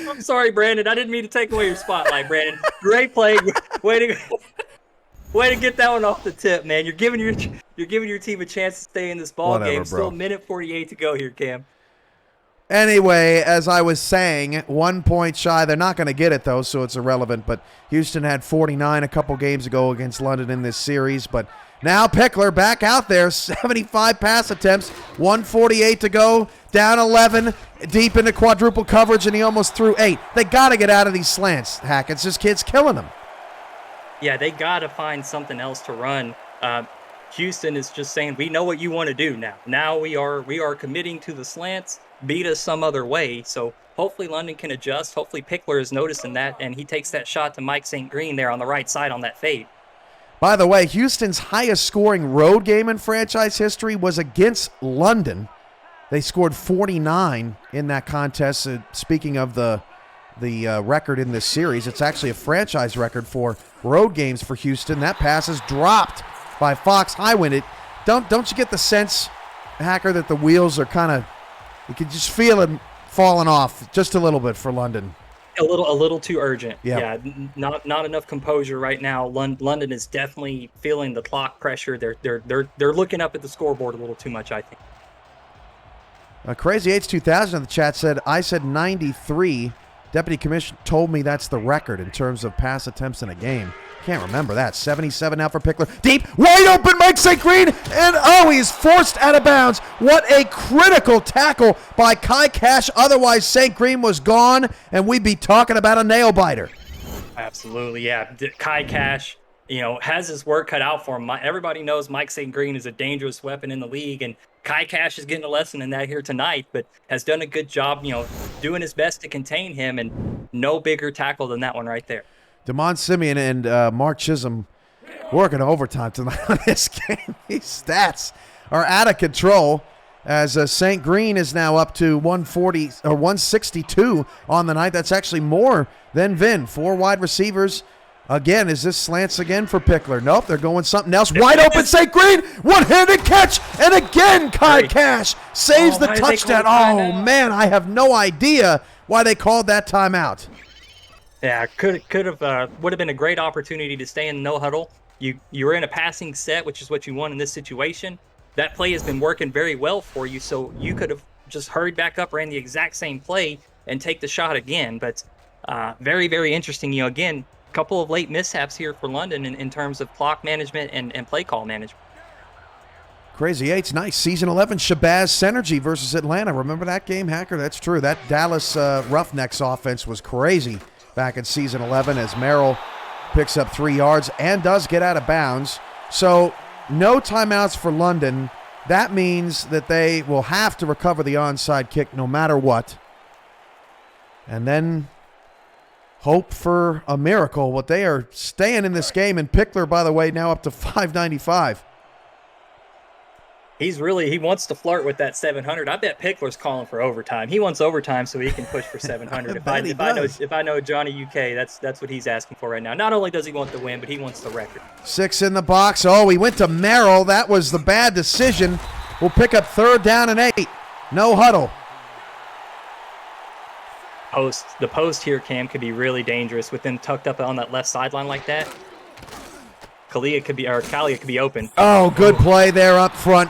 I'm sorry, Brandon. I didn't mean to take away your spotlight, Brandon. Great play. Way to get that one off the tip, man. You're giving your team a chance to stay in this ball game. Bro. Still a minute 48 to go here, Cam. Anyway, as I was saying, 1 point shy. They're not going to get it, though, so it's irrelevant. But Houston had 49 a couple games ago against London in this series. But now Pickler back out there, 75 pass attempts, 148 to go, down 11, deep into quadruple coverage, and he almost threw 8. They got to get out of these slants, Hackett's. This kid's killing them. Yeah, they got to find something else to run. Houston is just saying, we know what you want to do now. Now we are committing to the slants. Beat us some other way. So hopefully London can adjust. Hopefully Pickler is noticing that, and he takes that shot to Mike St. Green there on the right side on that fade. By the way, Houston's highest scoring road game in franchise history was against London. They scored 49 in that contest. Speaking of the record in this series, it's actually a franchise record for road games for Houston. That pass is dropped by Fox Highwind. Don't you get the sense, Hacker, that the wheels are kind of, you can just feel them falling off just a little bit for London? A little too urgent. Yeah. Not enough composure right now. London is definitely feeling the clock pressure. They're looking up at the scoreboard a little too much, I think. Crazy 8 2000 in the chat said, I said 93. Deputy Commissioner told me that's the record in terms of pass attempts in a game. Can't remember that. 77 now for Pickler. Deep, wide open, Mike St. Green, and he's forced out of bounds. What a critical tackle by Kai Cash. Otherwise, St. Green was gone, and we'd be talking about a nail-biter. Absolutely, yeah. Kai Cash, has his work cut out for him. Everybody knows Mike St. Green is a dangerous weapon in the league, and Kai Cash is getting a lesson in that here tonight, but has done a good job, doing his best to contain him, and no bigger tackle than that one right there. DeMond Simeon and Mark Chisholm working overtime tonight on this game. These stats are out of control as St. Green is now up to 140 or 162 on the night. That's actually more than Vin. 4 wide receivers. Again, is this slants again for Pickler? Nope, they're going something else. Wide open, St. Green, one-handed catch, and again Kai Cash saves the touchdown. Oh, man, I have no idea why they called that timeout. Yeah, would have been a great opportunity to stay in no huddle. You were in a passing set, which is what you want in this situation. That play has been working very well for you, so you could have just hurried back up, ran the exact same play, and take the shot again. But very, very interesting. Again, a couple of late mishaps here for London in terms of clock management and play call management. Crazy Eight's nice. Season 11, Shabazz Synergy versus Atlanta. Remember that game, Hacker? That's true. That Dallas Roughnecks offense was crazy back in Season 11 as Merrill picks up 3 yards and does get out of bounds. So no timeouts for London. That means that they will have to recover the onside kick no matter what. And then hope for a miracle. What they are staying in this game. And Pickler, by the way, now up to 595. He wants to flirt with that 700. I bet Pickler's calling for overtime. He wants overtime so he can push for 700. If I know Johnny UK, that's what he's asking for right now. Not only does he want the win, but he wants the record. 6 in the box. Oh, he went to Merrill. That was the bad decision. We'll pick up 3rd down and 8. No huddle. The post here, Cam, could be really dangerous with them tucked up on that left sideline like that. Kalia could be open. Oh, good play there up front.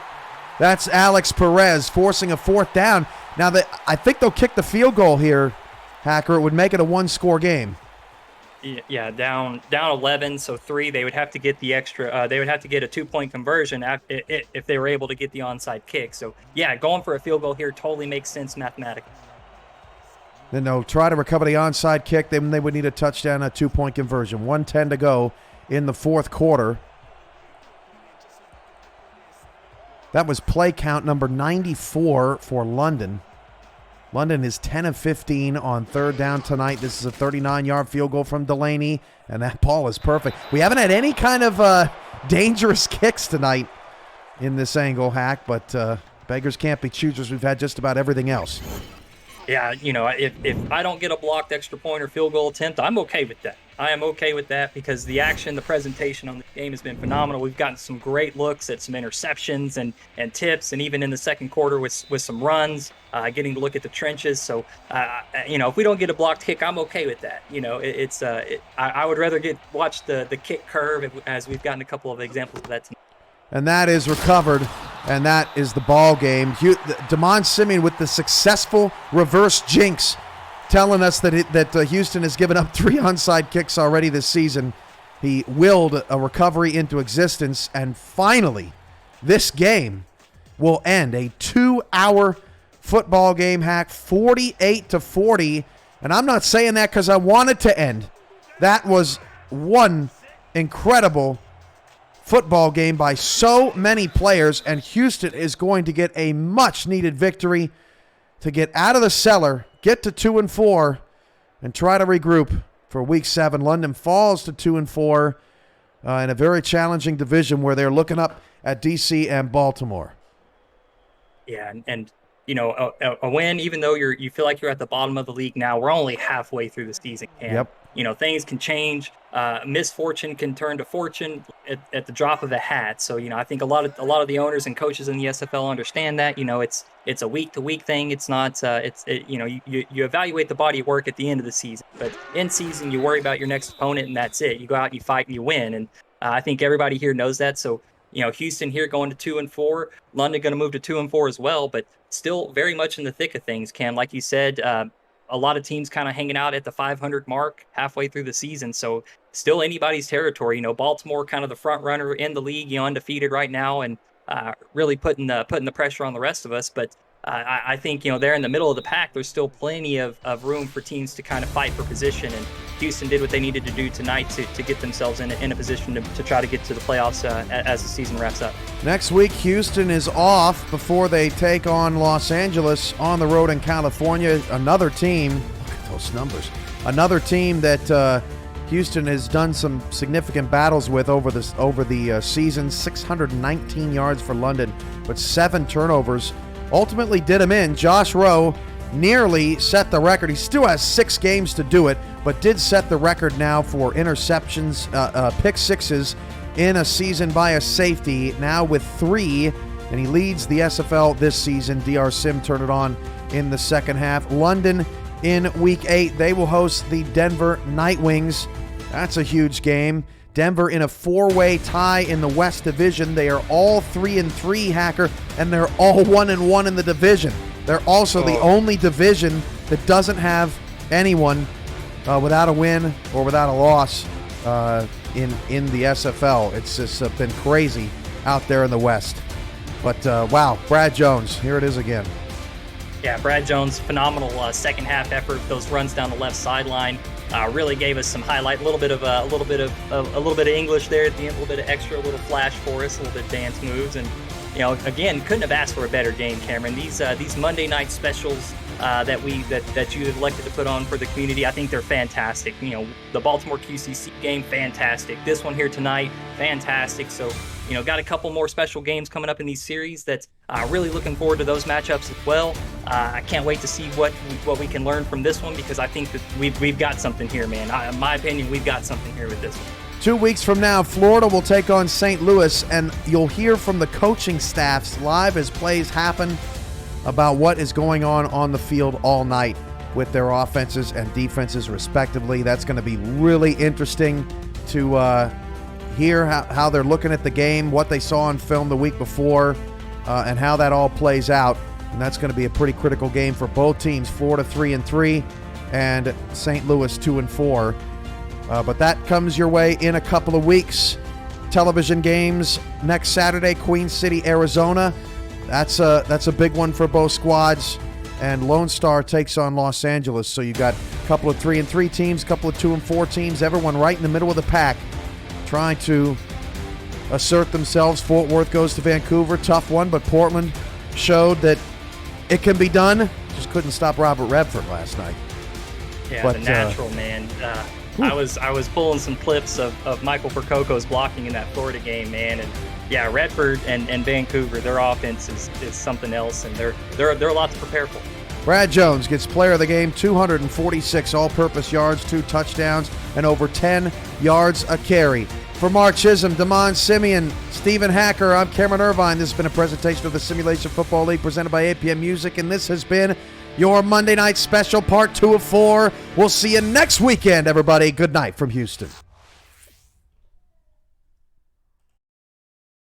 That's Alex Perez forcing a 4th down. Now, I think they'll kick the field goal here, Hacker. It would make it a 1-score game. Yeah, down 11, so 3. They would have to get the extra. They would have to get a 2-point conversion if they were able to get the onside kick. So, yeah, going for a field goal here totally makes sense mathematically. Then they'll try to recover the onside kick. Then they would need a touchdown, a 2-point conversion. 1:10 to go in the 4th quarter. That was play count number 94 for London. London is 10 of 15 on third down tonight. This is a 39-yard field goal from Delaney, and that ball is perfect. We haven't had any kind of dangerous kicks tonight in this angle, Hack, but beggars can't be choosers. We've had just about everything else. Yeah, if I don't get a blocked extra point or field goal attempt, I'm okay with that. I am okay with that because the action, the presentation on the game has been phenomenal. We've gotten some great looks at some interceptions and tips, and even in the second quarter with some runs, getting to look at the trenches. So, if we don't get a blocked kick, I'm okay with that. I would rather watch the kick curve, as we've gotten a couple of examples of that tonight. And that is recovered, and that is the ball game. Damon Simeon with the successful reverse jinx, telling us that Houston has given up 3 onside kicks already this season. He willed a recovery into existence, and finally, this game will end a 2-hour football game, Hack, 48-40. And I'm not saying that because I want it to end. That was one incredible football game by so many players, and Houston is going to get a much-needed victory to get out of the cellar, get to 2-4, and try to regroup for Week 7. London falls to 2-4 in a very challenging division where they're looking up at DC and Baltimore. Yeah, and a win, even though you feel like you're at the bottom of the league now, we're only halfway through the season. And, Yep. Things can change. Misfortune can turn to fortune at the drop of a hat. So, I think a lot of the owners and coaches in the SFL understand that. It's a week-to-week thing. It's not. You evaluate the body of work at the end of the season, but in season you worry about your next opponent, and that's it. You go out and you fight and you win. And I think everybody here knows that. So, Houston here going to 2-4. London going to move to 2-4 as well, but still very much in the thick of things, Cam. Like you said, a lot of teams kind of hanging out at the 500 mark halfway through the season. So still anybody's territory. Baltimore kind of the front runner in the league, undefeated right now, and really putting the pressure on the rest of us. But I think, they're in the middle of the pack. There's still plenty of room for teams to kind of fight for position. And Houston did what they needed to do tonight to get themselves in a position to try to get to the playoffs as the season wraps up. Next week, Houston is off before they take on Los Angeles on the road in California. Another team, look at those numbers, another team that Houston has done some significant battles with over the season. 619 yards for London, but 7 turnovers. Ultimately did him in. Josh Rowe nearly set the record. He still has 6 games to do it, but did set the record now for interceptions, pick sixes in a season by a safety, now with 3, and he leads the SFL this season. DR Sim turned it on in the second half. London in Week 8, they will host the Denver Nightwings. That's a huge game. Denver in a 4-way tie in the West Division. They are all 3-3, Hacker, and they're all 1-1 in the division. They're also the only division that doesn't have anyone without a win or without a loss in the SFL. It's just been crazy out there in the West. But, wow, Brad Jones, here it is again. Yeah, Brad Jones, phenomenal second half effort. Those runs down the left sideline really gave us some highlight. A little bit of English there at the end, a little bit of extra, a little flash for us, a little bit of dance moves, and again, couldn't have asked for a better game, Cameron. These Monday night specials that you elected to put on for the community, I think they're fantastic. The Baltimore QCC game, fantastic. This one here tonight, fantastic. So, got a couple more special games coming up in these series that's really looking forward to those matchups as well. I can't wait to see what we can learn from this one, because I think that we've got something here, man. In my opinion, we've got something here with this one. 2 weeks from now, Florida will take on St. Louis, and you'll hear from the coaching staffs live as plays happen about what is going on the field all night with their offenses and defenses respectively. That's going to be really interesting to hear how they're looking at the game, what they saw on film the week before, and how that all plays out. And that's going to be a pretty critical game for both teams, Florida 3-3 and St. Louis 2-4. But that comes your way in a couple of weeks. Television games next Saturday, Queen City, Arizona. That's a big one for both squads. And Lone Star takes on Los Angeles. So you got a couple of 3-3 teams, a couple of 2-4 teams, everyone right in the middle of the pack trying to assert themselves. Fort Worth goes to Vancouver, tough one, but Portland showed that it can be done. just couldn't stop Robert Redford last night. Yeah, But, the natural, man. I was pulling some clips of Michael Percoco's blocking in that Florida game, man, and yeah, Redford and Vancouver, their offense is something else, and they're a lot to prepare for. Brad Jones gets player of the game, 246 all-purpose yards, 2 touchdowns, and over 10 yards a carry. For Mark Chisholm, Damon Simeon, Stephen Hacker, I'm Cameron Irvine. This has been a presentation of the Simulation Football League presented by APM Music, and this has been your Monday Night Special, Part 2 of 4. We'll see you next weekend, everybody. Good night from Houston.